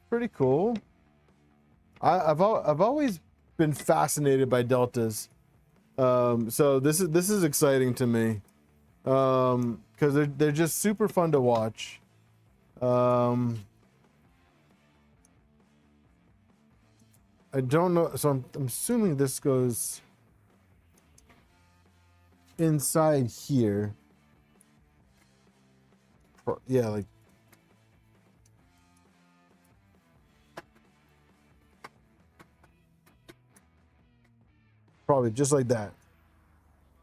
Pretty cool. I've always been fascinated by deltas. So this is exciting to me. Because they're just super fun to watch. I don't know, so I'm assuming this goes inside here. Yeah, like probably just like that.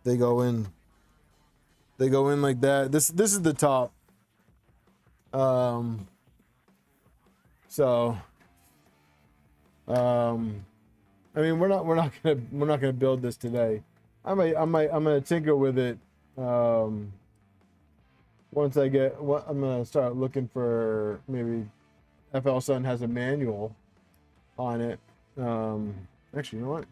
They go in like that. This is the top. So I mean, we're not gonna build this today. I'm gonna tinker with it. Once I get what I'm gonna start looking for, maybe FL Sun has a manual on it. Actually, you know what?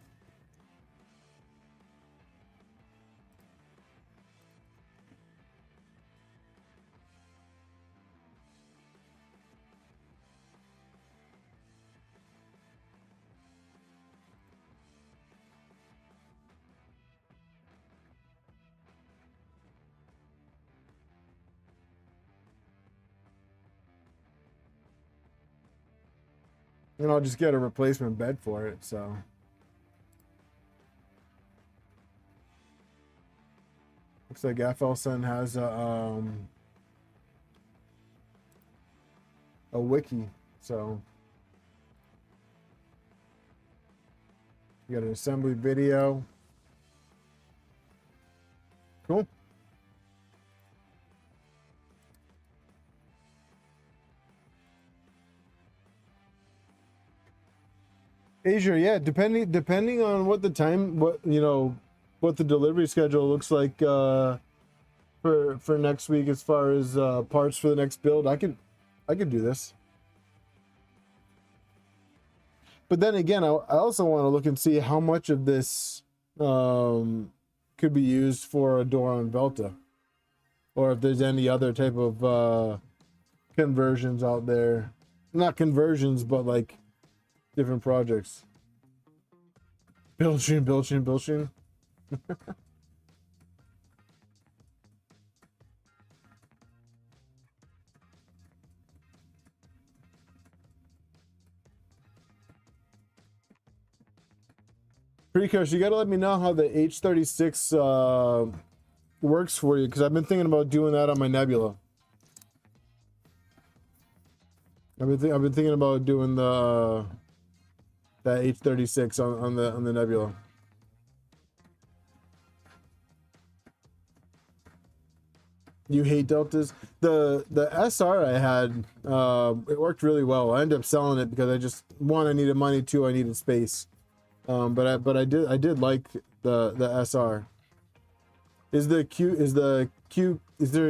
And I'll just get a replacement bed for it. So looks like FL Sun has a wiki. So you got an assembly video. Cool. Asia, yeah, depending on what the time, what the delivery schedule looks like for next week as far as parts for the next build, I could do this. But then again, I also want to look and see how much of this could be used for a door on Velta, or if there's any other type of conversions out there. Not conversions, but like different projects. Build stream. Precosh, you gotta let me know how the H36 works for you, because I've been thinking about doing that on my Nebula. I've been thinking about doing that H36 on the Nebula. You hate deltas? The SR I had, it worked really well. I ended up selling it because I just, one, I needed money, two, I needed space. But I did like the SR. Is there a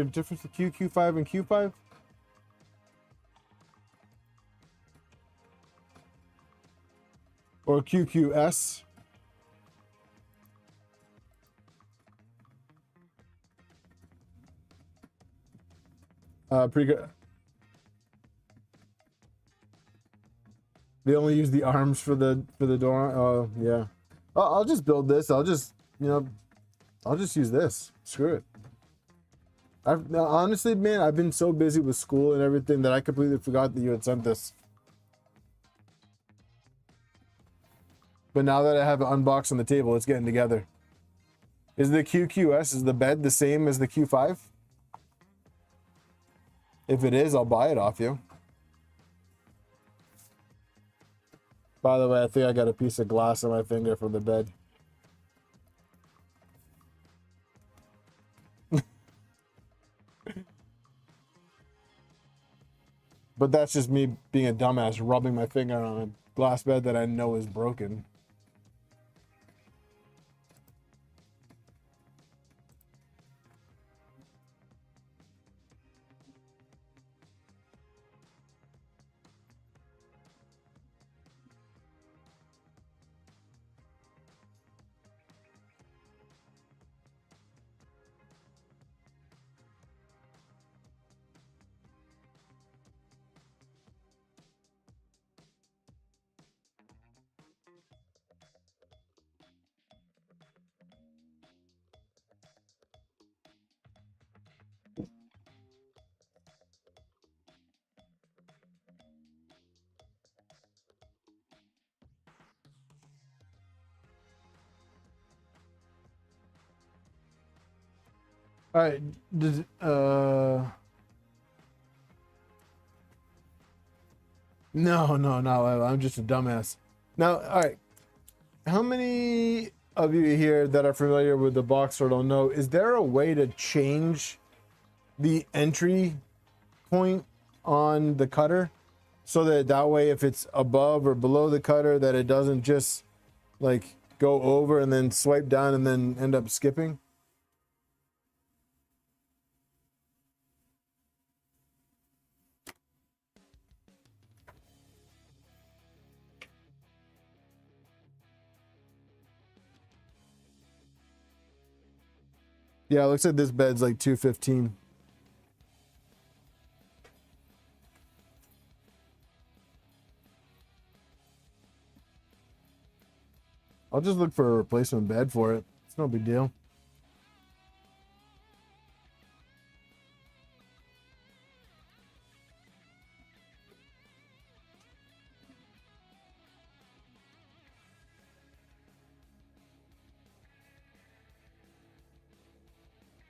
difference between Q5 and Q5? Or QQS? They only use the arms for the door. Oh yeah. I'll just build this. I'll just use this. Screw it. Honestly, man, I've been so busy with school and everything that I completely forgot that you had sent this. But now that I have it unboxed on the table, it's getting together. Is the QQS, is the bed the same as the Q5? If it is, I'll buy it off you. By the way, I think I got a piece of glass on my finger from the bed. But that's just me being a dumbass rubbing my finger on a glass bed that I know is broken. All right. No. I'm just a dumbass. Now, all right. How many of you here that are familiar with the box or don't know, is there a way to change the entry point on the cutter so that way if it's above or below the cutter that it doesn't just like go over and then swipe down and then end up skipping? Yeah, it looks like this bed's like 215. I'll just look for a replacement bed for it. It's no big deal.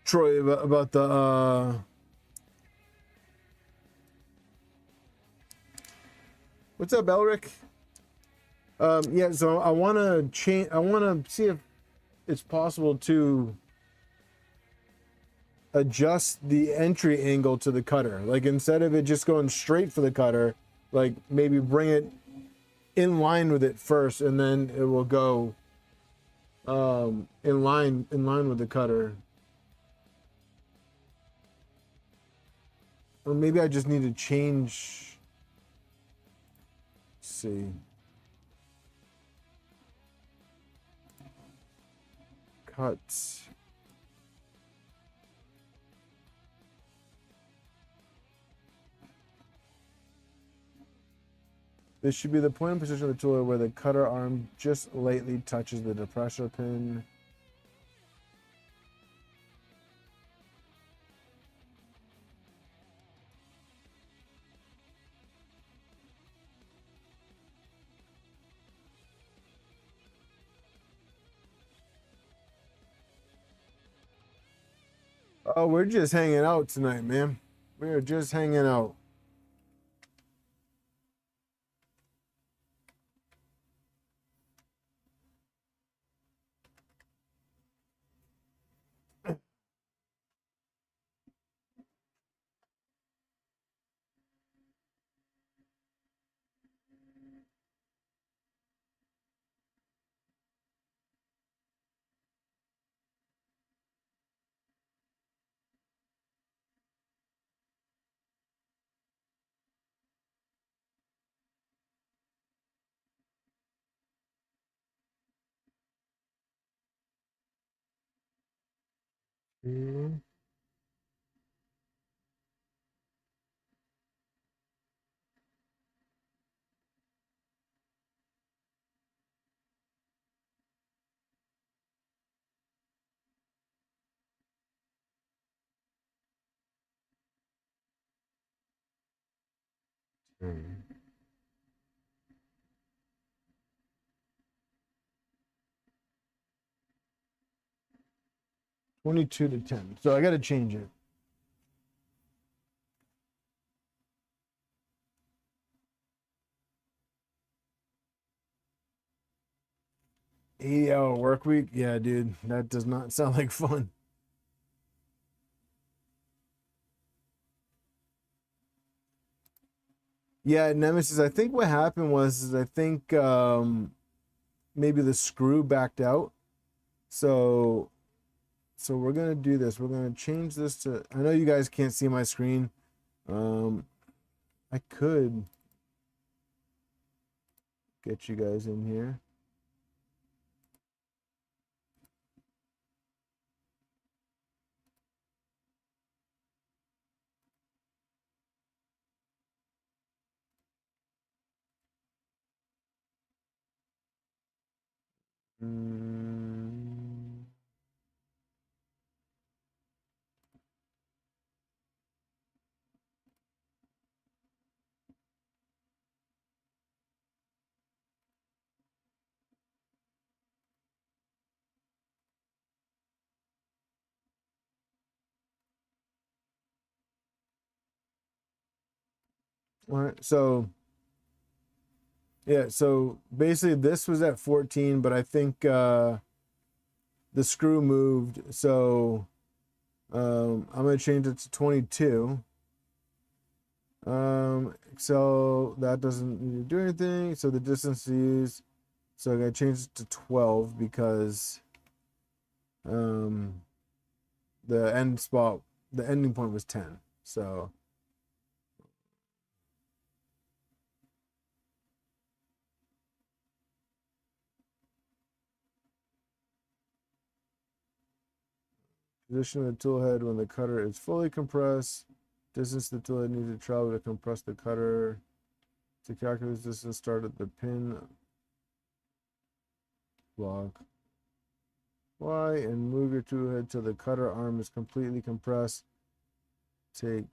Troy, about the what's up, Elric? Yeah, so I want to change. I want to see if it's possible to adjust the entry angle to the cutter. Like instead of it just going straight for the cutter, like maybe bring it in line with it first, and then it will go in line with the cutter. Or maybe I just need to change. Let's see. Cuts. This should be the point and position of the tool where the cutter arm just lightly touches the depressor pin. Oh, we're just hanging out tonight, man. We are just hanging out. Mm-hmm. 22 to 10. So I got to change it. $80-hour work week. Yeah, dude, that does not sound like fun. Yeah, Nemesis, I think what happened was I think maybe the screw backed out. So we're gonna do this. We're gonna change this to, I know you guys can't see my screen. I could get you guys in here. Mm. All right, so yeah, so basically this was at 14, but I think the screw moved, so I'm gonna change it to 22. So that doesn't need to do anything. So the distance is, so I gotta change it to 12 because um the ending point was 10. So position of the tool head when the cutter is fully compressed. Distance the tool head needs to travel to compress the cutter. To calculate this distance, start at the pin block Y and move your tool head till the cutter arm is completely compressed. Take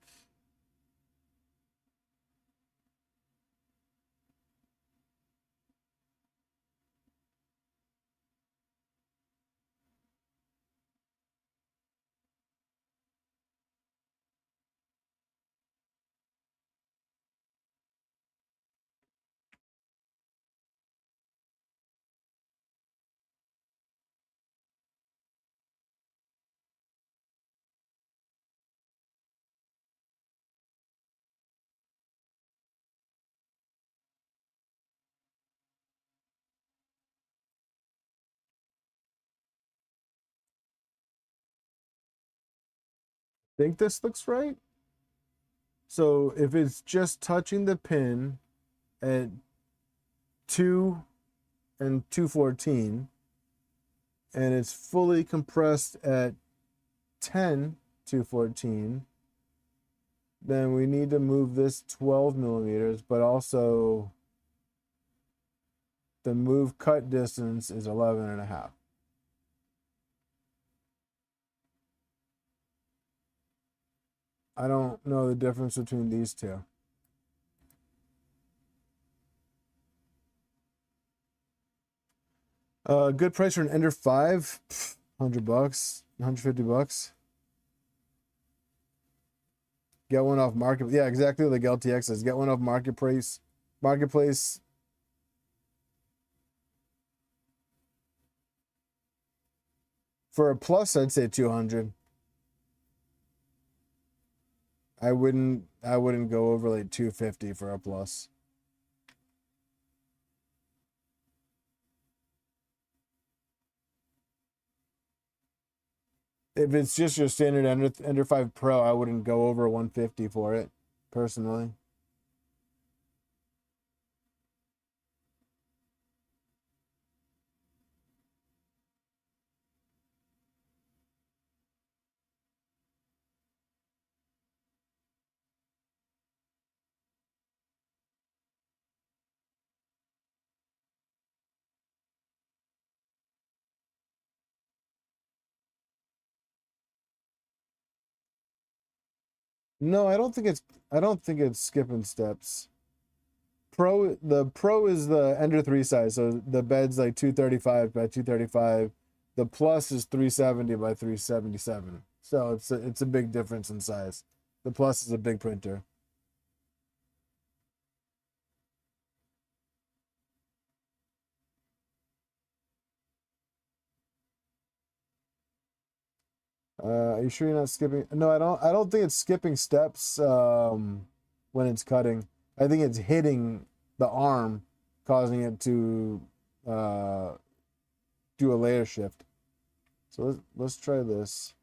think this looks right. So if it's just touching the pin at 2 and 214 and it's fully compressed at 10 214, then we need to move this 12 millimeters, but also the move cut distance is 11 and a half. I don't know the difference between these two. Good price for an Ender 5, $100, $150. Get one off market. Yeah, exactly like LTX says. Get one off marketplace. Marketplace. For a plus, I'd say 200. I wouldn't go over like 250 for a plus. If it's just your standard Ender 5 Pro, I wouldn't go over 150 for it, personally. No, I don't think it's skipping steps. The Pro is the Ender 3 size, so the bed's like 235 by 235. The Plus is 370 by 377. So it's a big difference in size. The Plus is a big printer. Are you sure you're not skipping? No, I don't think it's skipping steps when it's cutting. I think it's hitting the arm, causing it to do a layer shift. So let's try this.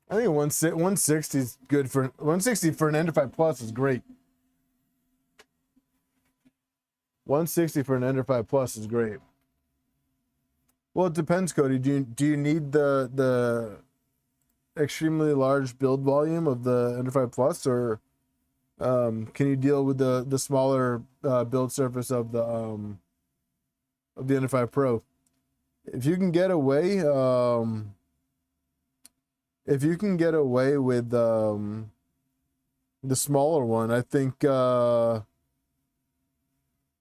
I think 160 is good for 160 for an Ender 5 Plus is great. 160 for an Ender 5 Plus is great. Well, it depends, Cody. Do you need the extremely large build volume of the Ender 5 Plus, or can you deal with the smaller build surface of the Ender 5 Pro? If you can get away with the smaller one, I think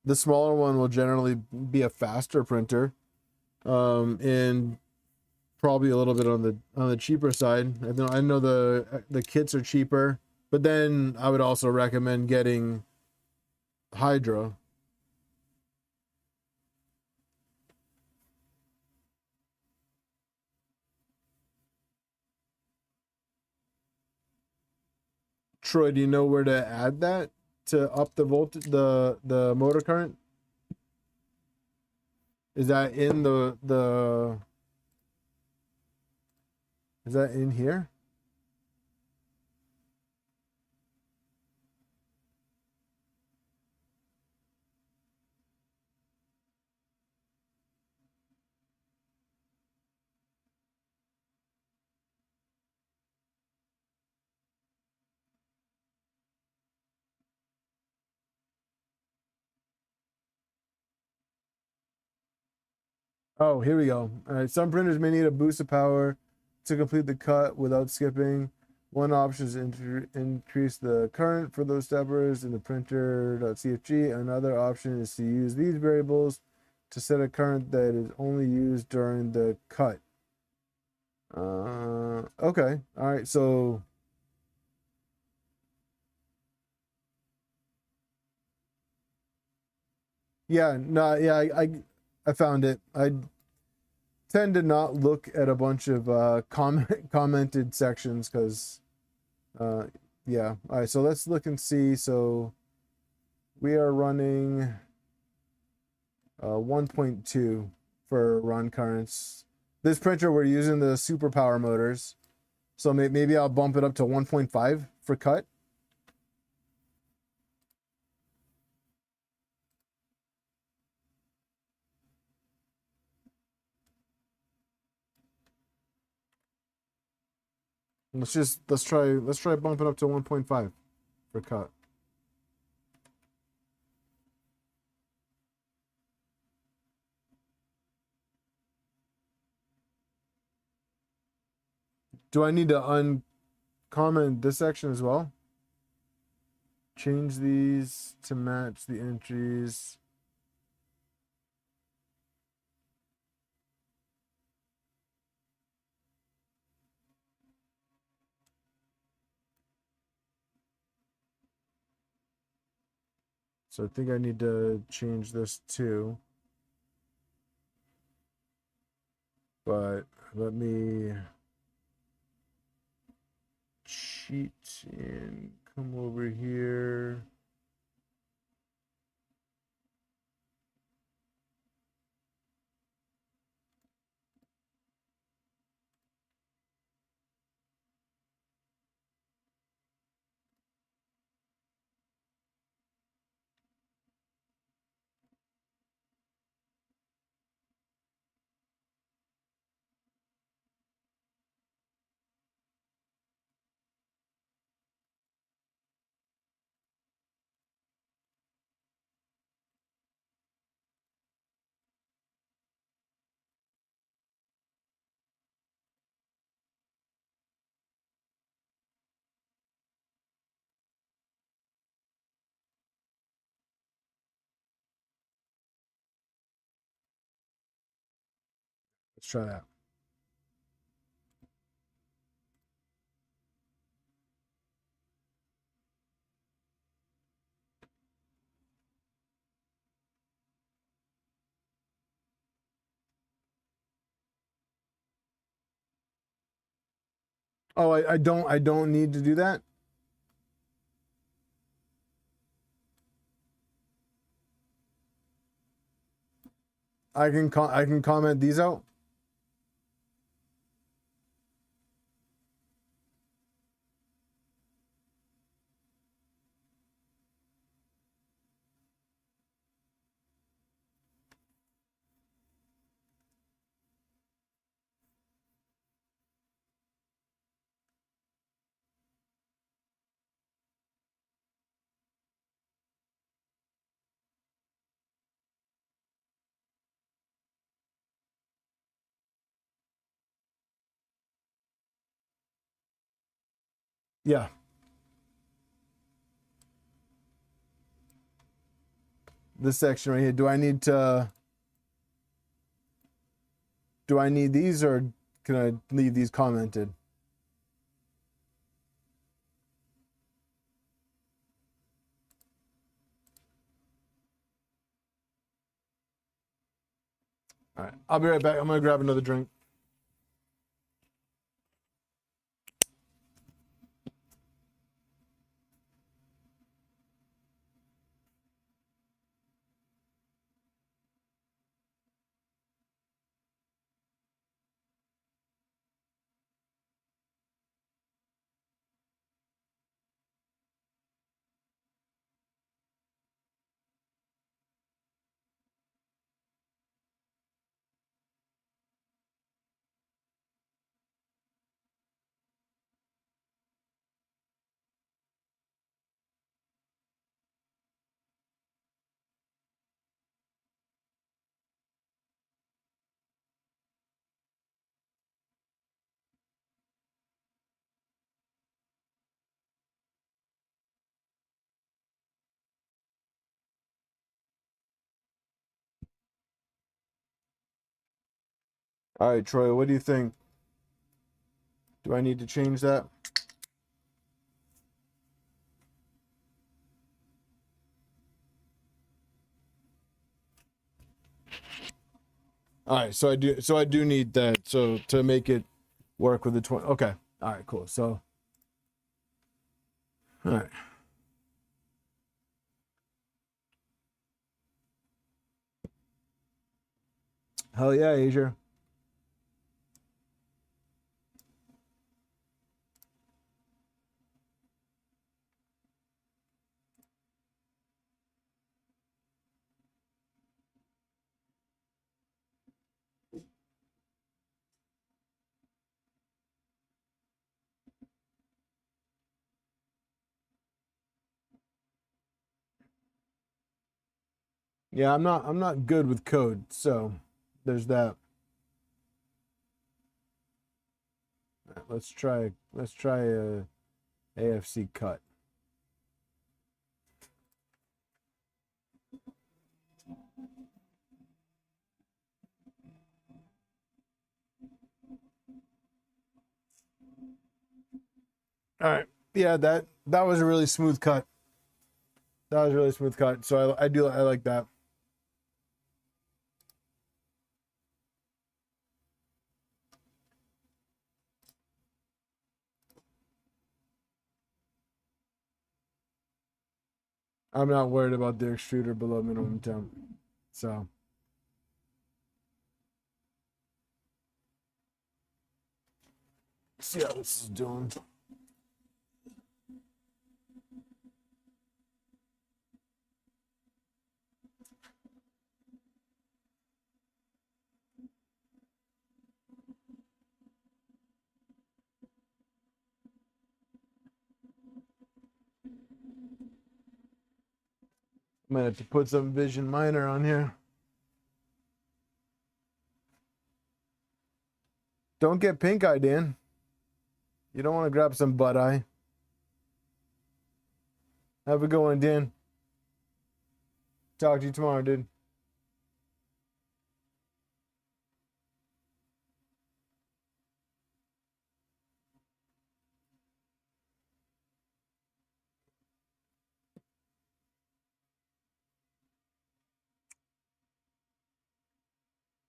the smaller one will generally be a faster printer. and probably a little bit on the cheaper side. I know the kits are cheaper, but then I would also recommend getting Hydra. Troy, do you know where to add that to up the the motor current? Is that in the is that in here? Oh, here we go. All right, some printers may need a boost of power to complete the cut without skipping. One option is increase the current for those steppers in the printer.cfg. Another option is to use these variables to set a current that is only used during the cut. Okay. All right. So yeah, no, yeah, I found it. I tend to not look at a bunch of commented sections because yeah. All right, so let's look and see. So we are running 1.2 for run currents. This printer we're using the superpower motors, so maybe I'll bump it up to 1.5 for cut. Let's try bumping up to 1.5 for cut. Do I need to uncomment this section as well? Change these to match the entries. So I think I need to change this too. But let me cheat and come over here. Let's try that. Oh, I don't need to do that. I can comment these out. Yeah. This section right here. Do I need to do I need these or can I leave these commented? All right, I'll be right back. I'm gonna grab another drink. All right, Troy, what do you think? Do I need to change that? All right, so I do need that. So to make it work with the 20. Okay. All right, cool. So all right. Hell yeah, Asia. Yeah, I'm not good with code, so there's that. All right, let's try a AFC cut. All right. Yeah, that was a really smooth cut. That was a really smooth cut. So I like that. I'm not worried about the extruder below minimum temp. So let's see how this is doing. I'm gonna have to put some Vision Miner on here. Don't get pink eye, Dan. You don't want to grab some butt eye. Have a good one, Dan. Talk to you tomorrow, dude.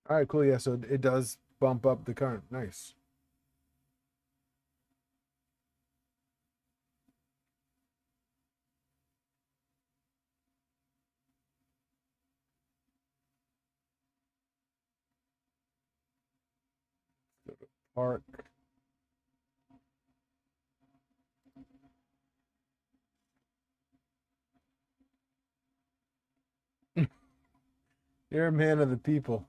All right, cool. Yeah, so it does bump up the current. Nice. Park. You're a man of the people.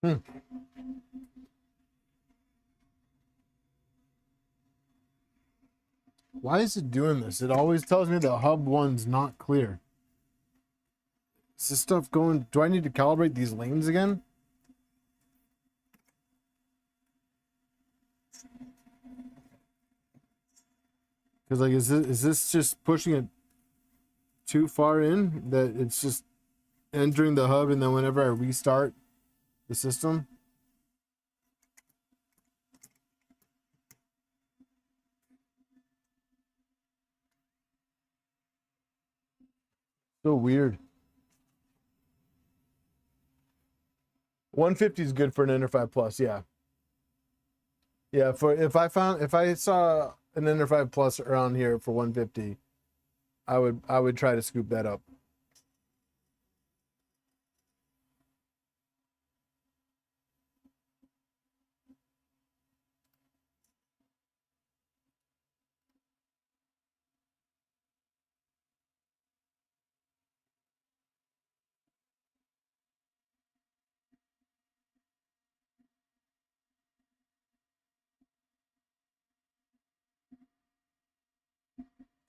Hmm. Why is it doing this? It always tells me the hub one's not clear. Is this stuff going? Do I need to calibrate these lanes again? Because like, is this just pushing it too far in that it's just entering the hub, and then whenever I restart the system? So weird. 150 is good for an Ender 5 Plus, yeah. Yeah, for if I saw an Ender 5 Plus around here for 150, I would try to scoop that up.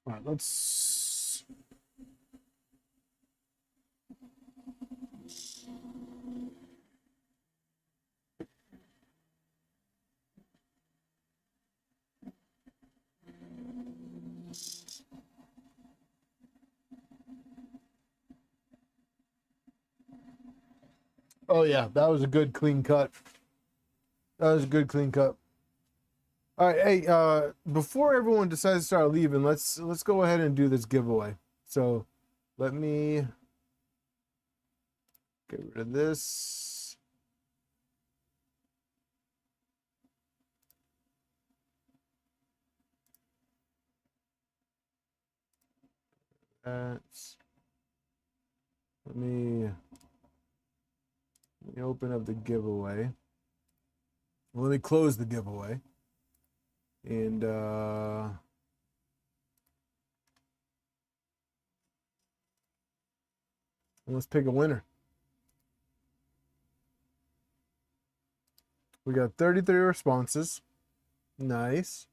All right, let's. Oh yeah, that was a good clean cut. That was a good clean cut. All right, hey, before everyone decides to start leaving, let's go ahead and do this giveaway. So, let me get rid of this. That's. Let me open up the giveaway. Well, let me close the giveaway. And let's pick a winner. We got 33 responses. Nice.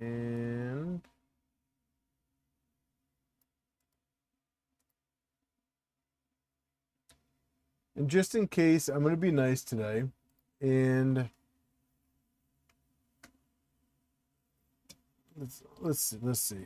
And just in case, I'm going to be nice today. And let's see.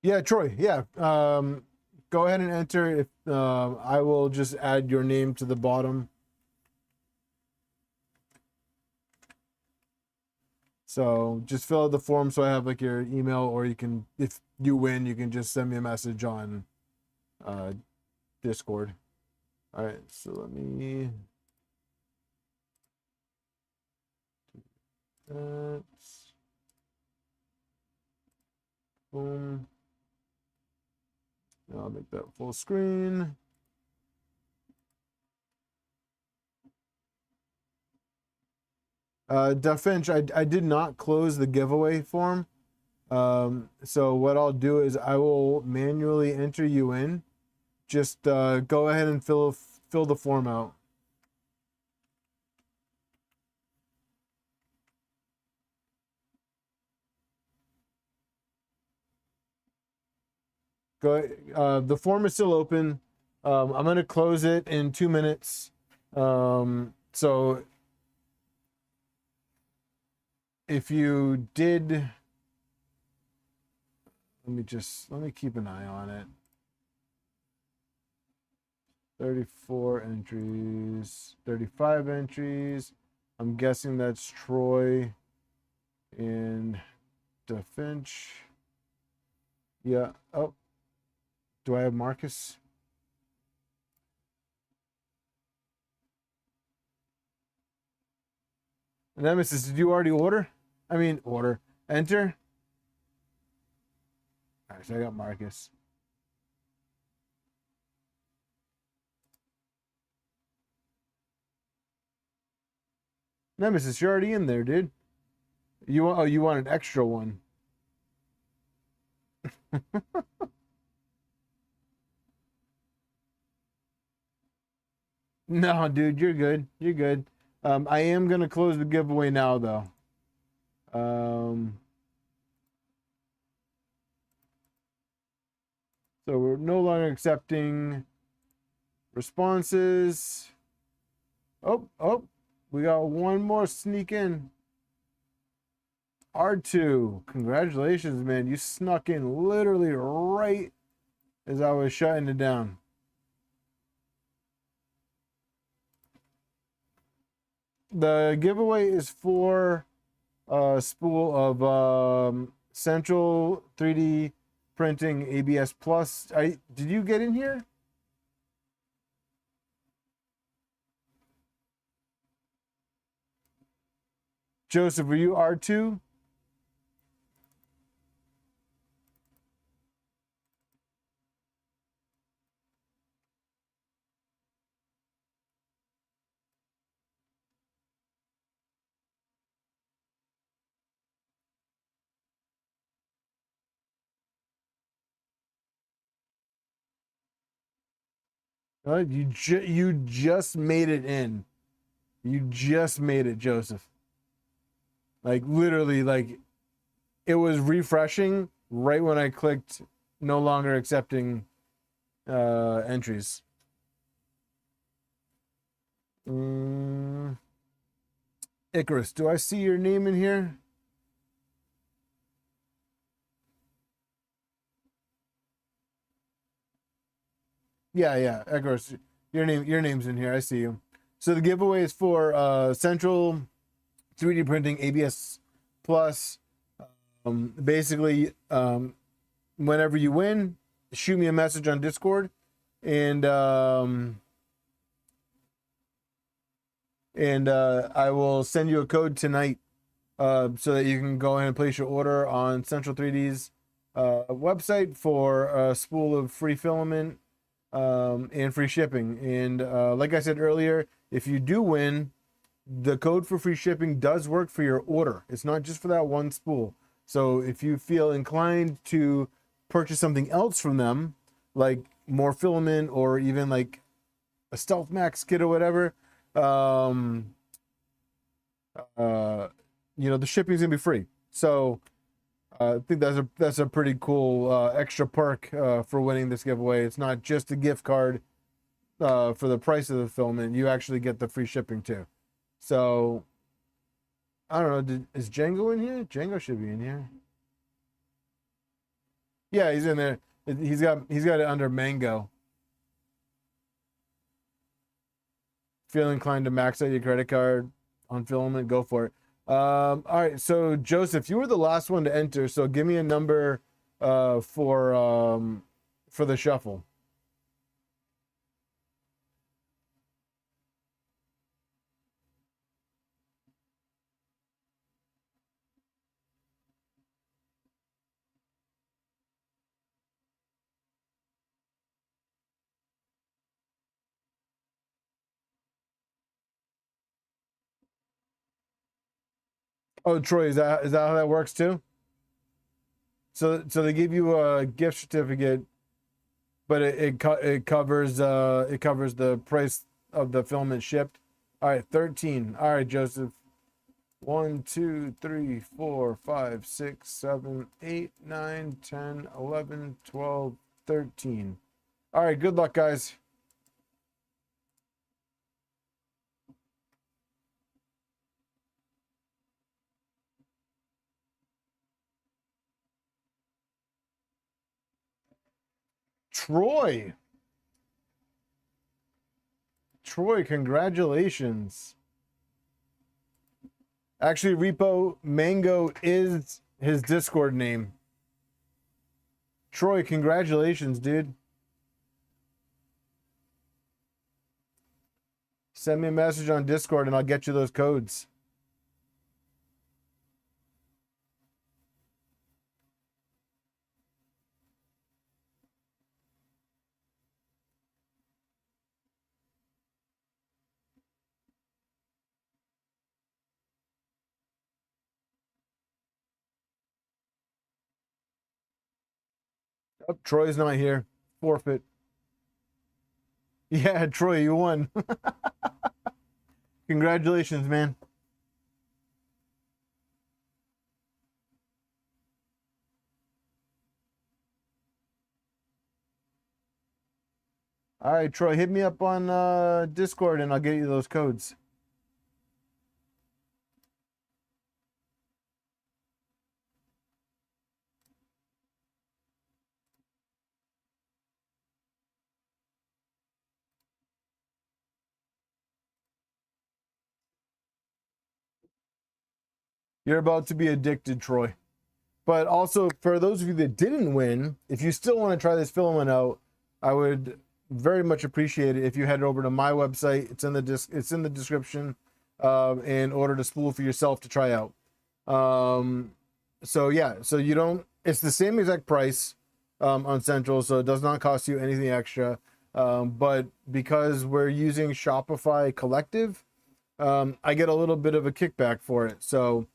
Yeah, Troy. Yeah. Go ahead and enter. If I will just add your name to the bottom. So just fill out the form so I have like your email, or you can, if you win, you can just send me a message on Discord. All right, so let me do that. Boom. I'll make that full screen. Finch, I did not close the giveaway form. So what I'll do is I will manually enter you in. Just go ahead and fill the form out. Go. The form is still open. I'm gonna close it in 2 minutes. So if you did, let me keep an eye on it. 34 entries, 35 entries. I'm guessing that's Troy and DaFinch. Yeah. Oh, do I have Marcus? Nemesis, did you already order? I mean, order. Enter. All right, so I got Marcus. Nemesis, you're already in there, dude. You want? Oh, you want an extra one? No, dude, you're good. You're good. I am gonna close the giveaway now, though. So we're no longer accepting responses. Oh, we got one more sneak in. R2, congratulations, man. You snuck in literally right as I was shutting it down. The giveaway is for a spool of Central 3D Printing ABS Plus. Did you get in here? Joseph, were you R2? You just made it in. You just made it, Joseph. Like literally, like it was refreshing right when I clicked no longer accepting entries. Icarus, do I see your name in here? Yeah, Icarus, your name's in here. I see you. So the giveaway is for Central 3D Printing ABS Plus. Basically, whenever you win, shoot me a message on Discord, and I will send you a code tonight so that you can go ahead and place your order on Central 3D's website for a spool of free filament and free shipping. And like I said earlier, if you do win, the code for free shipping does work for your order. It's not just for that one spool. So if you feel inclined to purchase something else from them, like more filament or even like a Stealth Max kit or whatever, the shipping's gonna be free. So I think that's a pretty cool extra perk for winning this giveaway. It's not just a gift card for the price of the filament. You actually get the free shipping too. So I don't know. Is Django in here? Django should be in here. Yeah, he's in there. He's got it under Mango. Feel inclined to max out your credit card on filament? Go for it. All right. So Joseph, you were the last one to enter. So give me a number for the shuffle. Oh, Troy, is that how that works too? So they give you a gift certificate, but it covers the price of the filament shipped. All right, 13. All right, Joseph. 1, 2, 3, 4, 5, 6, 7, 8, 9, 10, 11, 12, 13. All right, good luck, guys. Troy, congratulations. Actually, Repo Mango is his Discord name. Troy, congratulations, dude. Send me a message on Discord and I'll get you those codes. Oh, Troy's not here. Forfeit. Yeah, Troy, you won. Congratulations, man. All right, Troy, hit me up on Discord and I'll get you those codes. You're about to be addicted, Troy. But also, for those of you that didn't win, if you still want to try this filament out, I would very much appreciate it if you head over to my website. It's in the description, in order to spool for yourself to try out. So yeah, so you don't. It's the same exact price on Central, so it does not cost you anything extra. But because we're using Shopify Collective, I get a little bit of a kickback for it. So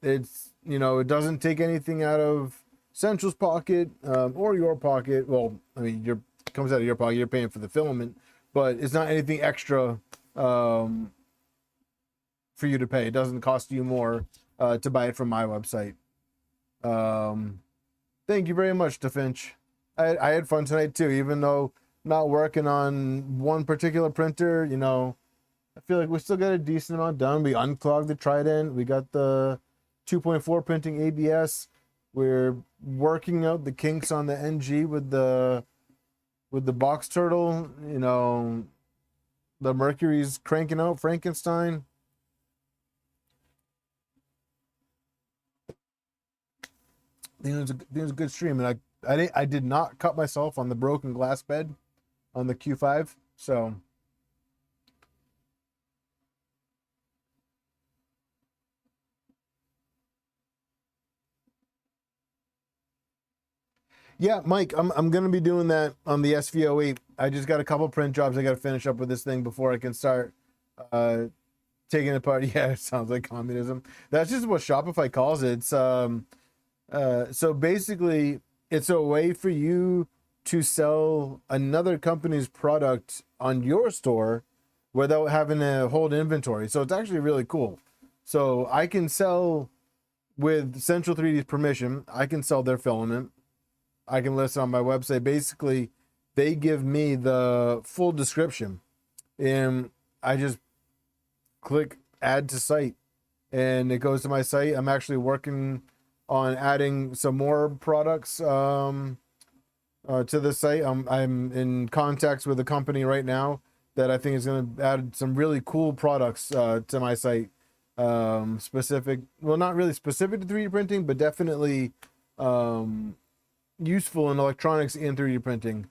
it's, you know, it doesn't take anything out of Central's pocket or your pocket. Well, I mean, it comes out of your pocket. You're paying for the filament, but it's not anything extra for you to pay. It doesn't cost you more to buy it from my website. Thank you very much, DaFinch. I had fun tonight too, even though not working on one particular printer. You know, I feel like we still got a decent amount done. We unclogged the Trident. We got the 2.4 printing ABS. We're working out the kinks on the NG with the box turtle. You know, the Mercury's cranking out Frankenstein. I think it was a good stream, and I did not cut myself on the broken glass bed on the Q5, so. Yeah, Mike, I'm gonna be doing that on the SV08. I just got a couple print jobs I got to finish up with this thing before I can start taking it apart. Yeah, it sounds like communism. That's just what Shopify calls it. It's so basically it's a way for you to sell another company's product on your store without having to hold inventory. So it's actually really cool. So I can sell, with Central 3D's permission, I can sell their filament. I can list it on my website. Basically, they give me the full description, and I just click add to site, and it goes to my site. I'm actually working on adding some more products to the site. I'm in contacts with a company right now that I think is going to add some really cool products to my site. Specific, well, not really specific to 3D printing, but definitely useful in electronics and 3D printing.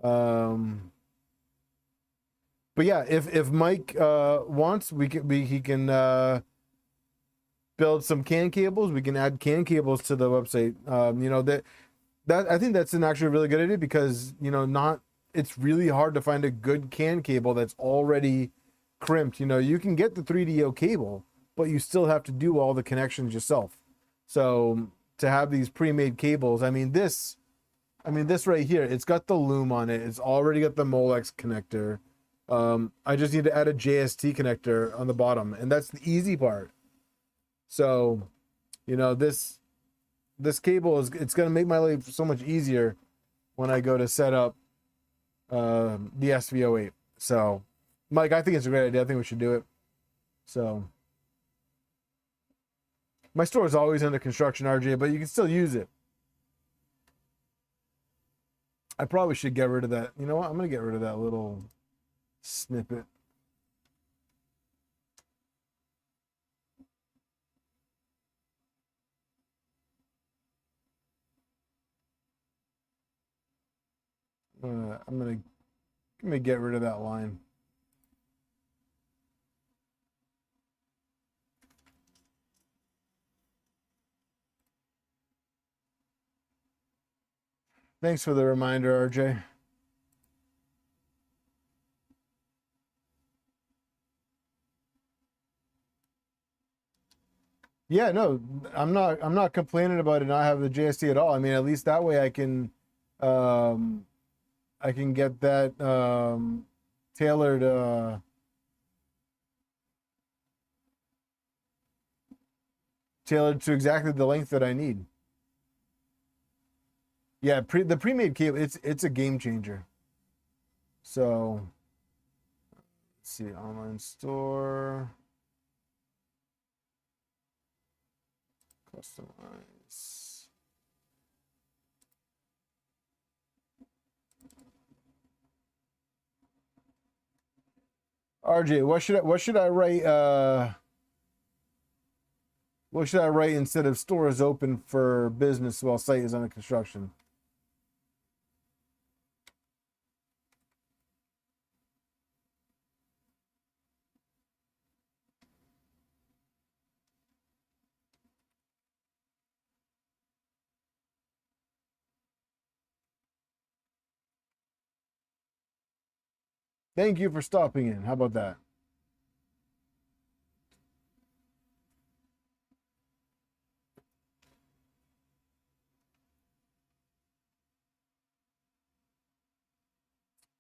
But yeah, if Mike wants, he can build some CAN cables. We can add CAN cables to the website. You know, that I think that's an actually really good idea, because, you know, it's really hard to find a good CAN cable that's already crimped. You know, you can get the 3DO cable, but you still have to do all the connections yourself. So to have these pre-made cables, I mean this right here, it's got the loom on it. It's already got the Molex connector. I just need to add a JST connector on the bottom, and that's the easy part. So, you know, this cable it's going to make my life so much easier when I go to set up the SV08. So, Mike, I think it's a great idea. I think we should do it. So, my store is always under construction, RJ, but you can still use it. I probably should get rid of that. You know what? I'm going to get rid of that little snippet. I'm going to get rid of that line. Thanks for the reminder, RJ. Yeah, no, I'm not complaining about it not having the JST at all. I mean, at least that way um I can get that tailored tailored to exactly the length that I need. Yeah, the pre-made cable, it's a game changer. So let's see, online store, customize. RJ, what should I write what should I write instead of store is open for business while site is under construction? Thank you for stopping in. How about that?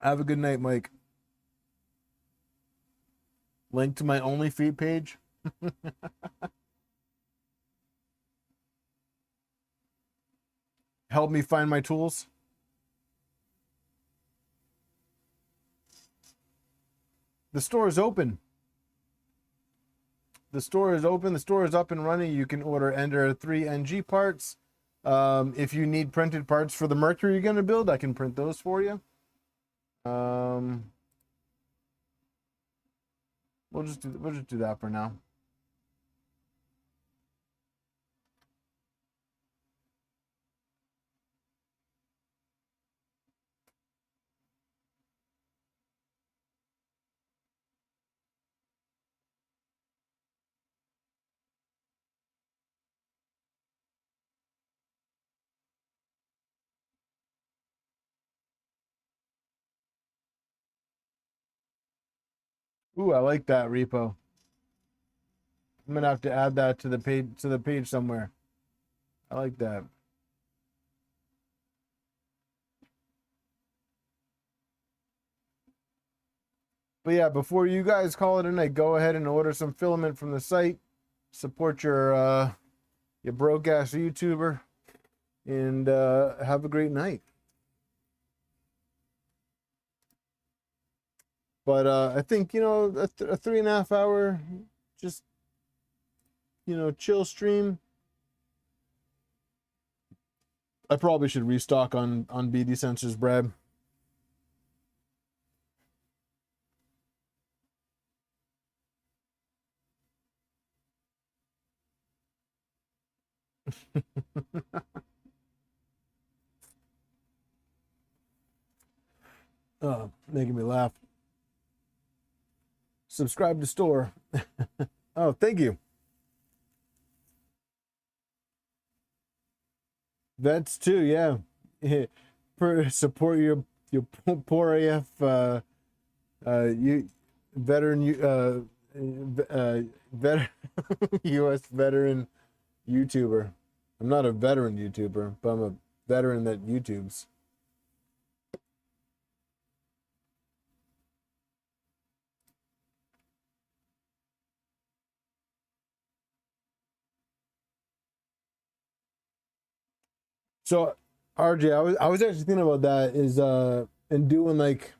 Have a good night, Mike. Link to my OnlyFeed page. Help me find my tools. The store is open. The store is open. The store is up and running. You can order Ender 3 NG parts. If you need printed parts for the Mercury you're going to build, I can print those for you. We'll just do that for now. Ooh, I like that repo. I'm gonna have to add that to the page somewhere. I like that. But yeah, before you guys call it a night, go ahead and order some filament from the site. Support your broke ass YouTuber, and have a great night. But I think a 3.5 hour just chill stream. I probably should restock on BD sensors, Brad. Oh, making me laugh. Subscribe to store. Oh, thank you. Vets too, yeah. For support your poor AF you veteran veteran US veteran YouTuber. I'm not a veteran YouTuber, but I'm a veteran that YouTubes. So RJ, I was actually thinking about that is and doing like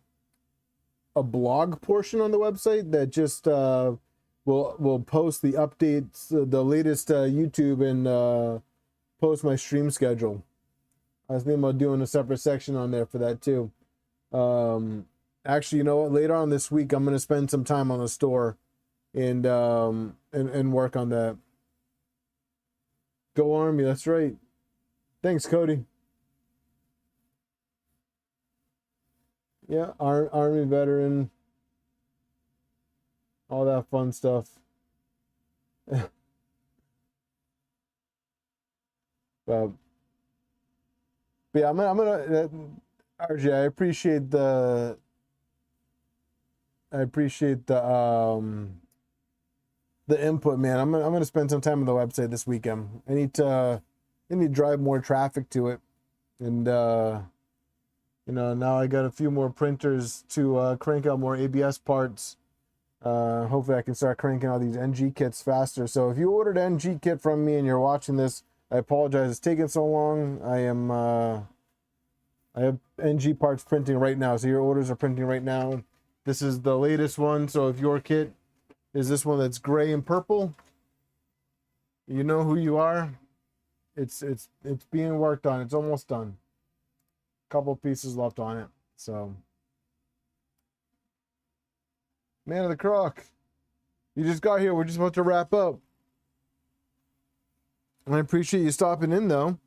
a blog portion on the website that just will post the updates, the latest YouTube, and post my stream schedule. I was thinking about doing a separate section on there for that too. Actually, you know what? Later on this week, I'm gonna spend some time on the store and work on that. Go Army, that's right. Thanks, Cody. Yeah, Army veteran, all that fun stuff. But, but yeah, RJ, I appreciate the the input, man. I'm gonna spend some time on the website this weekend. I need to drive more traffic to it, and you know, now I got a few more printers to crank out more ABS parts. Hopefully I can start cranking out these NG kits faster. So if you ordered an NG kit from me and you're watching this, I apologize it's taking so long. I have NG parts printing right now, so your orders are printing right now. This is the latest one, so if your kit is this one that's gray and purple, you know who you are. It's being worked on. It's almost done. Couple pieces left on it. So, man of the croc, you just got here. We're just about to wrap up. I appreciate you stopping in, though.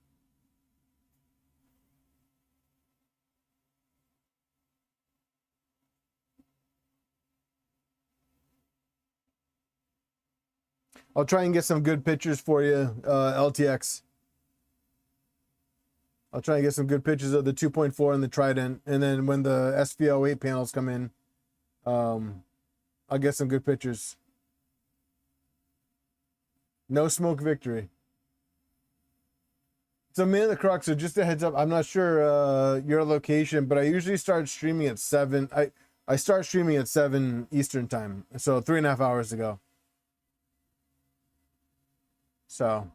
I'll try and get some good pictures for you, LTX. I'll try and get some good pictures of the 2.4 and the Trident, and then when the SVO8 panels come in, I'll get some good pictures. No smoke victory. So, man of the croc, so just a heads up, I'm not sure your location, but I usually start streaming at 7. I start streaming at 7 Eastern time, so 3.5 hours ago. So,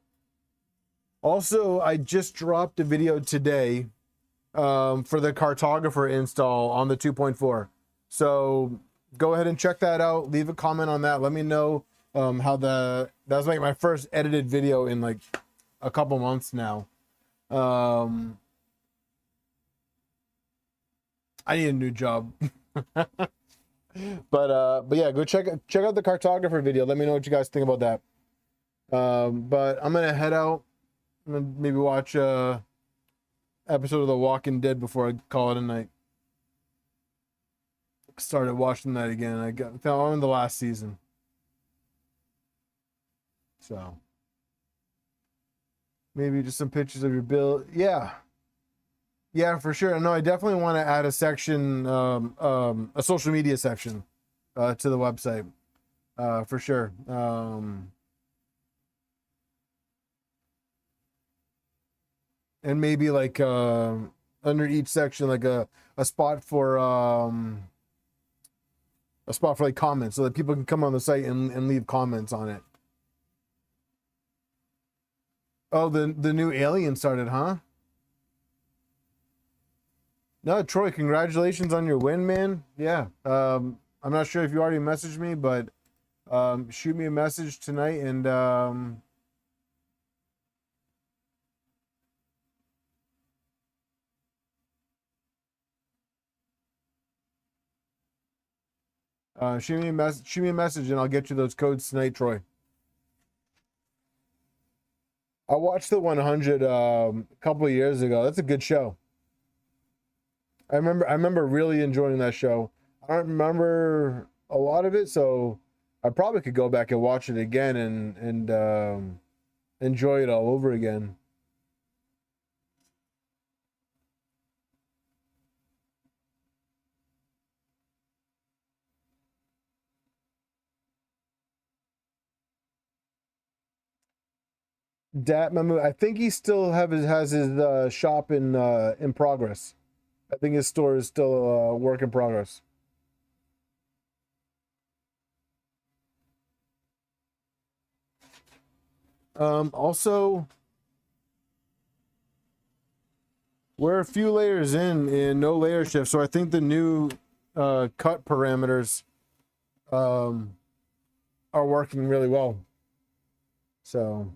also, I just dropped a video today for the cartographer install on the 2.4. So go ahead and check that out. Leave a comment on that. Let me know how that was like my first edited video in like a couple months now. I need a new job. But yeah, go check out the cartographer video. Let me know what you guys think about that. But I'm gonna head out. I'm gonna maybe watch a episode of The Walking Dead before I call it a night. Started watching that again. I'm in the last season. So maybe just some pictures of your build. Yeah, for sure. No, I definitely want to add a section, a social media section, to the website, for sure. And maybe like under each section, like a spot for like comments, so that people can come on the site and leave comments on it. Oh, the new Alien started, huh? No, Troy, congratulations on your win, man. Yeah. I'm not sure if you already messaged me, but shoot me a message tonight, and shoot me a message, and I'll get you those codes tonight, Troy. I watched the 100 a couple of years ago. That's a good show. I remember really enjoying that show. I don't remember a lot of it, so I probably could go back and watch it again and enjoy it all over again. Mamu, I think he still has his shop in progress. I think his store is still a work in progress. Also, we're a few layers in no layer shift, so I think the new cut parameters are working really well. So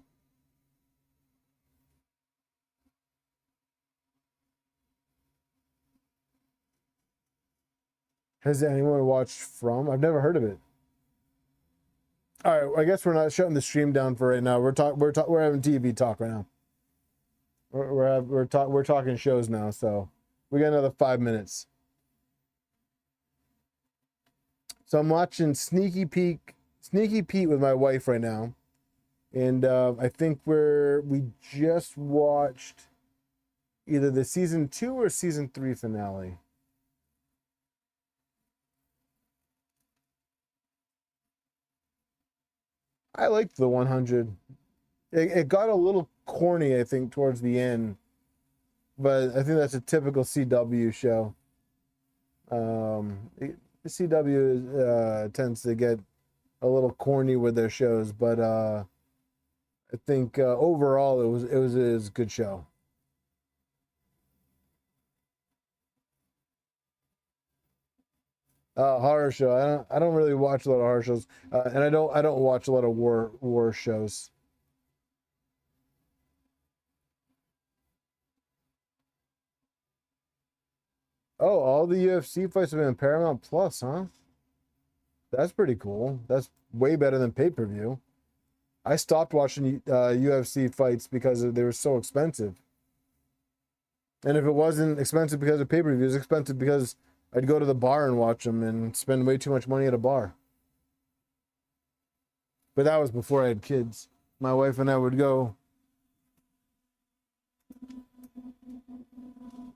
has anyone watched From? I've never heard of it. All right, I guess we're not shutting the stream down for right now. We're having TV talk right now. We're talking shows now, so we got another 5 minutes. So I'm watching Sneaky Pete with my wife right now, and I think we just watched either the season 2 or season 3 finale. I liked the 100. It got a little corny, I think, towards the end, but I think that's a typical CW show. The CW tends to get a little corny with their shows, but I think overall it was a good show. Horror show. I don't really watch a lot of horror shows, and I don't watch a lot of war shows. Oh, all the UFC fights have been on Paramount Plus, huh? That's pretty cool. That's way better than pay-per-view. I stopped watching UFC fights because they were so expensive. And if it wasn't expensive because of pay-per-view, it was expensive because I'd go to the bar and watch them and spend way too much money at a bar. But that was before I had kids. My wife and I would go.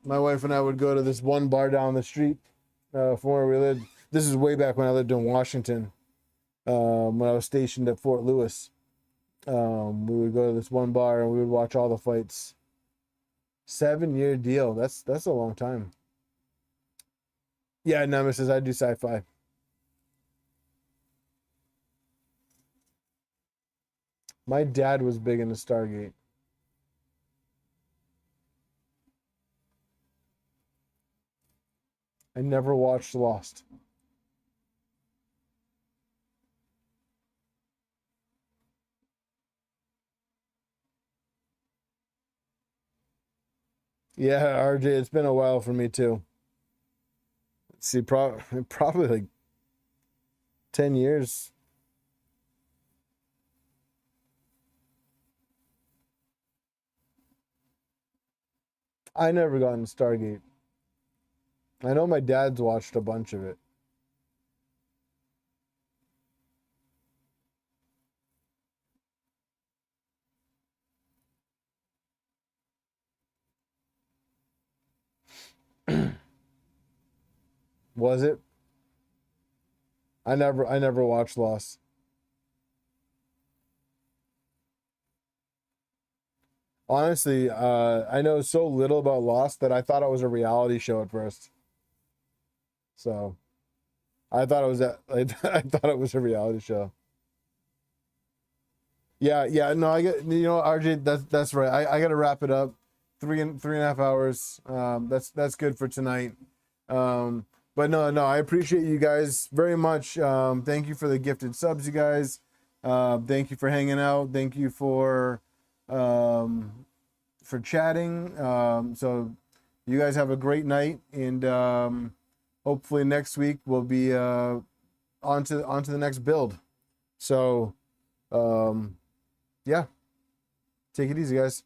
My wife and I would go to this one bar down the street from where we lived. This is way back when I lived in Washington, when I was stationed at Fort Lewis. We would go to this one bar and we would watch all the fights. 7-year deal. That's a long time. Yeah, Nemesis, I do sci-fi. My dad was big into Stargate. I never watched Lost. Yeah, RJ, it's been a while for me too. Let's see, probably like 10 years. I never got into Stargate. I know my dad's watched a bunch of it. Was it? I never watched Lost. Honestly, I know so little about Lost that I thought it was a reality show at first. So I thought it was I thought it was a reality show. Yeah, yeah. No, I get, you know, RJ, that's right. I gotta wrap it up. 3.5 hours. That's good for tonight. But no, I appreciate you guys very much. Thank you for the gifted subs, you guys. Thank you for hanging out. Thank you for chatting. So you guys have a great night, and hopefully next week we'll be on to the next build. So yeah, take it easy, guys.